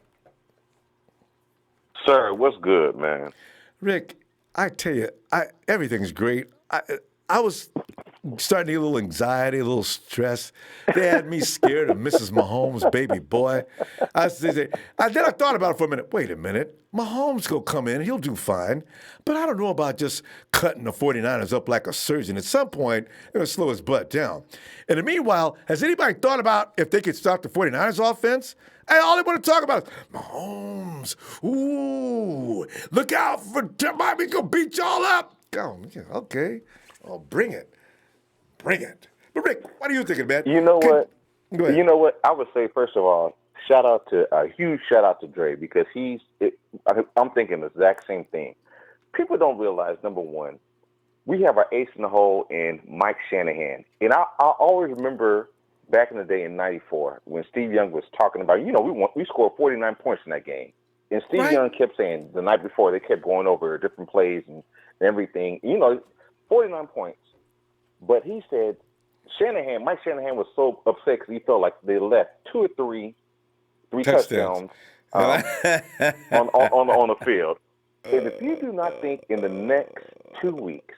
Sir, what's good, man? Rick, I tell you, everything's great. I was starting to get a little anxiety, a little stress. They had me scared of Mrs. Mahomes' baby boy. Then I thought about it for a minute. Wait a minute. Mahomes will come in. He'll do fine. But I don't know about just cutting the 49ers up like a surgeon. At some point, they're going to slow his butt down. In the meanwhile, has anybody thought about if they could stop the 49ers offense? Hey, all they want to talk about is Mahomes. Ooh, look out for Miami's going to beat y'all up. Oh, okay. Oh, bring it. But Rick, what are you thinking, man? You know what? Go ahead. You know what? I would say, first of all, a huge shout out to Dre, because I'm thinking the exact same thing. People don't realize, number one, we have our ace in the hole in Mike Shanahan. And I always remember back in the day in '94 when Steve Young was talking about, we scored 49 points in that game. And Steve Young kept saying the night before, they kept going over different plays and everything. 49 points. But he said Mike Shanahan was so upset because he felt like they left 2 or 3 touchdowns on the field. And if you do not think in the next 2 weeks,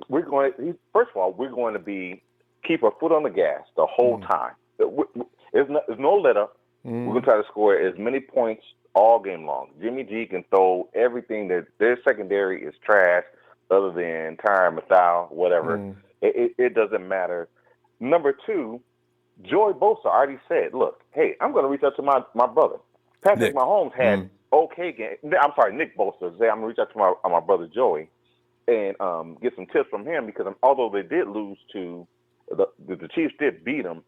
we're going to keep our foot on the gas the whole time. There's no let up. We're going to try to score as many points all game long. Jimmy G can throw everything. That their secondary is trash other than Tyrann Mathieu, whatever. It doesn't matter. Number 2, Joey Bosa already said, look, hey, I'm going to reach out to my brother. Patrick Mahomes had okay game. I'm sorry, Nick Bosa. Say I'm gonna reach out to my brother Joey and get some tips from him because although they did lose to the Chiefs, did beat them.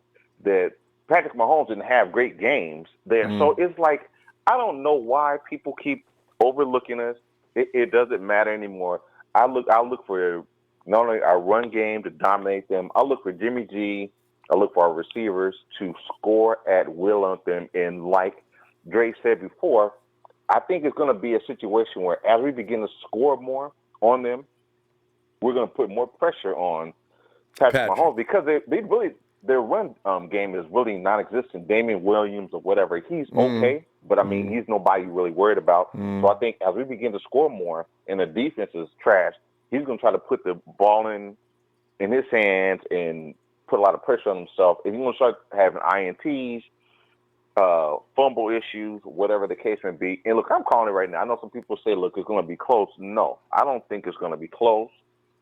That Patrick Mahomes didn't have great games there, so it's like I don't know why people keep overlooking us. It doesn't matter anymore. I look for not only our run game to dominate them. I look for Jimmy G. I look for our receivers to score at will on them. And like Dre said before, I think it's going to be a situation where as we begin to score more on them, we're going to put more pressure on Patrick Mahomes because they really their run game is really non-existent. Damian Williams or whatever, he's okay, but I mean he's nobody really worried about. So I think as we begin to score more and the defense is trash, he's going to try to put the ball in his hands and put a lot of pressure on himself. And he's going to start having INTs, fumble issues, whatever the case may be. And look, I'm calling it right now. I know some people say, look, it's going to be close. No, I don't think it's going to be close.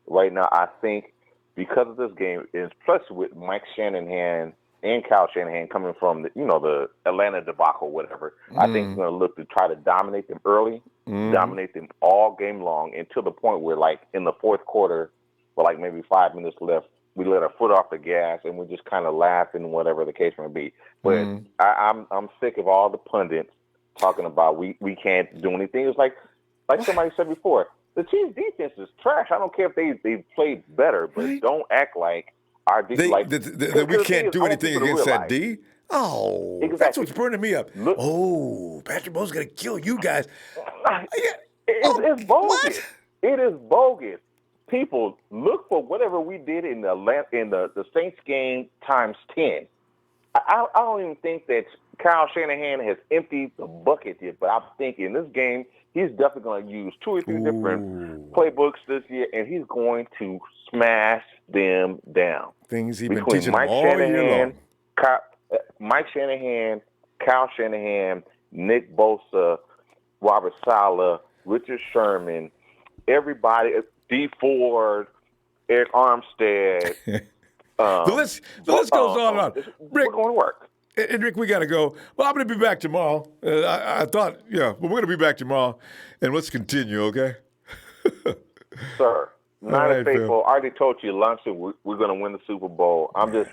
Right now, I think because of this game, especially with Mike Shanahan and Kyle Shanahan coming from the Atlanta debacle, whatever, I think he's going to look to try to dominate them early, dominate them all game long until the point where, like, in the fourth quarter, with like maybe 5 minutes left, we let our foot off the gas and we just kind of laugh and whatever the case may be. But I'm sick of all the pundits talking about we can't do anything. It's like somebody said before, the Chiefs' defense is trash. I don't care if they played better, but don't act like our defense that we can't do anything against that D. Oh, that's what's burning me up. Patrick Mahomes is gonna kill you guys. It's bogus. What? It is bogus. People, look for whatever we did in the Saints game times 10. I don't even think that Kyle Shanahan has emptied the bucket yet, but I think in this game, he's definitely going to use 2 or 3 different playbooks this year, and he's going to smash them down. Things he's been teaching them all year long. Mike Shanahan, Kyle Shanahan, Nick Bosa, Robert Saleh, Richard Sherman, everybody, D. Ford, Eric Armstead. The list goes on and on. Rick, we're going to work. And Rick, we got to go. Well, I'm going to be back tomorrow. I thought, but we're going to be back tomorrow, and let's continue, okay? Sir, faithful. I already told you, Luncheon, we're going to win the Super Bowl. I'm just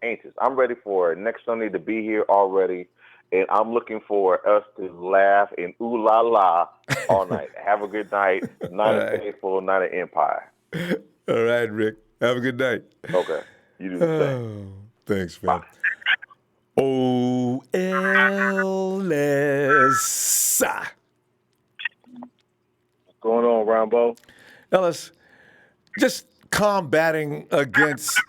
anxious. I'm ready for next Sunday to be here already, and I'm looking for us to laugh and ooh la la all night. Have a good night. Night of Faithful, Night of Empire. All right, Rick. Have a good night. Okay. You do the same. Thanks, man. OLS. What's going on, Ronbo? Ellis, just combating against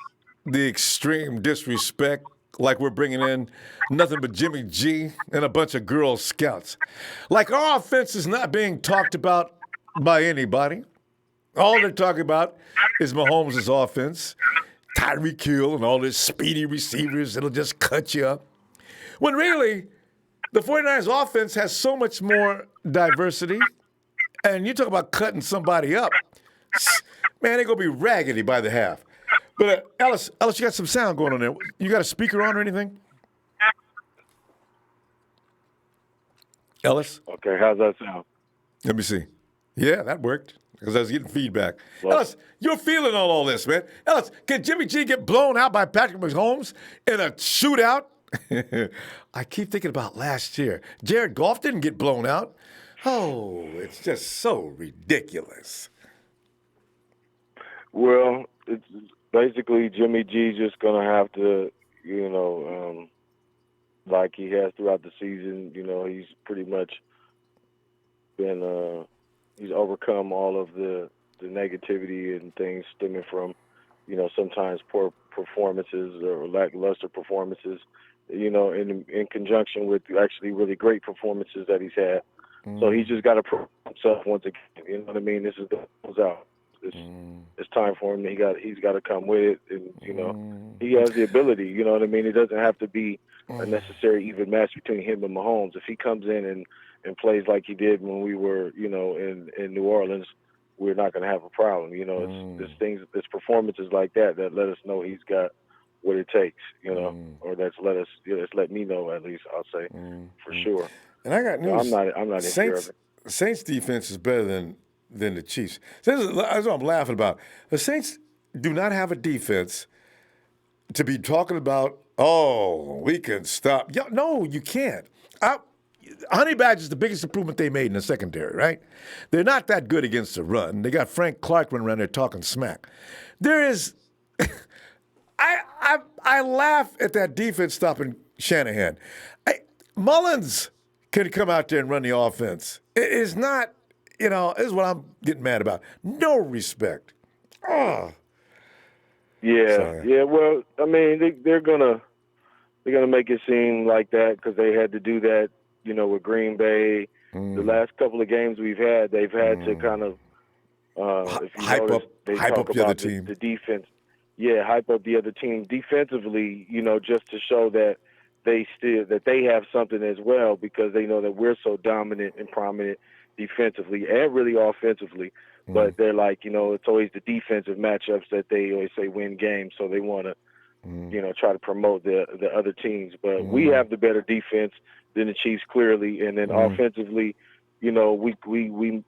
the extreme disrespect, like we're bringing in nothing but Jimmy G and a bunch of Girl Scouts. Like our offense is not being talked about by anybody. All they're talking about is Mahomes' offense, Tyreek Hill, and all these speedy receivers that'll just cut you up. When really, the 49ers offense has so much more diversity. And you talk about cutting somebody up. Man, they're going to be raggedy by the half. But Ellis, you got some sound going on there. You got a speaker on or anything? Ellis? Okay, how's that sound? Let me see. Yeah, that worked. Because I was getting feedback. Well, Ellis, you're feeling all this, man. Ellis, can Jimmy G get blown out by Patrick Mahomes in a shootout? I keep thinking about last year. Jared Goff didn't get blown out. Oh, it's just so ridiculous. Well, it's basically Jimmy G just going to have to, like he has throughout the season, he's pretty much been he's overcome all of the negativity and things stemming from, sometimes poor performances or lackluster performances, in conjunction with actually really great performances that he's had. So he's just got to prove himself once again. You know what I mean? This is the goes out. It's time for him. He's got to come with it, and he has the ability. You know what I mean? It doesn't have to be a necessary even match between him and Mahomes. If he comes in and plays like he did when we were, in New Orleans, we're not going to have a problem. It's performances like that let us know he's got what it takes, or that's let me know at least. I'll say for sure. And I got news. So I'm not insecure of it. Saints defense is better than the Chiefs. That's what I'm laughing about. The Saints do not have a defense to be talking about. Oh, we can stop. No, you can't. Honey Badger is the biggest improvement they made in the secondary, right? They're not that good against the run. They got Frank Clark running around there talking smack. There is. I laugh at that defense stopping Shanahan. Mullins can come out there and run the offense. It is not, this is what I'm getting mad about. No respect. Oh. Yeah, Sorry. yeah. Well, I mean, they're gonna make it seem like that because they had to do that, with Green Bay. The last couple of games we've had, they've had to kind of if you hype notice, up they the talk other about team. the defense. Yeah, hype up the other team defensively, just to show that they have something as well, because they know that we're so dominant and prominent defensively and really offensively. But they're like, it's always the defensive matchups that they always say win games, so they want to, try to promote the other teams. But we have the better defense than the Chiefs, clearly, and then offensively, we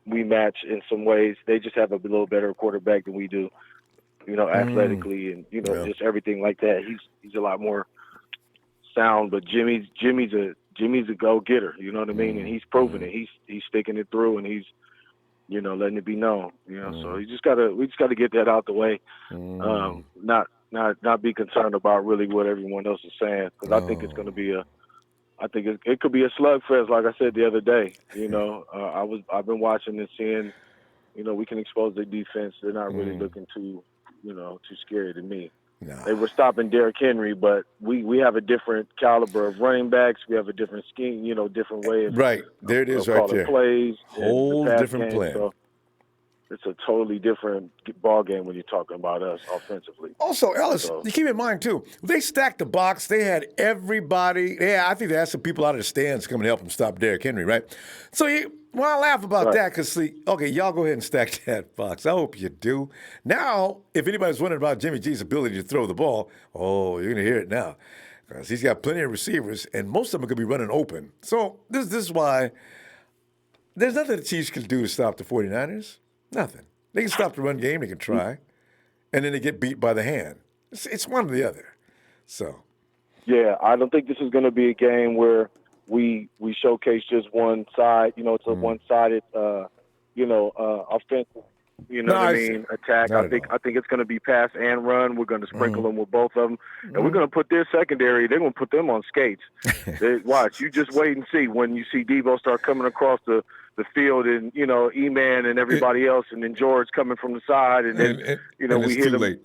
match in some ways. They just have a little better quarterback than we do. Athletically and just everything like that. He's a lot more sound, but Jimmy's a go-getter. You know what I mean? And he's proving it. He's sticking it through, and he's letting it be known. So we just gotta get that out the way. Not be concerned about really what everyone else is saying, because I think it's going to be it could be a slugfest, like I said the other day. I've been watching and seeing. We can expose their defense. They're not really looking too scary to me. No. They were stopping Derrick Henry, but we have a different caliber of running backs. We have a different scheme, different way of right there. It is right calling there. Plays, whole the pass different game. plan. So it's a totally different ball game when you're talking about us offensively. Also, Ellis, you keep in mind too. They stacked the box. They had everybody. Yeah, I think they had some people out of the stands coming to help them stop Derrick Henry, right? So I laugh about that because, okay, y'all go ahead and stack that box. I hope you do. Now, if anybody's wondering about Jimmy G's ability to throw the ball, you're going to hear it now, because he's got plenty of receivers, and most of them could be running open. So this is why there's nothing the Chiefs can do to stop the 49ers. Nothing. They can stop the run game. They can try. And then they get beat by the hand. It's one or the other. So. Yeah, I don't think this is going to be a game where we showcase just one side. It's a one-sided, offensive, what I mean, attack. I think it's going to be pass and run. We're going to sprinkle them with both of them. And we're going to put their secondary, they're going to put them on skates. Watch. You just wait and see when you see Debo start coming across the field, and E-Man and everybody else, and then George coming from the side, and then we hear them. Late.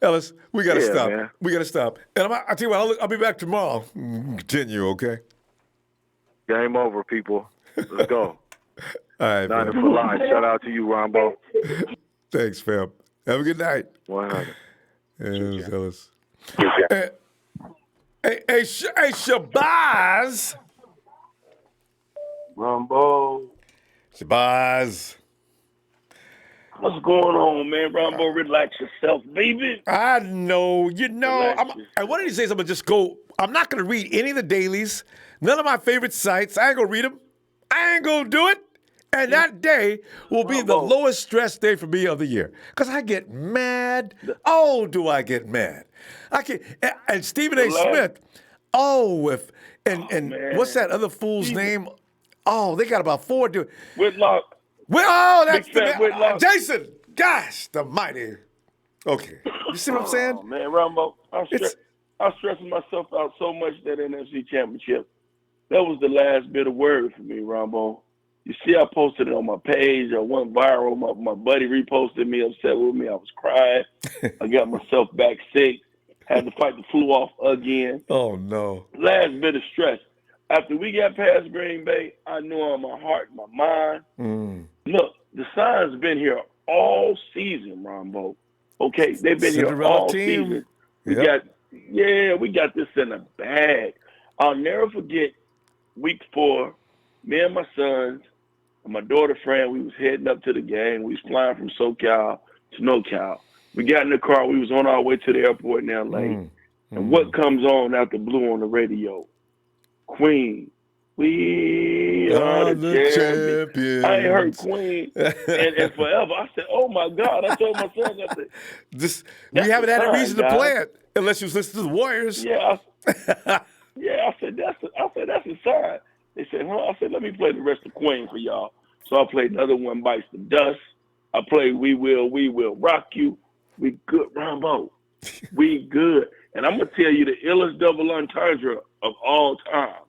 Ellis, we got to stop. Man. We got to stop. And I'll tell you what, I'll be back tomorrow. Continue, okay? Game over, people. Let's go. All right, Niner for life. Shout out to you, Ronbo. Thanks, fam. Have a good night. 100. Hey, Ellis. Hey, Shabazz. Ronbo. Shabazz. What's going on, man? Ronbo, relax yourself, baby. I know. One of these days I'm going to just go. I'm not going to read any of the dailies. None of my favorite sites. I ain't going to read them. I ain't going to do it. And that day will be the lowest stress day for me of the year. Because I get mad. Oh, do I get mad. And Stephen A. Smith. What's that other fool's name? Oh, they got about 4 dudes. Whitlock. That's Big fat Whitlock. Jason. Gosh, the mighty. Okay. You see what I'm saying? Oh, man, Ronbo, I'm stressing myself out so much that NFC Championship. That was the last bit of worry for me, Ronbo. You see, I posted it on my page. I went viral. My buddy reposted me, upset with me. I was crying. I got myself back sick. Had to fight the flu off again. Oh, no. Last bit of stress. After we got past Green Bay, I knew on my heart and my mind. Look, the signs been here all season, Ronbo. Okay, they've been here all season. We got this in the bag. I'll never forget week 4, me and my sons and my daughter friend, we was heading up to the game. We was flying from SoCal to NoCal. We got in the car. We was on our way to the airport in L.A. And what comes on out the blue on the radio? Queen. We are the champions. I ain't heard Queen and forever. I said, "Oh my God!" I told my son, "I said, we haven't had a reason to guys. play it unless you listen to the Warriors." Yeah, I said that's a sign. They said, "Huh?" I said, "Let me play the rest of Queen for y'all." So I played another one, Bites the Dust. I played We Will Rock You. We good, Ronbo. We good. And I'm gonna tell you the illest double entendre of all time.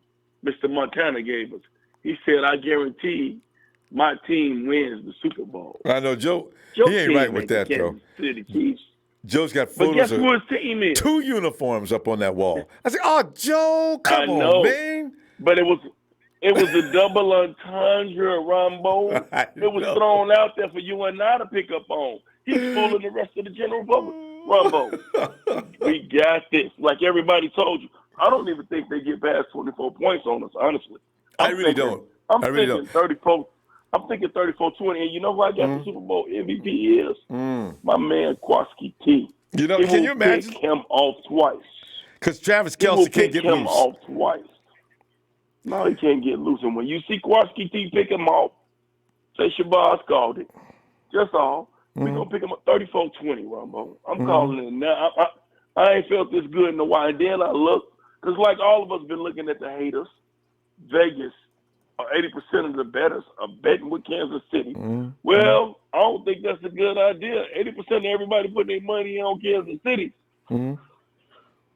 Mr. Montana gave us. He said, "I guarantee my team wins the Super Bowl." I know Joe. He ain't right with that though. Joe's got photos of who his team is? 2 uniforms up on that wall. I said, "Oh, Joe, come on, man!" But it was a double entendre, Ronbo. It was thrown out there for you and I to pick up on. He's fooling the rest of the general public. Ronbo, we got this. Like everybody told you. I don't even think they get past 24 points on us, honestly. I really don't. I'm thinking 34. I'm thinking 34-20. And you know who I got the Super Bowl MVP is? My man Kwaski T. You know, can you imagine? Pick him off twice. Because Travis Kelce can't get loose. Him off twice. No, he can't get loose. And when you see Kwaski T pick him off, say Shabazz called it. Just all. We're going to pick him up 34-20, Ronbo. I'm calling it now. I ain't felt this good in a while. And then I look, because like all of us been looking at the haters, Vegas, 80% of the bettors are betting with Kansas City. Well, I don't think that's a good idea. 80% of everybody putting their money on Kansas City.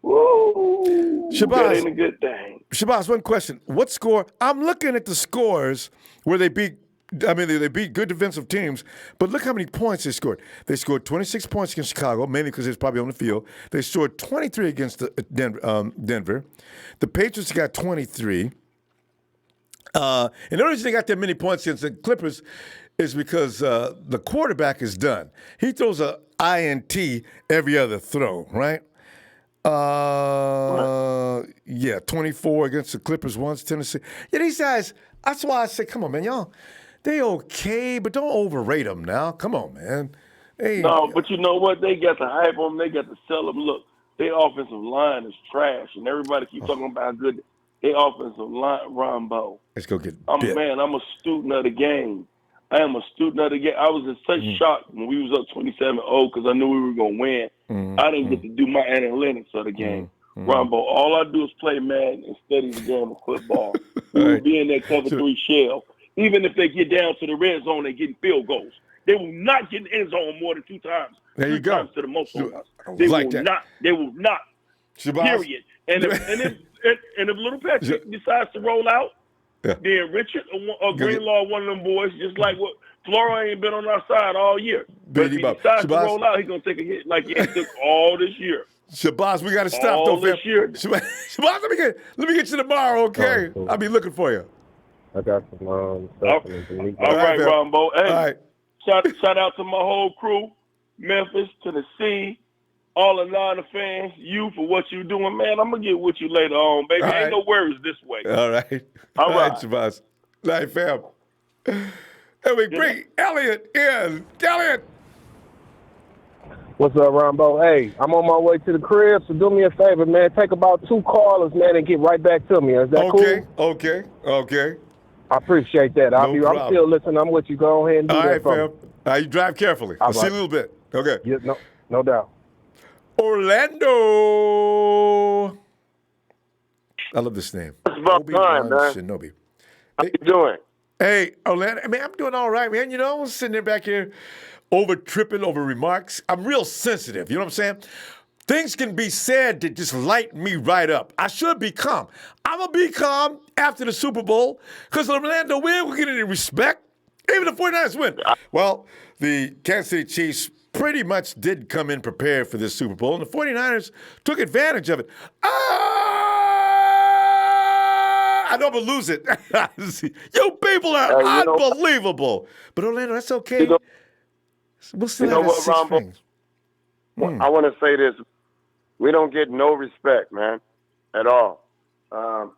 Woo, Shabazz, that ain't a good thing. Shabazz, one question. What score? I'm looking at the scores where they beat good defensive teams, but look how many points they scored. They scored 26 points against Chicago, mainly because it's probably on the field. They scored 23 against Denver. The Patriots got 23. And the only reason they got that many points against the Clippers is because the quarterback is done. He throws a INT every other throw, right? 24 against the Clippers once, Tennessee. Yeah, these guys, that's why I say, come on, man, y'all, they okay, but don't overrate them now. Come on, man. No, but you know what? They got to hype them. They got to sell them. Look, their offensive line is trash, and everybody keeps talking about how good their offensive line, Ronbo. Let's go get bit. Man, I'm a student of the game. I am a student of the game. I was in such shock when we was up 27-0 because I knew we were going to win. I didn't get to do my analytics of the game. Ronbo, all I do is play Madden and study the game of football. We will be in that cover 3 shell. Even if they get down to the red zone, they're getting field goals. They will not get in the end zone more than 2 times. There you go. 2 times to the most of us. They will not. Shabazz. Period. And if little Patrick decides to roll out, then Richard or Greenlaw, one of them boys, just like what Flora ain't been on our side all year. But if he decides to roll out, he's gonna take a hit like he took all this year. Shabazz, we gotta stop though, fam. Shabazz, let me get you tomorrow, okay? I'll be looking for you. I got some all right, Ronbo. Hey, shout out to my whole crew, Memphis, Tennessee, all the Niner fans, you for what you doing, man. I'm gonna get with you later on, baby. Ain't no worries this way. All right, Shabazz. All right, fam. And we bring Elliot in. Elliot. What's up, Ronbo? Hey, I'm on my way to the crib, so do me a favor, man. Take about 2 callers, man, and get right back to me. Is that cool? Okay. I appreciate that. I'm still listening. I'm with you. Go ahead and do that for me. All right, you drive carefully. I'll see you in a little bit. Okay. Yeah, no doubt. Orlando. I love this name. It's about time, man. Shinobi. How you doing? Hey, Orlando. Man, I'm doing all right, man. You know, I'm sitting there back here tripping over remarks. I'm real sensitive. You know what I'm saying? Things can be said that just light me right up. I should be calm. I'm going to be calm after the Super Bowl because Orlando win. We're getting respect. Even the 49ers win. Well, the Kansas City Chiefs pretty much did come in prepared for this Super Bowl, and the 49ers took advantage of it. I know I'm going to lose it. You people are unbelievable. But Orlando, that's okay. We'll still have what, Ronbo? I want to say this. We don't get no respect, man, at all.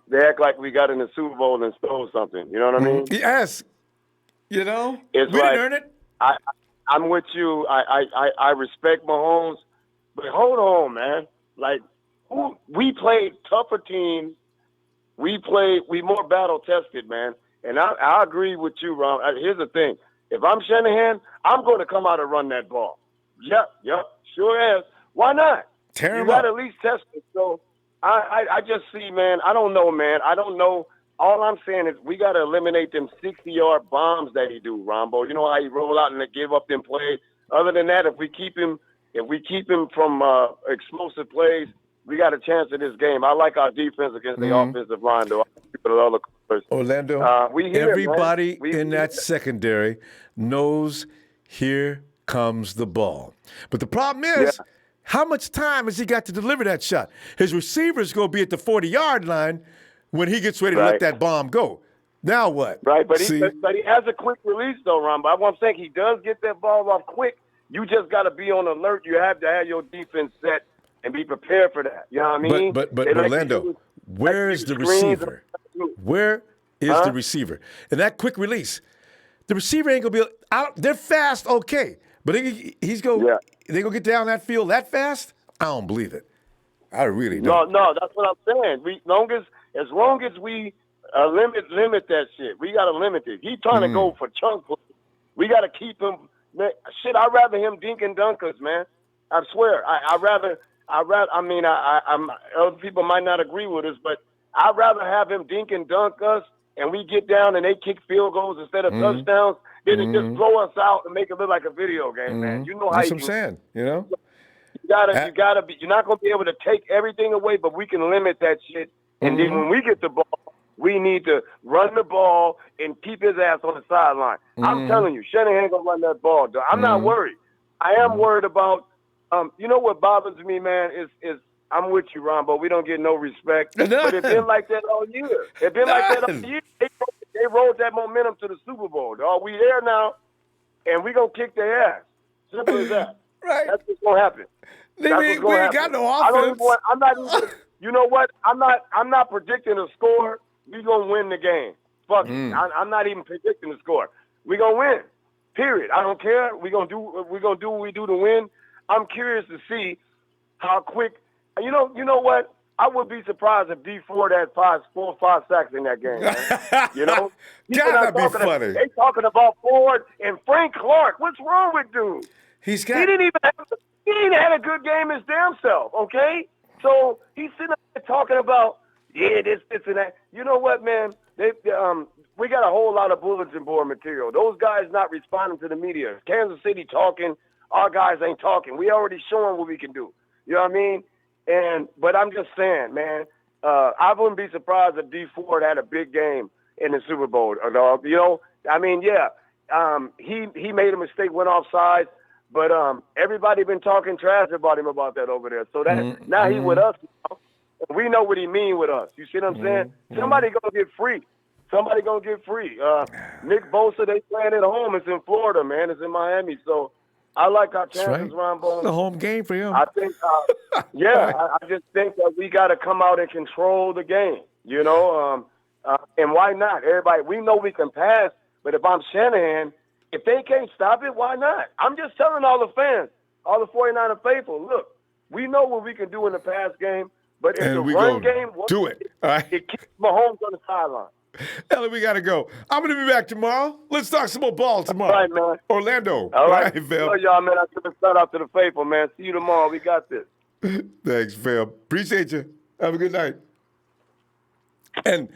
They act like we got in the Super Bowl and stole something. You know what I mean? Yes. You know? It's we like, didn't earn it. I'm with you. I respect Mahomes. But hold on, man. Like, we played tougher teams. We more battle tested, man. And I agree with you, Ron. Here's the thing: if I'm Shanahan, I'm going to come out and run that ball. Yep, sure is. Why not? You got to at least test it. So I just see, man. I don't know, man. I don't know. All I'm saying is we got to eliminate them 60-yard bombs that he do, Ronbo. You know how he roll out and they give up them plays. Other than that, if we keep him from explosive plays, we got a chance in this game. I like our defense against the offensive line, though. Orlando, everybody in that secondary knows here comes the ball. But the problem is, how much time has he got to deliver that shot? His receiver's going to be at the 40-yard line when he gets ready to let that bomb go. Now what? Right, but he has a quick release, though, Ron. But I'm saying he does get that ball off quick. You just got to be on alert. You have to have your defense set and be prepared for that. You know what I mean? But Orlando, where is the receiver? Where is the receiver? And that quick release, the receiver ain't going to be out. They're fast, okay. But they're going to get down that field that fast? I don't believe it. I really don't. No, that's what I'm saying. As long as we limit that shit, we got to limit it. He's trying to go for chunk plays. We got to keep him. Man, shit, I'd rather him dink and dunk us, man. I swear. Other people might not agree with us, but I'd rather have him dink and dunk us and we get down and they kick field goals instead of touchdowns than to just blow us out and make it look like a video game, man. You know how That's what I'm saying, you know? You gotta be. You're not gonna be able to take everything away, but we can limit that shit. And then when we get the ball, we need to run the ball and keep his ass on the sideline. I'm telling you, Shanahan gonna run that ball, dog. I'm not worried. I am worried about. You know what bothers me, man, is I'm with you, Ron, but we don't get no respect. But it's been like that all year. It's been like that all year. They rolled that momentum to the Super Bowl, dog. We there now, and we gonna kick their ass. Simple as that. Right. That's what's gonna happen. We ain't got no offense. I'm not even. You know what? I'm not predicting a score. We gonna win the game. Fuck it. I'm not even predicting the score. We gonna win. Period. I don't care. We gonna do what we do to win. I'm curious to see how quick. You know what? I would be surprised if D Ford had 4 or 5 sacks in that game. Man. You know, that'd be funny. They talking about Ford and Frank Clark. What's wrong with dude? He didn't have a good game his damn self. Okay, so he's sitting there talking about this and that. You know what, man? We got a whole lot of bulletin board material. Those guys not responding to the media. Kansas City talking. Our guys ain't talking. We already showing what we can do. You know what I mean? But I'm just saying, man, I wouldn't be surprised if D Ford had a big game in the Super Bowl. You know, I mean, he made a mistake, went offside, but everybody been talking trash about him about that over there. So that now he with us. We know what he mean with us. You see what I'm saying? Somebody gonna get free. Nick Bosa, they playing at home. It's in Florida, man. It's in Miami. So I like our chances, Ronbo. It's a home game for him. I think, I just think that we got to come out and control the game, you know. And why not? Everybody, we know we can pass, but if I'm Shanahan, if they can't stop it, why not? I'm just telling all the fans, all the 49er faithful, look, we know what we can do in the pass game, but if the run game, do it. All right. It keeps Mahomes on the sideline. Ellie, we got to go. I'm going to be back tomorrow. Let's talk some more ball tomorrow. All right, man. Orlando. All right, Phil. So y'all, man, I give a shout out to the faithful, man. See you tomorrow. We got this. Thanks, Phil. Appreciate you. Have a good night. And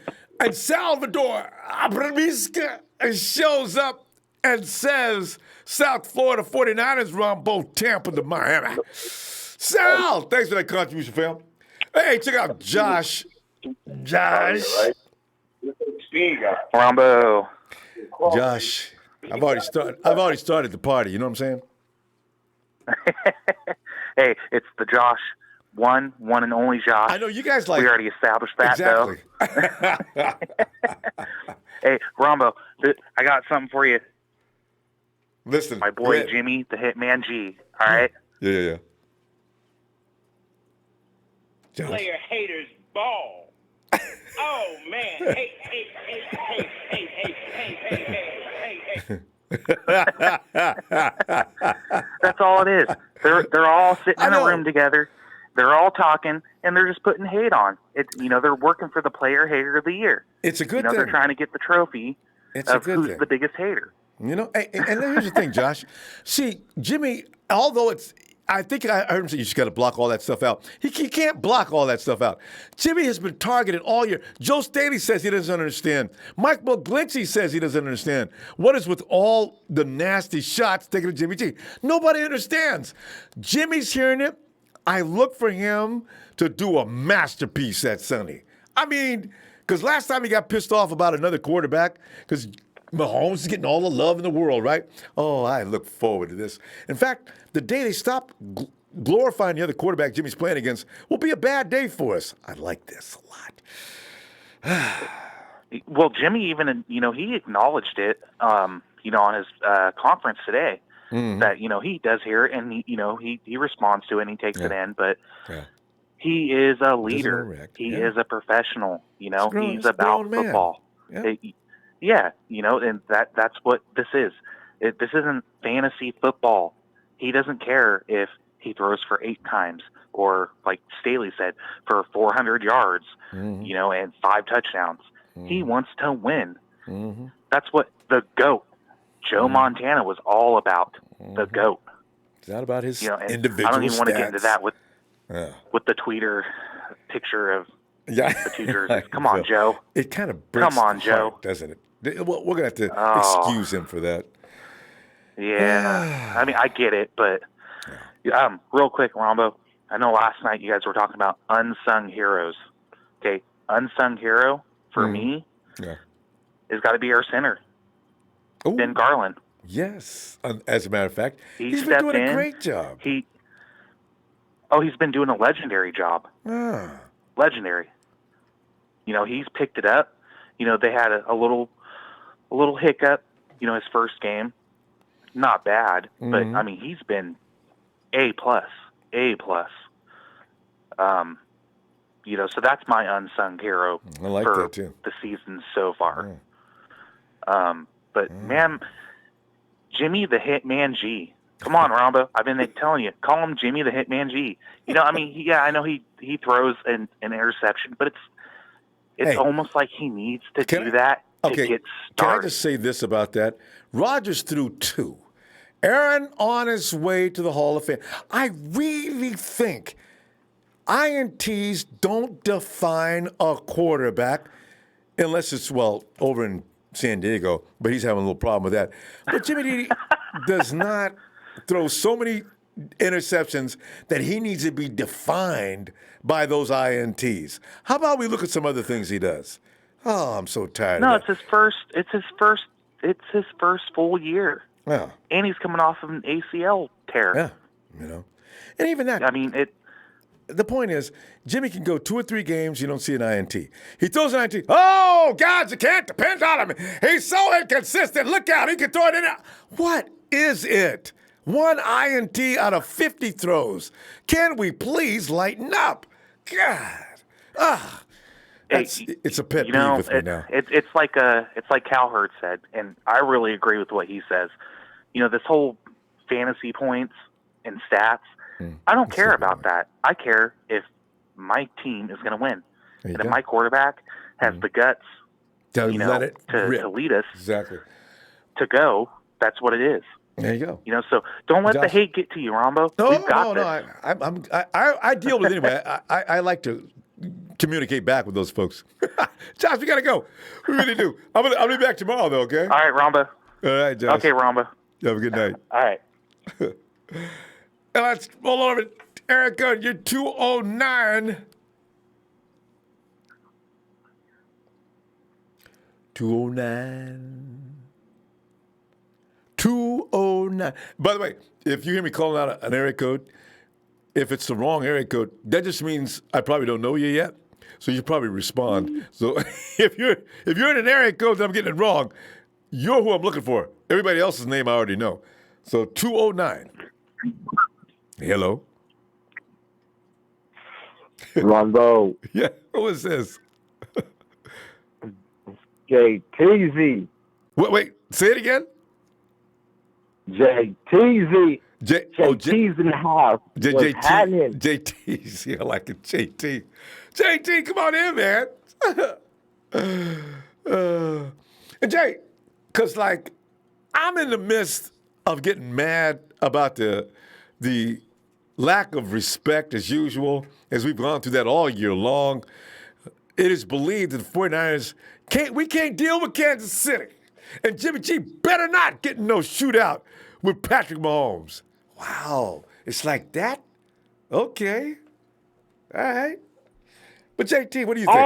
Salvador Abramiska shows up and says, South Florida 49ers run both Tampa to Miami. Sal, thanks for that contribution, Phil. Hey, check out Josh. Ronbo. Josh, I've already started the party. You know what I'm saying? Hey, it's the Josh, one and only Josh. I know you guys like. We already established that, exactly. though. Hey, Ronbo, I got something for you. Listen, my boy Jimmy, the Hitman G. All right. Yeah. Player haters ball. Oh man! Hey! That's all it is. They're all sitting in a room together, They're all talking, and they're just putting hate on. They're working for the player hater of the year. It's a good thing. They're trying to get the trophy of who's the biggest hater. And here's the thing, Josh. See, Jimmy, although I think I heard him say you just got to block all that stuff out. He can't block all that stuff out. Jimmy has been targeted all year. Joe Staley says he doesn't understand. Mike McGlinchey says he doesn't understand. What is with all the nasty shots taken at Jimmy G? Nobody understands. Jimmy's hearing it. I look for him to do a masterpiece at Sunday. I mean, because last time he got pissed off about another quarterback, because Mahomes is getting all the love in the world, right? Oh, I look forward to this. In fact, the day they stop glorifying the other quarterback Jimmy's playing against will be a bad day for us. I like this a lot. Well, Jimmy even, he acknowledged it, on his conference today, that, he does hear it and, he responds to it and he takes it in, but he is a leader. He is a professional, he's about football. Yeah, and that's what this is. This isn't fantasy football. He doesn't care if he throws for 8 times or, like Staley said, for 400 yards, and 5 touchdowns. He wants to win. That's what the GOAT, Joe Montana, was all about. The GOAT. It's not about his individual I don't even want to get into that with with the tweeter picture of the 2 jerseys. Come on, Joe. It kind of breaks Come on, the Joe. heart, doesn't it? We're going to have to excuse him for that. Yeah. I mean, I get it, but real quick, Ronbo, I know last night you guys were talking about unsung heroes. Okay, unsung hero for me has got to be our center, Ben Garland. Yes. As a matter of fact, he's been stepped doing a in. great job. He's been doing a legendary job. Legendary. He's picked it up. They had a little hiccup, his first game. Not bad, but I mean, he's been A+. So that's my unsung hero I like for that too. the season so far. But man, Jimmy the Hitman G. Come on, Ronbo. I've been telling you, call him Jimmy the Hitman G. I mean, I know he throws an interception, but it's almost like he needs to do that to get started. Can I just say this about that? Rodgers threw 2. Aaron on his way to the Hall of Fame. I really think INTs don't define a quarterback unless it's, over in San Diego, but he's having a little problem with that. But Jimmy D does not throw so many interceptions that he needs to be defined by those INTs. How about we look at some other things he does? Oh, I'm so tired of it's his first full year. Yeah. And he's coming off of an ACL tear. Yeah, And even that. I mean, the point is, Jimmy can go 2 or 3 games, you don't see an INT. He throws an INT. Oh, God, you can't depend on him. He's so inconsistent. Look out, he can throw it in. What is it? 1 INT out of 50 throws. Can we please lighten up? God. It's a pet peeve with me now. It's like Cal Hurd said, and I really agree with what he says. This whole fantasy points and stats, I don't care about that. I care if my team is going to win. And if my quarterback has the guts to lead us exactly to go, that's what it is. There you go. So don't let the hate get to you, Rombo. We've got this. I deal with it anyway. I like to communicate back with those folks. Josh, we got to go. We really do. I'll be back tomorrow, though, okay? All right, Rombo. All right, Josh. Okay, Rombo. Have a good night. All right. Let's roll over to Erica. You're 209. 209. 209. By the way, if you hear me calling out an area code, if it's the wrong area code, that just means I probably don't know you yet. So you probably respond. So if you're in an area code that I'm getting it wrong, you're who I'm looking for. Everybody else's name I already know. So 209. Hello. Ronbo. Yeah, who is this? JTZ. Wait, say it again. JTZ. JT's in the house. JT's here like a JT. JT, come on in, man. And Jay, because, like, I'm in the midst of getting mad about the lack of respect, as usual, as we've gone through that all year long. It is believed that the 49ers can't deal with Kansas City. And Jimmy G better not get in no shootout with Patrick Mahomes. Wow. It's like that? Okay. All right. But JT, what do you think?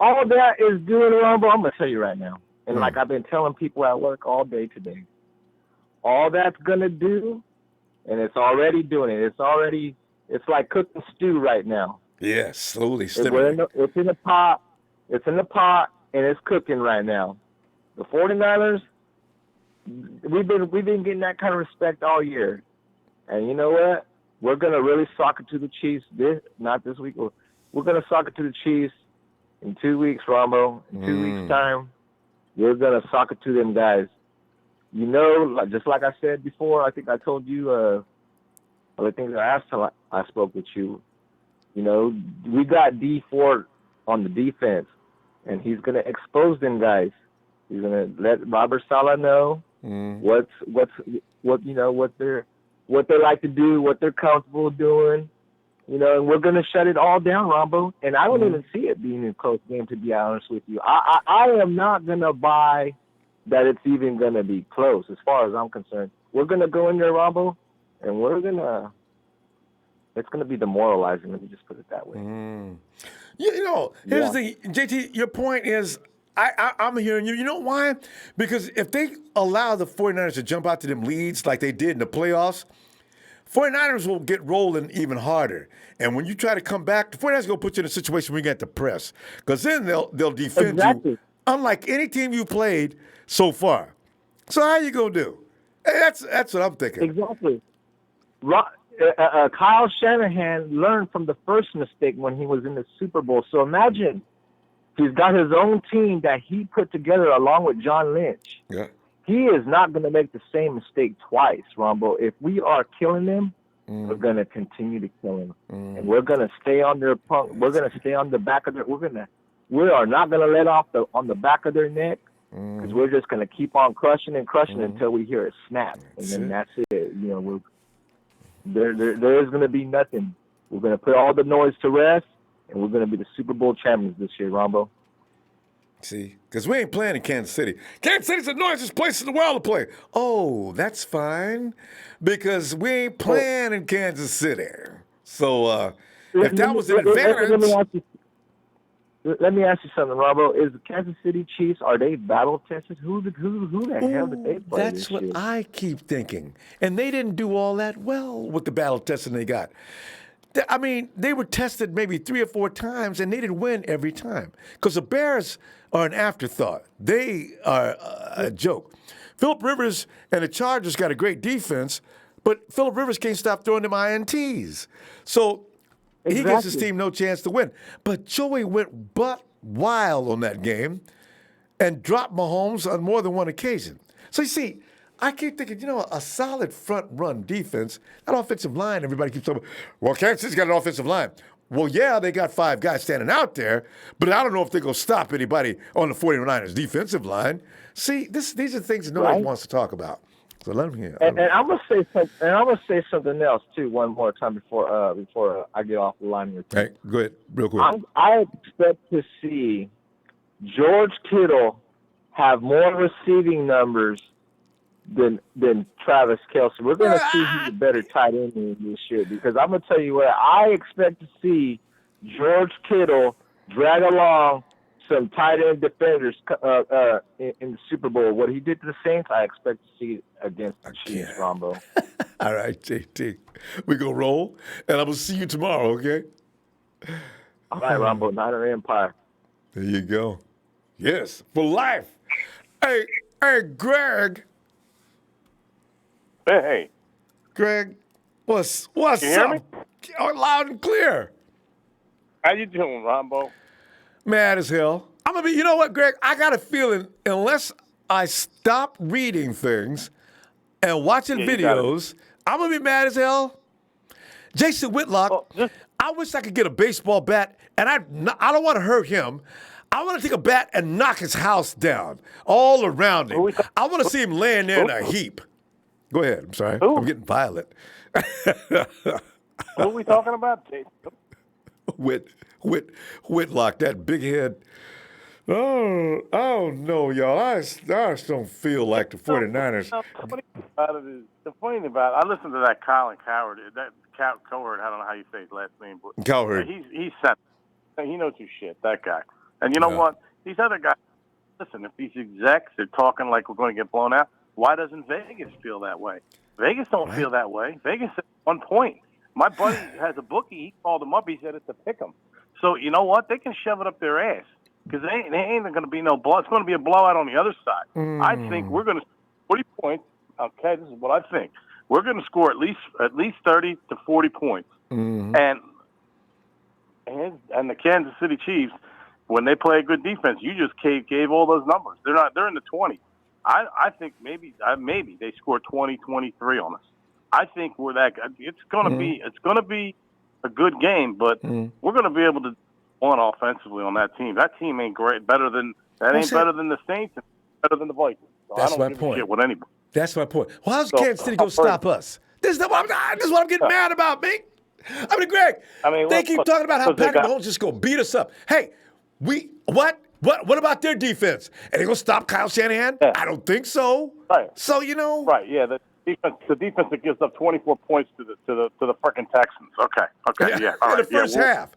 All that is doing, Ronbo, I'm going to tell you right now. And like I've been telling people at work all day today, all that's going to do, and it's already doing it. It's like cooking stew right now. Yeah, slowly It's in the pot. It's in the pot, and it's cooking right now. The 49ers, we've been getting that kind of respect all year. And you know what? We're going to really sock it to the Chiefs not this week. We're going to sock it to the Chiefs in 2 weeks, Ronbo. In 2 weeks' time, we're going to sock it to them guys. You know, just like I said before, I think I told you other things I asked till I spoke with you. You know, we got D Ford on the defense, and he's going to expose them guys. He's going to let Robert Saleh know what they like to do, what they're comfortable doing. You know, and we're going to shut it all down, Ronbo. And I don't even see it being a close game, to be honest with you. I am not going to buy that it's even going to be close as far as I'm concerned. We're going to go in there, Ronbo, and it's going to be demoralizing. Let me just put it that way. You know, here's the thing, JT, your point is, I'm hearing you. You know why? Because if they allow the 49ers to jump out to them leads like they did in the playoffs, 49ers will get rolling even harder. And when you try to come back, the 49ers are going to put you in a situation where you get to press. Because then they'll defend you, unlike any team you played so far. So how you going to do? Hey, that's what I'm thinking. Exactly. Kyle Shanahan learned from the first mistake when he was in the Super Bowl. So imagine he's got his own team that he put together along with John Lynch. Yeah. He is not going to make the same mistake twice, Ronbo. If we are killing them, we're going to continue to kill them. And we're going to stay on their punk. We're going to stay on the back of their. We are not going to let off on the back of their neck, because we're just going to keep on crushing and crushing until we hear it snap, and then that's it. You know, there is going to be nothing. We're going to put all the noise to rest, and we're going to be the Super Bowl champions this year, Ronbo. See, because we ain't playing in Kansas City. Kansas City's the noisiest place in the world to play. Oh, that's fine, because we ain't playing in Kansas City. So if that was an advantage. Let me ask you something, Ronbo. Is the Kansas City Chiefs, are they battle tested? Who the hell did they play That's what I keep thinking. And they didn't do all that well with the battle testing they got. I mean, they were tested maybe 3 or 4 times, and they didn't win every time. Because the Bears are an afterthought. They are a joke. Phillip Rivers and the Chargers got a great defense, but Phillip Rivers can't stop throwing them INTs. So he gives his team no chance to win. But Joey went butt wild on that game and dropped Mahomes on more than one occasion. So you see, I keep thinking, you know, a solid front-run defense, that offensive line, everybody keeps talking about, well, Kansas City's got an offensive line. Well, yeah, they got 5 guys standing out there, but I don't know if they're going to stop anybody on the 49ers defensive line. See, these are things that nobody wants to talk about. So let them hear. And I'm gonna say something. And I'm gonna say something else too. One more time before I get off the line with you. Hey, go ahead, real quick. I expect to see George Kittle have more receiving numbers than Travis Kelce. We're gonna see who's a better tight end this year, because I'm gonna tell you what, I expect to see George Kittle drag along some tight end defenders in the Super Bowl. What he did to the Saints, I expect to see against the Chiefs, Ronbo. All right, JT. We're going to roll, and I'm going to see you tomorrow, okay? All right, Ronbo, Niner Empire. There you go. Yes, for life. Hey, Greg. Hey. Greg, what's Can you hear up? me? Oh, loud and clear. How you doing, Ronbo? Mad as hell. I'm going to be, you know what, Greg? I got a feeling unless I stop reading things and watching videos, I'm going to be mad as hell. Jason Whitlock, I wish I could get a baseball bat, and I don't want to hurt him. I want to take a bat and knock his house down all around him. I want to see him laying there in a heap. Go ahead. I'm sorry. I'm getting violent. Who are we talking about, Jason? Whitlock, that big head. Oh, I don't know, y'all. I just don't feel like the 49ers. The funny thing about it, I listened to that Colin Cowherd. That Cowherd, I don't know how you say his last name. But Cowherd. He's sent. He knows his shit, that guy. And you know what? These other guys, listen, if these execs are talking like we're going to get blown out, why doesn't Vegas feel that way? Vegas don't feel that way. Vegas at 1 point. My buddy has a bookie. He called him up. He said it's a pick 'em. So you know what? They can shove it up their ass because they ain't going to be no blow. It's going to be a blowout on the other side. I think we're going to 40 points. Okay, this is what I think. We're going to score at least 30 to 40 points. And the Kansas City Chiefs, when they play a good defense, you just gave all those numbers. They're in the 20s. I think maybe they score 20, 23 on us. I think we're that good. It's going to be a good game, but we're going to be able to win offensively on that team. That team ain't great. Ain't better than the Saints. And better than the Vikings. So That's I don't my give point. a shit with anybody. That's my point. Well, how's Kansas City going to stop us? This is what I'm getting mad about, man. Greg, they keep talking about how Patrick Mahomes just going to beat us up. Hey, what about their defense? Are they going to stop Kyle Shanahan? Yeah. I don't think so. Right. So, Right, yeah. The defense that gives up 24 points to the freaking Texans. Okay, yeah. All right. In the first half.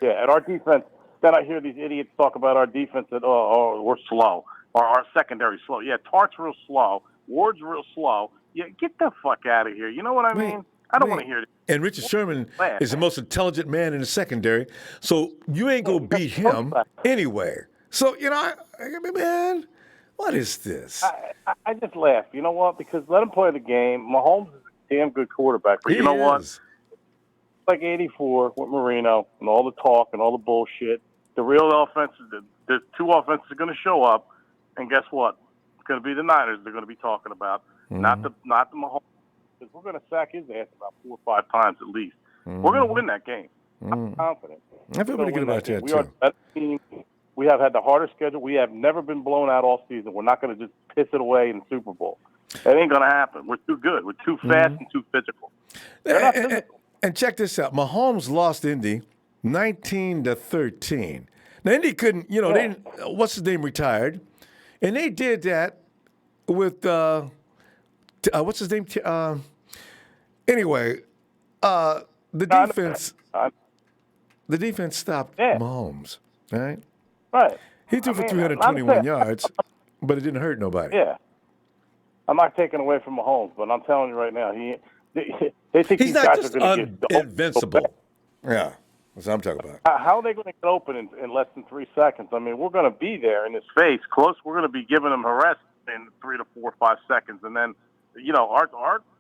Yeah, and our defense, then I hear these idiots talk about our defense that, we're slow. Or our secondary slow. Yeah, Tart's real slow. Ward's real slow. Yeah, get the fuck out of here. You know what I mean? I don't want to hear this. And Richard Sherman is the most intelligent man in the secondary, so you ain't going to beat him anyway. So, man, what is this? I just laugh. You know what? Because let him play the game. Mahomes is a damn good quarterback. But you know what? It's like 84 with Marino and all the talk and all the bullshit. The real offenses, the two offenses are going to show up. And guess what? It's going to be the Niners they're going to be talking about, not the Mahomes. Because we're going to sack his ass about 4 or 5 times at least. We're going to win that game. I'm confident. I feel pretty good about that, we are the better team. We have had the hardest schedule. We have never been blown out all season. We're not going to just piss it away in the Super Bowl. It ain't going to happen. We're too good. We're too fast and too physical. They're not physical. And check this out. Mahomes lost Indy 19-13. Now, Indy couldn't, they didn't, what's his name retired. And they did that with, what's his name? Anyway, the defense stopped Mahomes, right? Right. He threw for 321 yards, but it didn't hurt nobody. Yeah. I'm not taking away from Mahomes, but I'm telling you right now, they think he's these not guys just are going to get invincible. Yeah, that's what I'm talking about. How are they going to get open in less than 3 seconds? I mean, we're going to be there in his face, close. We're going to be giving him harassment in 3 to 4 or 5 seconds, and then,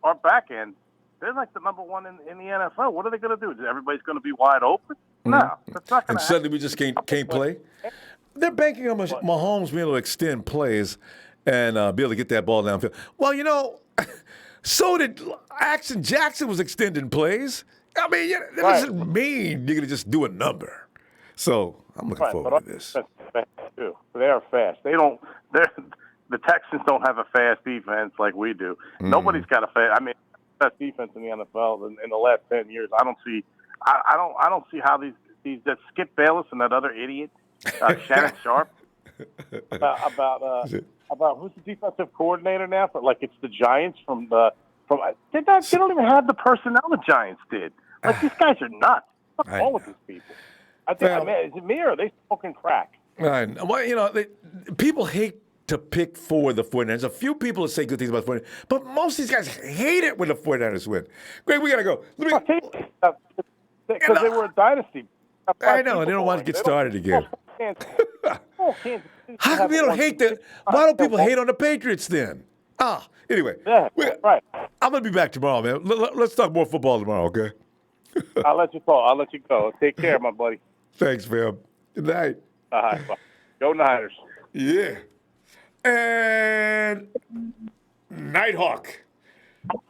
our back end, they're like the number one in the NFL. What are they going to do? Everybody's going to be wide open? No, that's not going to happen. And suddenly we just can't play? They're banking on Mahomes being able to extend plays and be able to get that ball downfield. Well, so did Action Jackson was extending plays. I mean, that doesn't mean you're going to just do a number. So I'm looking forward to this. Too. They are fast. The Texans don't have a fast defense like we do. Nobody's got a fast. I mean, best defense in the NFL in the last 10 years. I don't see how these that Skip Bayless and that other idiot Shannon Sharp about who's the defensive coordinator now? Like it's the Giants they don't even have the personnel the Giants did. Like these guys are nuts. What's wrong with these people? I think is it me or are they smoking crack? Right. Well, people hate to pick for the 49ers. A few people that say good things about the 49ers, but most of these guys hate it when the 49ers win. Greg, we got to go. Because they were a dynasty. I know, and they don't want to get started again. How come they don't hate that? Why don't people hate on the Patriots then? Anyway. Yeah, right. I'm going to be back tomorrow, man. Let's talk more football tomorrow, okay? I'll let you call. I'll let you go. Take care, my buddy. Thanks, fam. Good night. All right. Go Niners. Yeah. And Nighthawk.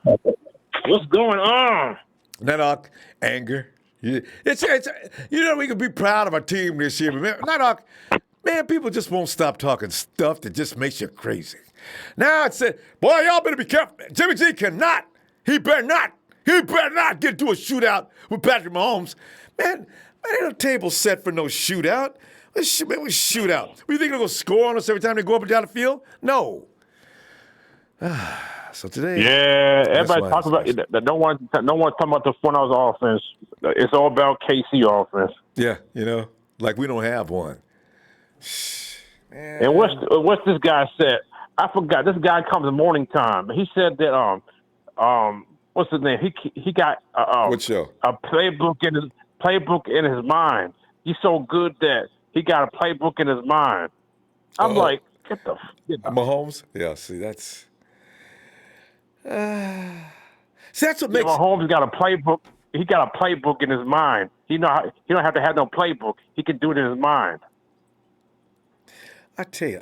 What's going on? Nighthawk, anger. It's we can be proud of our team this year, but man, Nighthawk, man, people just won't stop talking stuff that just makes you crazy. Now it's boy, y'all better be careful. Jimmy G cannot. He better not get into a shootout with Patrick Mahomes. Man, ain't no table set for no shootout. Let's shootout. You think they're going to score on us every time they go up and down the field? No. So today, yeah, everybody talks about it. No one talking about the 49ers offense. It's all about KC offense. Yeah, like we don't have one. Man. And what's this guy said? I forgot. This guy comes in morning time. He said that what's his name? He got what show? A playbook in his mind. He's so good that he got a playbook in his mind. I'm like, get the Mahomes? Yeah, see, that's that's what makes Mahomes got a playbook. He got a playbook in his mind. He don't have to have no playbook. He can do it in his mind. I tell you,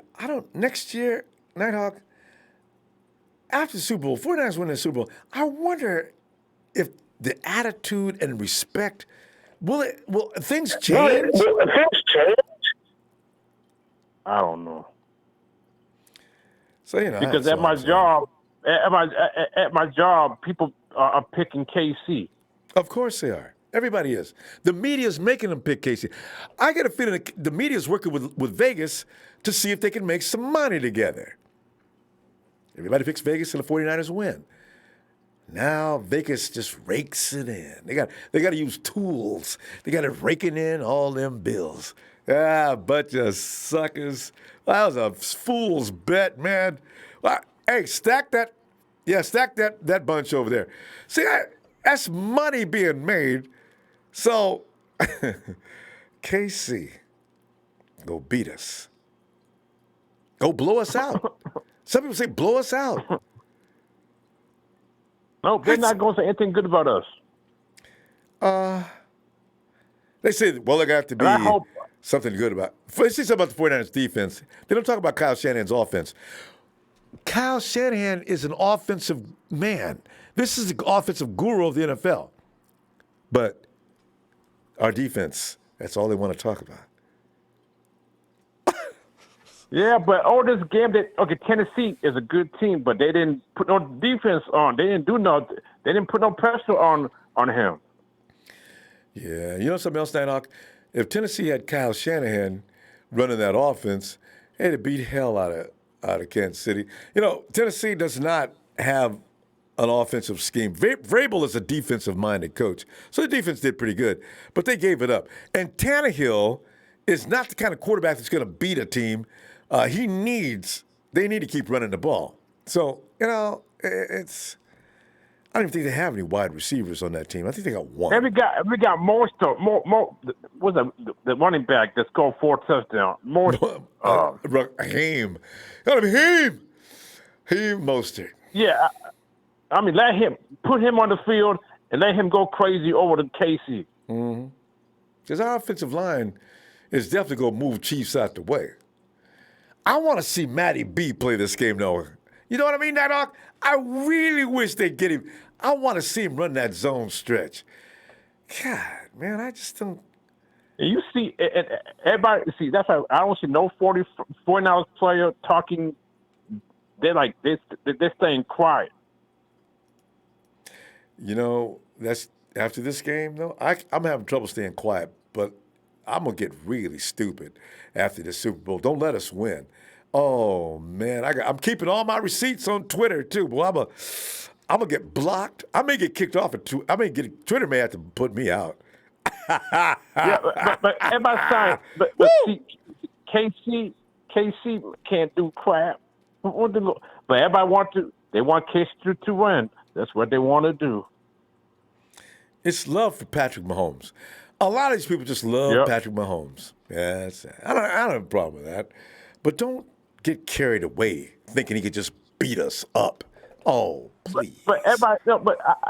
next year, Nighthawk, after the Super Bowl, 49ers win the Super Bowl, I wonder if the attitude and respect, will things change? Will things change? I don't know. So, because at my job, people are picking KC. Of course they are. Everybody is. The media is making them pick KC. I get a feeling that the media is working with Vegas to see if they can make some money together. Everybody picks Vegas and the 49ers win. Now Vegas just rakes it in. They got to use tools. They got to raking in all them bills. Bunch of suckers. That was a fool's bet, man. Well, hey, stack that bunch over there. See, that's money being made. So, KC, go beat us. Go blow us out. Some people say blow us out. No, they're not going to say anything good about us. They say, well, they got to be something good about. They say something about the 49ers defense. They don't talk about Kyle Shanahan's offense. Kyle Shanahan is an offensive man. This is the offensive guru of the NFL. But our defense, that's all they want to talk about. Yeah, but this game Tennessee is a good team, but they didn't put no defense on. They didn't do nothing. They didn't put no pressure on him. Yeah, you know something else, Nighthawk? If Tennessee had Kyle Shanahan running that offense, they'd have beat hell out of Kansas City. Tennessee does not have an offensive scheme. Vrabel is a defensive-minded coach, so the defense did pretty good, but they gave it up. And Tannehill is not the kind of quarterback that's going to beat a team. They need to keep running the ball. So, it's. I don't even think they have any wide receivers on that team. I think they got one. And we got more stuff. More. What's the running back that scored 4 touchdowns? Haim. Haim Mostert. Yeah, I mean, put him on the field and let him go crazy over the KC. Mm-hmm. Because our offensive line is definitely going to move Chiefs out the way. I want to see Matty B play this game, though. You know what I mean, Nighthawk? I really wish they'd get him. I want to see him run that zone stretch. God, man, I just don't. And you see, everybody, that's how I don't see no 49ers player talking. They're like, they're staying quiet. That's after this game, though. I'm having trouble staying quiet, but I'm going to get really stupid after the Super Bowl. Don't let us win. Oh, man. I'm keeping all my receipts on Twitter, too. Boy, I'm going to get blocked. I may get kicked off. Twitter may have to put me out. Yeah, but everybody's saying, but see, KC can't do crap. But everybody they want KC to win. That's what they want to do. It's love for Patrick Mahomes. A lot of these people just love Patrick Mahomes. Yeah, I don't have a problem with that. But don't get carried away thinking he could just beat us up. Oh, please. But everybody,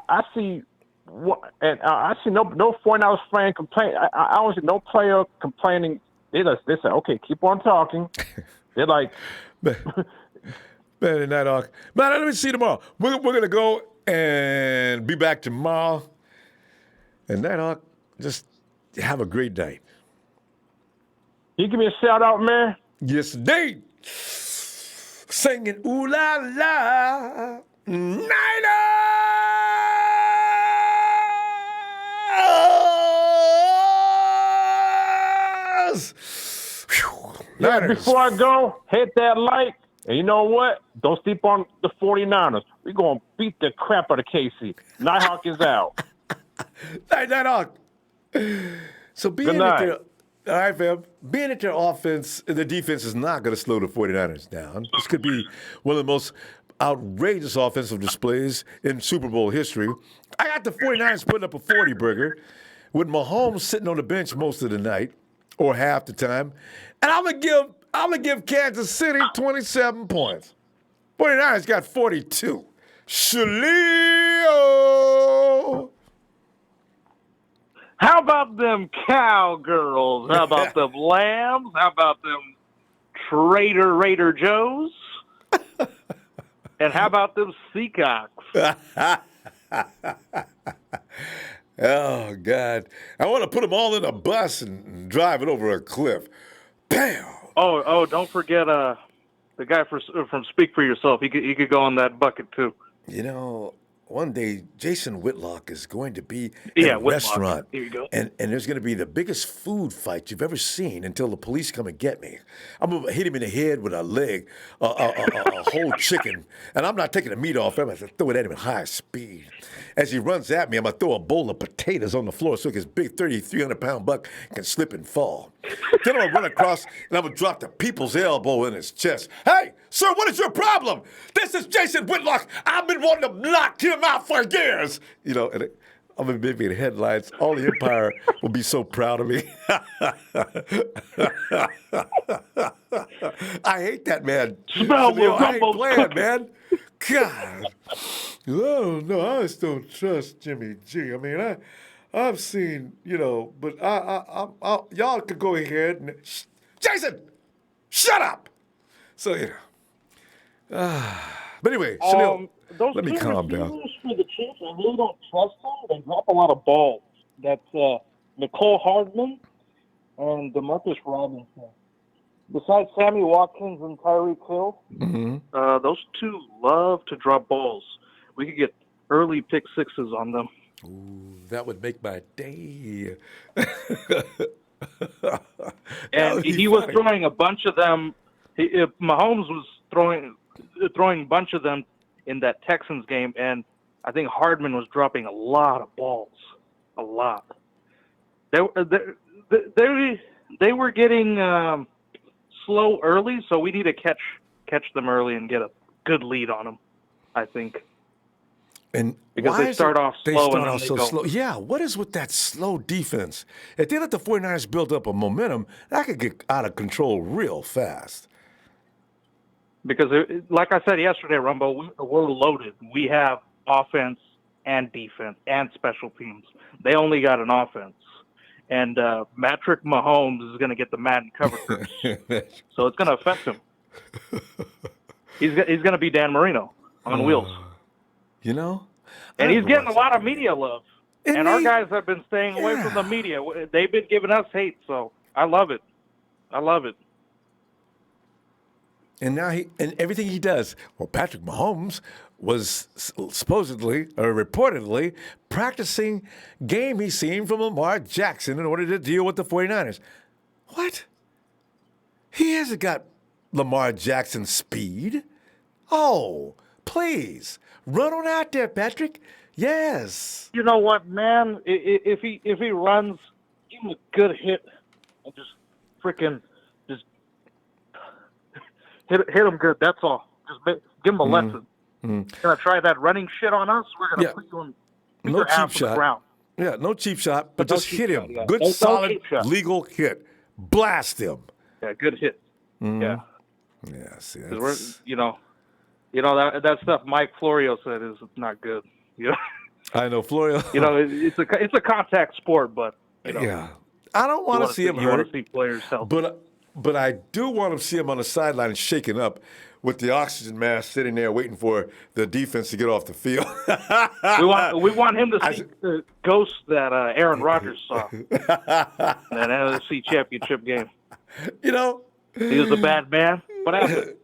I see, I see no 49ers fan complain. I don't see no player complaining. They say, okay, keep on talking. They're like, but Man, Night Hawk. Man, let me see you tomorrow. We're going to go and be back tomorrow. And Night Hawk, just have a great night. You give me a shout out, man? Yes, indeed. Singing ooh la la, Niners! Yeah, before I go, hit that like. And you know what? Don't sleep on the 49ers. We're going to beat the crap out of KC. Nighthawk is out. Nighthawk. So being that their, all right, fam, being that their offense, the defense is not going to slow the 49ers down. This could be one of the most outrageous offensive displays in Super Bowl history. I got the 49ers putting up a 40-burger with Mahomes sitting on the bench most of the night or half the time. And I'm going to give Kansas City 27 points. 49ers got 42. Shaleo! How about them cowgirls? How about them lambs? How about them Raider Joes? And how about them Seacocks? Oh, God. I want to put them all in a bus and drive it over a cliff. Bam! Oh! Don't forget the guy from Speak for Yourself. He could go in that bucket too. You know, one day Jason Whitlock is going to be in a restaurant. Here you go. And there's going to be the biggest food fight you've ever seen until the police come and get me. I'm going to hit him in the head with a leg, a whole chicken, and I'm not taking the meat off him. I'm going to throw it at him at high speed. As he runs at me, I'm going to throw a bowl of potatoes on the floor so his big 300-pound buck can slip and fall. Then I'm going to run across, and I'm going to drop the people's elbow in his chest. Hey, sir, what is your problem? This is Jason Whitlock. I've been wanting to knock him out for years. You know, and I'm going to be in headlines. All the Empire will be so proud of me. I hate that man. Smell me, I ain't playing, man. God. Oh, no, I just don't trust Jimmy G. I mean, I've seen, you know, but y'all could go ahead and... Jason! Shut up! So, you know. But anyway, Chanel, let me calm down. For the Chiefs, I really don't trust them. They drop a lot of balls. That's Nicole Hardman and DeMarcus Robinson. Besides Sammy Watkins and Tyreek Hill, those two love to drop balls. We could get early pick sixes on them. Ooh, that would make my day. And he was throwing a bunch of them. Mahomes was throwing a bunch of them in that Texans game, and I think Hardman was dropping a lot of balls. A lot. They were getting slow early, so we need to catch them early and get a good lead on them, I think. And because they start off slow and then they go. Slow. Yeah, what is with that slow defense? If they let the 49ers build up a momentum, that could get out of control real fast. Because, like I said yesterday, Rumbo, we're loaded. We have offense and defense and special teams. They only got an offense. And Patrick Mahomes is going to get the Madden cover first. So it's going to affect him. He's going to be Dan Marino on wheels. You know? And he's getting a lot of media love. And our guys have been staying away from the media. They've been giving us hate, so I love it. I love it. And now and everything he does, well, Patrick Mahomes was supposedly or reportedly practicing game he's seen from Lamar Jackson in order to deal with the 49ers. What? He hasn't got Lamar Jackson's speed. Oh, please. Run on out there, Patrick. Yes. You know what, man? If he runs, give him a good hit and just freaking hit him good. That's all. Just give him a lesson. Gonna try that running shit on us? We're gonna put you in no cheap shot. Ground. Yeah, no cheap shot, but just hit him. Yeah. Good, No solid, cheap shot. legal hit. Blast him. Yeah, good hit. Yeah. Yeah, see, We're, you know that stuff Mike Florio said is not good. You know? I know Florio. You know, it's a contact sport, but you know, yeah, I don't want to see him You want hurt. to see players help. But But I do want to see him on the sideline shaking up with the oxygen mask sitting there waiting for the defense to get off the field. we want him to see the ghost that Aaron Rodgers saw in that NFC Championship game. You know? He was a bad man. What happened?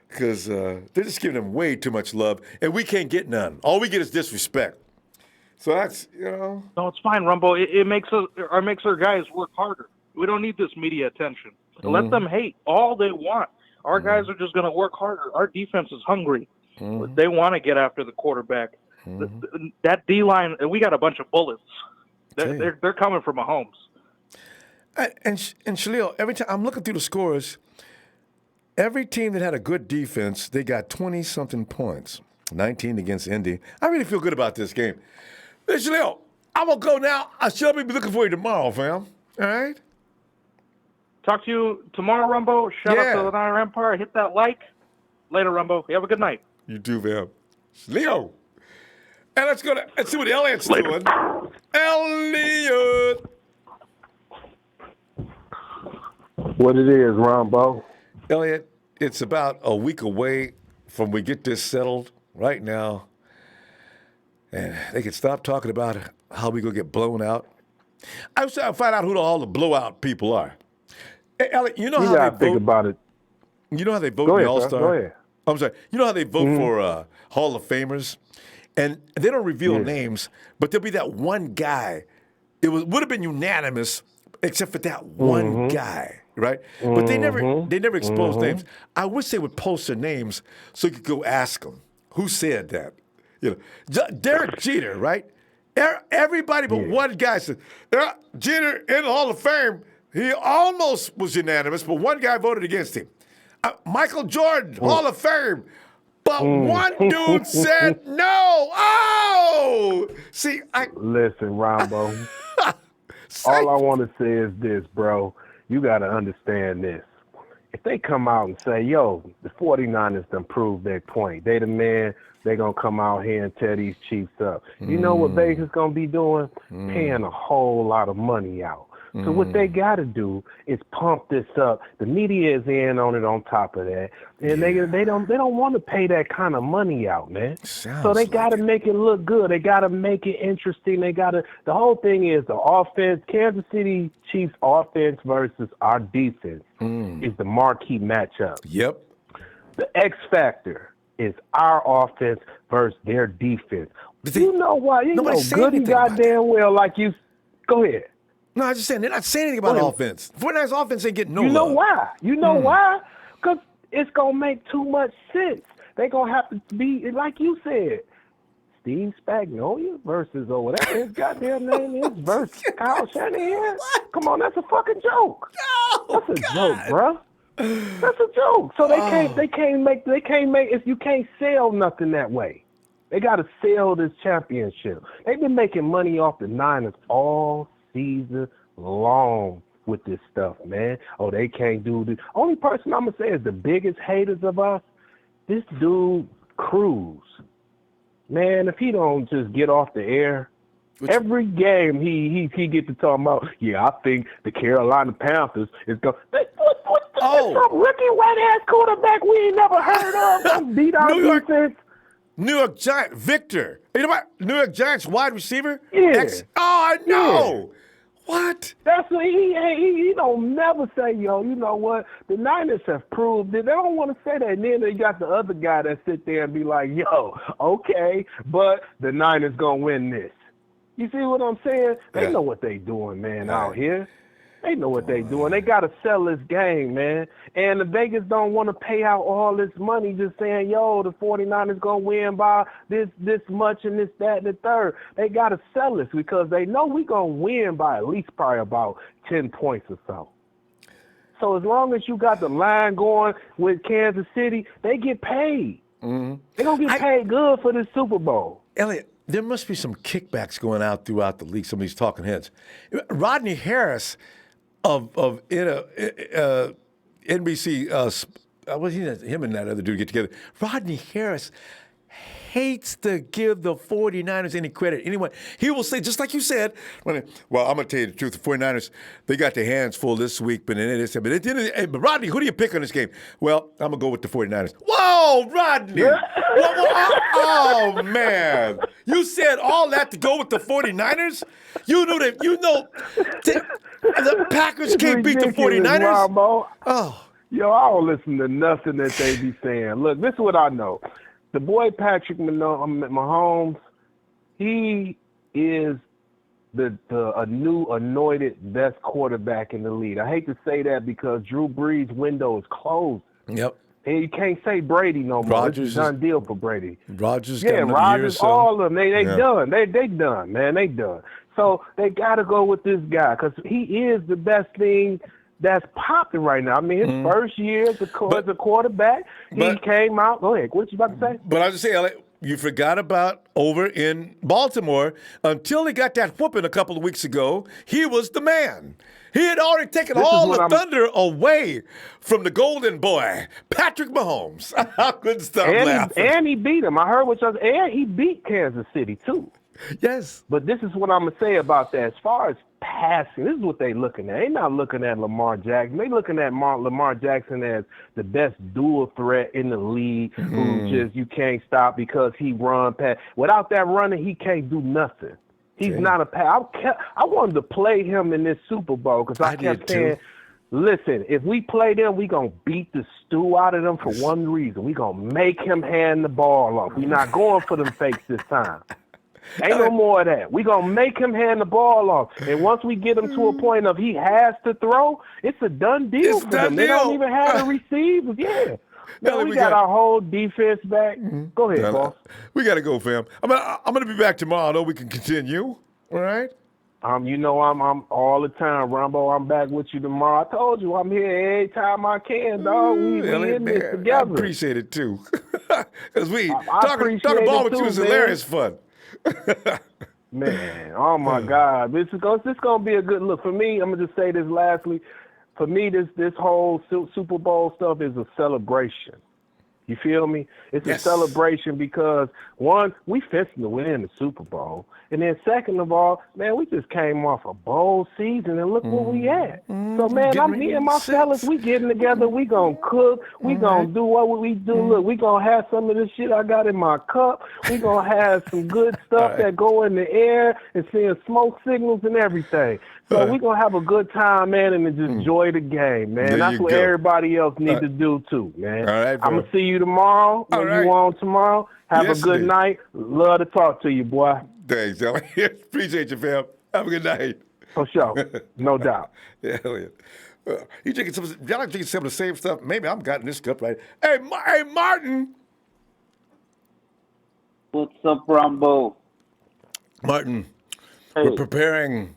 Because they're just giving him way too much love, and we can't get none. All we get is disrespect. So that's, No, it's fine, Rumbo. It makes our guys work harder. We don't need this media attention. Let them hate all they want. Our guys are just going to work harder. Our defense is hungry. They want to get after the quarterback. That D-line, we got a bunch of bullets. They're coming for Mahomes. And Shalil, every time I'm looking through the scores, every team that had a good defense, they got 20-something points. 19 against Indy. I really feel good about this game. Hey, Shalil, I'm going to go now. I shall be looking for you tomorrow, fam. All right? Talk to you tomorrow, Rumbo. Shout out to the Niner Empire. Hit that like. Later, Rumbo. You have a good night. You too, fam. Leo. And let's go and see what Elliot's doing. Elliot. What it is, Ronbo? Elliot, it's about a week away from we get this settled right now. And they can stop talking about how we going to get blown out. I was trying to find out who all the blowout people are. Hey, Elliot, you know how they vote? Think about it. You know how they vote Go in the ahead, All-Star? sir. Go ahead. I'm sorry. You know how they vote for Hall of Famers? And they don't reveal names, but there'll be that one guy. It would have been unanimous, except for that one guy, right? But they never expose names. I wish they would post their names so you could go ask them who said that. You know, Derek Jeter, right? Everybody but one guy said Jeter in the Hall of Fame. He almost was unanimous, but one guy voted against him. Michael Jordan, Hall of Fame. But one dude said no. Oh! See, Listen, Rombo. All I want to say is this, bro. You got to understand this. If they come out and say, yo, the 49ers done proved their point. They the man. They going to come out here and tear these Chiefs up. You know what Vegas going to be doing? Paying a whole lot of money out. So what they got to do is pump this up. The media is in on it on top of that. And they don't want to pay that kind of money out, man. So they got to make it look good. They got to make it interesting. The whole thing is the offense, Kansas City Chiefs offense versus our defense is the marquee matchup. Yep. The X factor is our offense versus their defense. You know why? You know good and goddamn well like you. Go ahead. No, I'm just saying, they're not saying anything about offense. 49ers offense ain't getting no love. You know love. why? You know why? Because it's going to make too much sense. They're going to have to be, like you said, Steve Spagnuolo versus, or whatever his goddamn name is, versus Kyle Shanahan. Come on, that's a fucking joke. That's a joke, bro. That's a joke. So they can't make, if you can't sell nothing that way. They got to sell this championship. They've been making money off the Niners all season long with this stuff, man. Oh, they can't do this. Only person I'm gonna say is the biggest haters of us. This dude Cruz, man. If he don't just get off the air, every game he get to talk about. Yeah, I think the Carolina Panthers is going. Some rookie white ass quarterback we ain't never heard of. Beat our defense. New York Giants, Victor. You know what? New York Giants wide receiver? Yeah. I know. Yeah. What? That's what he don't never say, yo, you know what? The Niners have proved it. They don't want to say that. And then they got the other guy that sit there and be like, yo, okay, but the Niners going to win this. You see what I'm saying? They know what they doing, man, out here. They know what they doing. They got to sell this game, man. And the Vegas don't want to pay out all this money just saying, yo, the 49ers going to win by this much and this, that, and the third. They got to sell this because they know we going to win by at least probably about 10 points or so. So as long as you got the line going with Kansas City, they get paid. They're going to get paid good for this Super Bowl. Elliot, there must be some kickbacks going out throughout the league, some of these talking heads. Rodney Harris of NBC, him and that other dude get together. Rodney Harris hates to give the 49ers any credit. Anyway, he will say, just like you said, well, I'm going to tell you the truth. The 49ers, they got their hands full this week. But Rodney, who do you pick on this game? Well, I'm going to go with the 49ers. Whoa, Rodney. Oh, man. You said all that to go with the 49ers? You knew that. You know the Packers can't beat the 49ers? Ronbo. Oh. Yo, I don't listen to nothing that they be saying. Look, this is what I know. The boy Patrick Mahomes, he is a new anointed best quarterback in the league. I hate to say that because Drew Brees' window is closed. Yep. And you can't say Brady no more. It's a done deal for Brady. Rodgers, all of them. They done. They done, man. They done. So they got to go with this guy because he is the best thing that's popping right now. I mean, his first year as a quarterback, he came out. Go ahead. What you about to say? But I was just saying, you forgot about over in Baltimore. Until he got that whooping a couple of weeks ago, he was the man. He had already taken all the thunder away from the golden boy, Patrick Mahomes. I couldn't stop laughing. And he beat him. I heard what y'all said. And he beat Kansas City, too. Yes. But this is what I'm going to say about that. As far as passing, this is what they looking at. They're not looking at Lamar Jackson. They're looking at Lamar Jackson as the best dual threat in the league who just you can't stop because he run past. Without that running, he can't do nothing. He's not a pass. I wanted to play him in this Super Bowl because I kept saying, listen, if we play them, we going to beat the stew out of them for one reason. We going to make him hand the ball off. We're not going for them fakes this time. Ain't no more of that. We're going to make him hand the ball off. And once we get him to a point of he has to throw, it's a done deal for them. They don't even have the receivers. Yeah. No, we got our whole defense back. Go ahead, boss. We got to go, fam. I'm going to be back tomorrow, though. We can continue. All right? You know I'm all the time, Ronbo. I'm back with you tomorrow. I told you I'm here every time I can, dog. We in this together. I appreciate it, too. Because talking ball with you is hilarious fun. Man, oh my God, this is gonna be a good look for me. I'm gonna just say this lastly. For me, this whole Super Bowl stuff is a celebration. You feel me? It's a celebration because, one, we fixing to win the Super Bowl. And then second of all, man, we just came off a bowl season and look where we at. So, man, me and my fellas, we getting together. We going to cook. We going to do what we do. Look, we going to have some of this shit I got in my cup. We going to have some good stuff that go in the air and seeing smoke signals and everything. So we going to have a good time, man, and just enjoy the game, man. That's what everybody else needs to do, too, man. All right, I'm going to see you tomorrow. When you on tomorrow, have a good night. Love to talk to you, boy. Thanks, appreciate you, fam. Have a good night. For sure. No doubt. Yeah, hell yeah. You drinking some of the same stuff? Maybe I'm got in this cup right. Hey, Martin. What's up, Ronbo? Martin, we're preparing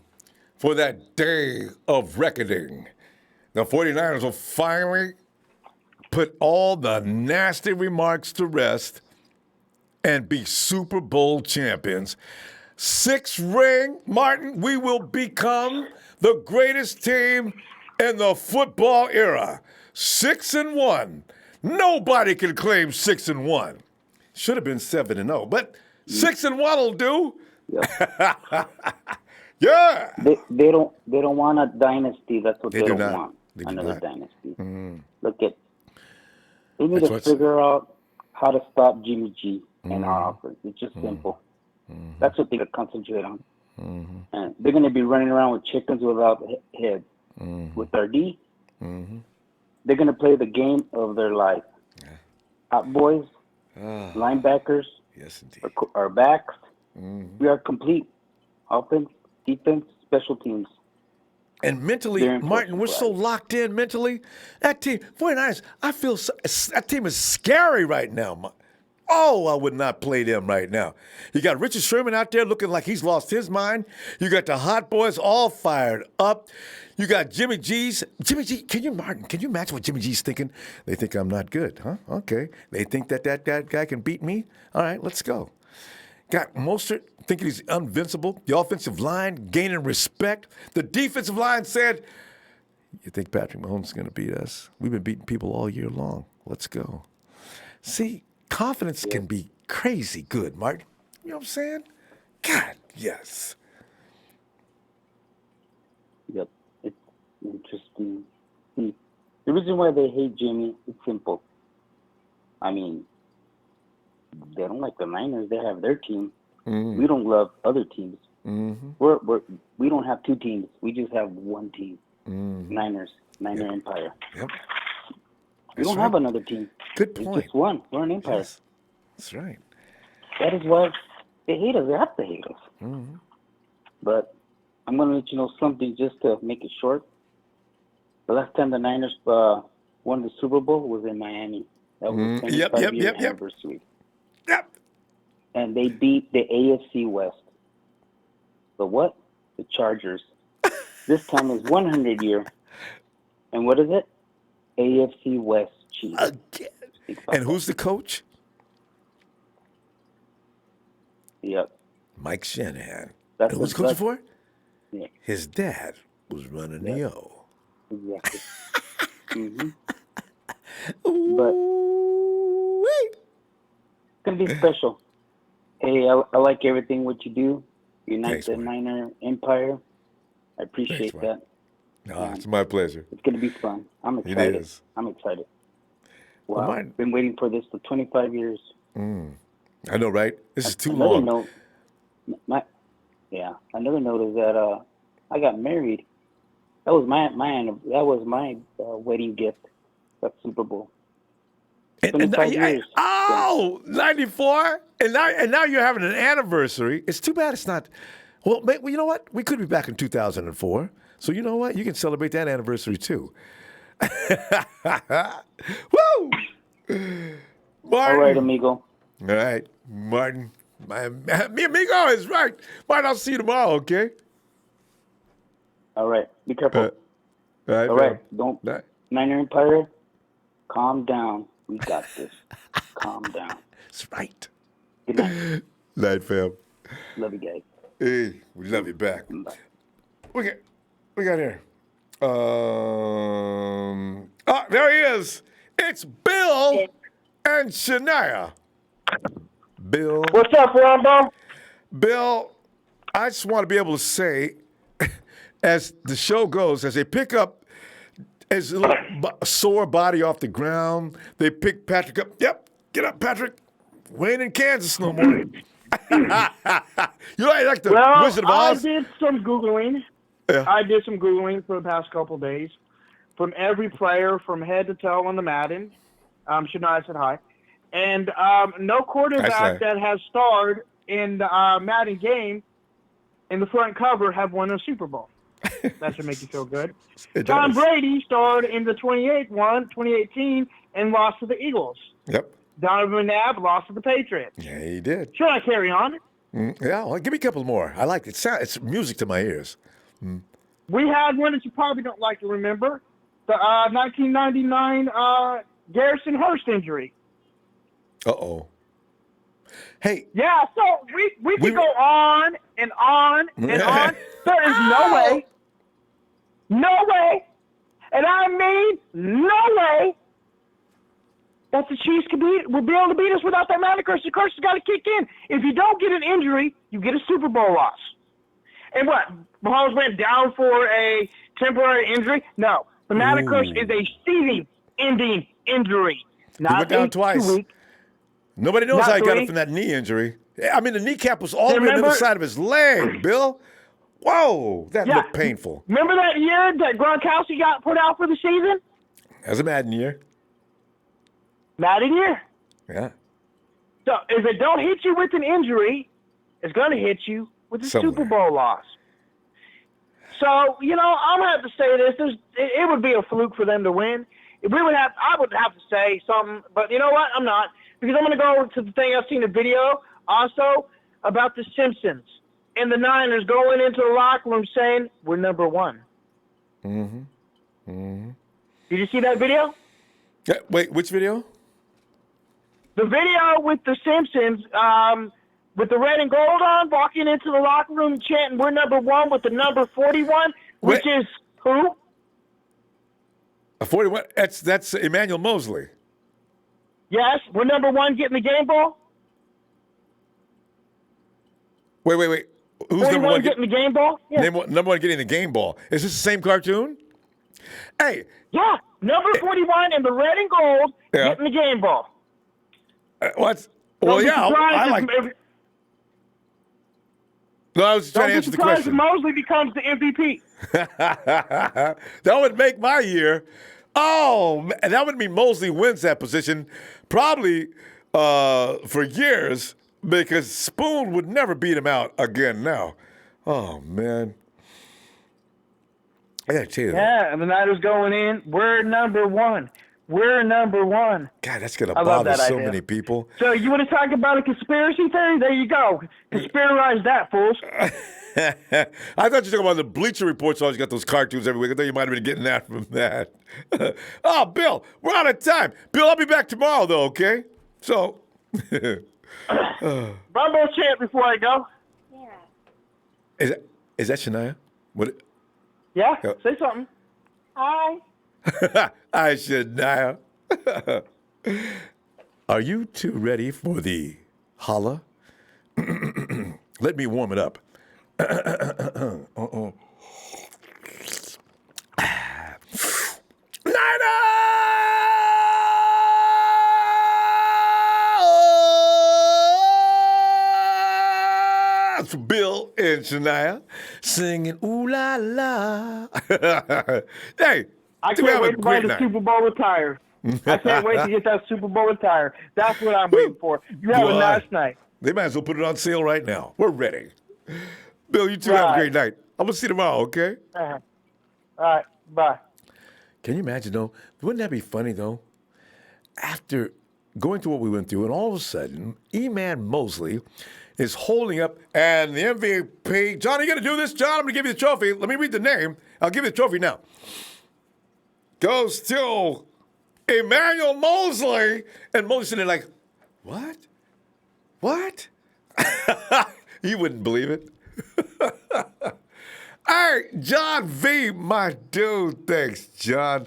for that day of reckoning. The 49ers will finally put all the nasty remarks to rest and be Super Bowl champions. 6 ring, Martin, we will become the greatest team in the football era. 6-1. Nobody can claim 6-1. Should have been 7-0, but 6-1 will do. Yeah. They don't want a dynasty. That's what they don't want. Another dynasty. Look at. They need to figure out how to stop Jimmy G and our offense. It's just simple. That's what they could concentrate on. And they're going to be running around with chickens without heads. With their D, they're going to play the game of their life. Out boys, linebackers, our backs. We are complete. Offense, defense, special teams. And mentally, Martin, we're so locked in mentally. That team, 49ers, I feel that team is scary right now. Oh, I would not play them right now. You got Richard Sherman out there looking like he's lost his mind. You got the hot boys all fired up. You got Jimmy G's. Jimmy G, can you match what Jimmy G's thinking? They think I'm not good, huh? Okay. They think that guy can beat me? All right, let's go. Got Mostert thinking he's invincible. The offensive line gaining respect. The defensive line said, you think Patrick Mahomes is going to beat us? We've been beating people all year long. Let's go. See, confidence can be crazy good, Martin. You know what I'm saying? God, yes. Yep. It's interesting. See, the reason why they hate Jimmy is simple. I mean, they don't like the Niners. They have their team. Mm. We don't love other teams. Mm-hmm. We don't have two teams. We just have one team. Mm. Niners, Niner Empire. Yep. We don't have another team. Good It's point. just one. We're an empire. Yes. That's right. That is why they hate us. They have to hate us. Mm-hmm. But I'm going to let you know something just to make it short. The last time the Niners won the Super Bowl was in Miami. That was 25-year anniversary. Yep. And they beat the AFC West. The what? The Chargers. This time is 100 year. And what is it? AFC West Chiefs. Again. And who's the coach? Yep. Mike Shanahan. That's who's coaching for? Yeah. His dad was running the O. Exactly. Mm-hmm. But it's going to be special. Hey, I like everything what you do. Unite the Niner Empire. I appreciate that. No, it's my pleasure. It's going to be fun. I'm excited. It is. I'm excited. Wow. I've been waiting for this for 25 years. I know, right? This is too Another long. Another note is that I got married. That was my wedding gift. That Super Bowl. 25 years. 94? And now you're having an anniversary. It's too bad it's not. Well, you know what? We could be back in 2004. So you know what? You can celebrate that anniversary too. Woo! Martin. All right, amigo. All right, Martin. Mi amigo is right. Martin, I'll see you tomorrow, okay? All right. Be careful. All right. Don't. Niner Empire, calm down. We got this. Calm down. That's right. Good night. Night, fam. Love you guys. Hey, we love you back. We got here. There he is. It's Bill and Shania. Bill. What's up, Ronbo? Bill, I just want to be able to say, as the show goes, as they pick up his little sore body off the ground, they pick Patrick up. Yep, get up, Patrick. We ain't in Kansas no more. You like the Wizard of Oz? I did some Googling. Yeah. I did some Googling for the past couple of days from every player from head to toe on the Madden. Shania said hi. And no quarterback that has starred in the Madden game in the front cover have won a Super Bowl. That should make you feel good. Tom Brady starred in the 2018 and lost to the Eagles. Yep. Donovan McNabb lost to the Patriots. Yeah, he did. Should I carry on? Yeah, well, give me a couple more. I like it. It's music to my ears. We had one that you probably don't like to remember. The 1999 Garrison Hurst injury. Uh-oh. Hey. Yeah, so we could go on and on and on. There is no way, and I mean no way, that the Chiefs will be able to beat us without that Madden curse. The curse has got to kick in. If you don't get an injury, you get a Super Bowl loss. And what? Mahomes went down for a temporary injury? No. The Madden curse is a season-ending injury. Not he went down twice. Nobody knows how he got it from that knee injury. I mean, the kneecap was all the way on the other side of his leg, Bill. Whoa, that looked painful. Remember that year that Gronkowski got put out for the season? That was a Madden year. Madden year. Yeah. So if it don't hit you with an injury, it's going to hit you with a Super Bowl loss. So, I'm going to have to say this. It would be a fluke for them to win. I would have to say something, but you know what? I'm not. Because I'm going to go to the thing I've seen a video also about the Simpsons and the Niners going into the locker room saying, we're number one. Mm-hmm. Mm-hmm. Did you see that video? Yeah, wait, which video? The video with the Simpsons, with the red and gold on, walking into the locker room chanting, we're number one with the number 41, which is who? 41. That's Emmanuel Mosley. Yes, we're number one getting the game ball. Wait. Who's number one getting the game ball? Yeah. Number one getting the game ball. Is this the same cartoon? Hey. Yeah. Number 41 in the red and gold getting the game ball. What? Well, yeah. I like. No, I was trying to answer the question. Mosley becomes the MVP. That would make my year. Oh, and that would mean Mosley wins that position probably for years because Spoon would never beat him out again now. Oh, man. I got to tell you that. Yeah, and the Niners going in. We're number one. God, that's going to bother so many people. So you want to talk about a conspiracy theory? There you go. Conspiracize that, fools. I thought you were talking about the Bleacher Report's always got those cartoons every week. I thought you might have been getting that from that. Oh, Bill, we're out of time. Bill, I'll be back tomorrow, though, okay? So. Ronbo chant before I go. Yeah. Is that Shania? What? Yeah, say something. Hi. Hi, Shania. Are you two ready for the holla? Let me warm it up. Niners! Bill and Shania singing ooh la la. Hey, I can't wait to buy the Super Bowl retire. I can't wait to get that Super Bowl retire. That's what I'm waiting for. You have a nice night. They might as well put it on sale right now. We're ready. Bill, you two have a great night. I'm going to see you tomorrow, okay? All right, bye. Can you imagine, though? Wouldn't that be funny, though? After going through what we went through, and all of a sudden, E-Man Mosley is holding up, and the MVP, John, are you going to do this? John, I'm going to give you the trophy. Let me read the name. I'll give you the trophy now. Goes to Emmanuel Mosley. And Mosley sitting there like, what? What? You wouldn't believe it. All right, John V., my dude. Thanks, John.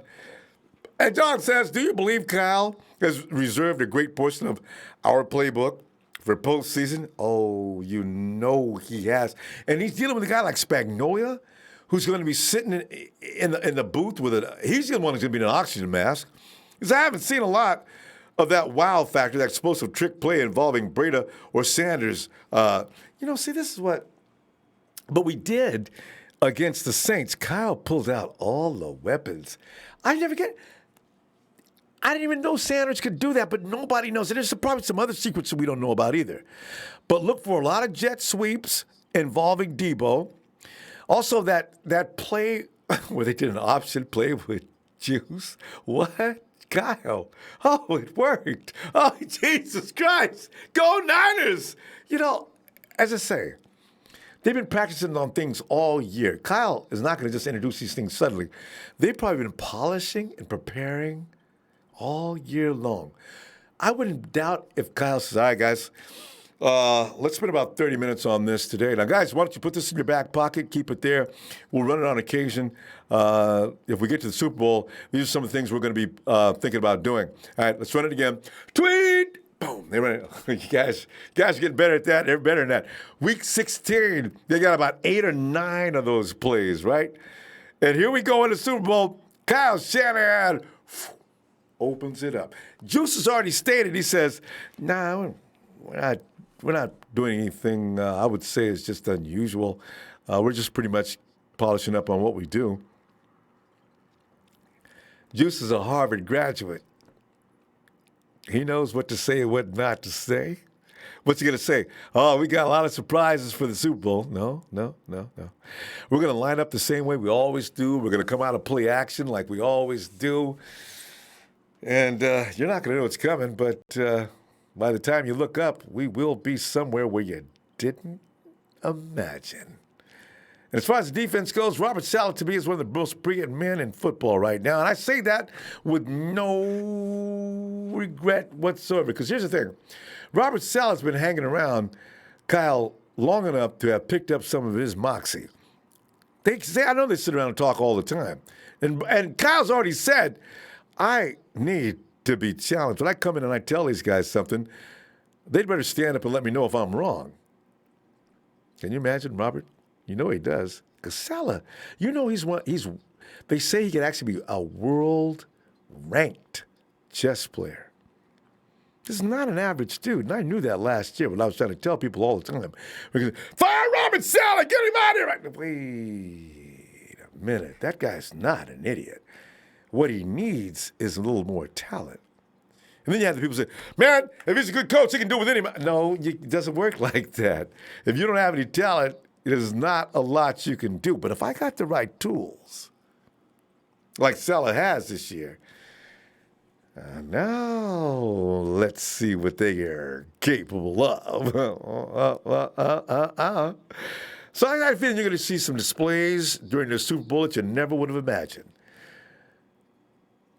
And John says, do you believe Kyle has reserved a great portion of our playbook for postseason? Oh, you know he has. And he's dealing with a guy like Spagnolia, who's going to be sitting in the booth with it. He's the one who's going to be in an oxygen mask. Because I haven't seen a lot of that wow factor, that explosive trick play involving Breda or Sanders. See, this is what. But we did against the Saints. Kyle pulled out all the weapons. I didn't even know Sanders could do that, but nobody knows. And there's probably some other secrets that we don't know about either. But look for a lot of jet sweeps involving Debo. Also, that play where they did an option play with Juice. What? Kyle. Oh, it worked. Oh, Jesus Christ. Go Niners. As I say, they've been practicing on things all year. Kyle is not going to just introduce these things suddenly. They've probably been polishing and preparing all year long. I wouldn't doubt if Kyle says, all right, guys, let's spend about 30 minutes on this today. Now, guys, why don't you put this in your back pocket, keep it there. We'll run it on occasion. If we get to the Super Bowl, these are some of the things we're going to be thinking about doing. All right, let's run it again. Tweet! Boom. They run it. You guys are getting better at that. They're better than that. Week 16, they got about 8 or 9 of those plays, right? And here we go in the Super Bowl. Kyle Shanahan opens it up. Juice has already stated, he says, we're not doing anything I would say is just unusual. We're just pretty much polishing up on what we do. Juice is a Harvard graduate. He knows what to say and what not to say. What's he going to say? Oh, we got a lot of surprises for the Super Bowl. No. We're going to line up the same way we always do. We're going to come out of play action like we always do. And you're not going to know what's coming, but by the time you look up, we will be somewhere where you didn't imagine. And as far as the defense goes, Robert Saleh, to me, is one of the most brilliant men in football right now. And I say that with no regret whatsoever. Because here's the thing. Robert Saleh's been hanging around Kyle long enough to have picked up some of his moxie. I know they sit around and talk all the time. And Kyle's already said, I need to be challenged. When I come in and I tell these guys something, they'd better stand up and let me know if I'm wrong. Can you imagine, Robert? You know he does. Because Salah, you know they say he could actually be a world-ranked chess player. This is not an average dude, and I knew that last year when I was trying to tell people all the time. Because, fire Robert Salah, get him out of here! Wait a minute, that guy's not an idiot. What he needs is a little more talent. And then you have the people say, man, if he's a good coach, he can do it with anybody. No, it doesn't work like that. If you don't have any talent, there's not a lot you can do. But if I got the right tools, like Salah has this year, now let's see what they are capable of. So I got a feeling you're going to see some displays during the Super Bowl that you never would have imagined.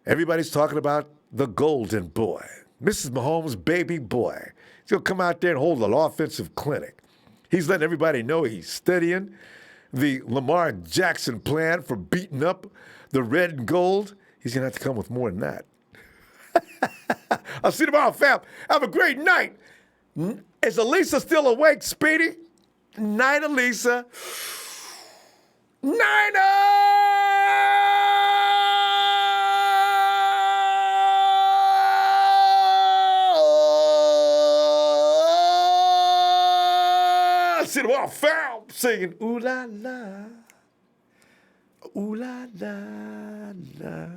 Everybody's talking about the golden boy, Mrs. Mahomes' baby boy. He's going to come out there and hold an offensive clinic. He's letting everybody know he's studying the Lamar Jackson plan for beating up the red and gold. He's going to have to come with more than that. I'll see you tomorrow, fam. Have a great night. Is Elisa still awake, Speedy? Night, Elisa. See them all foul singing ooh la la, ooh la la la.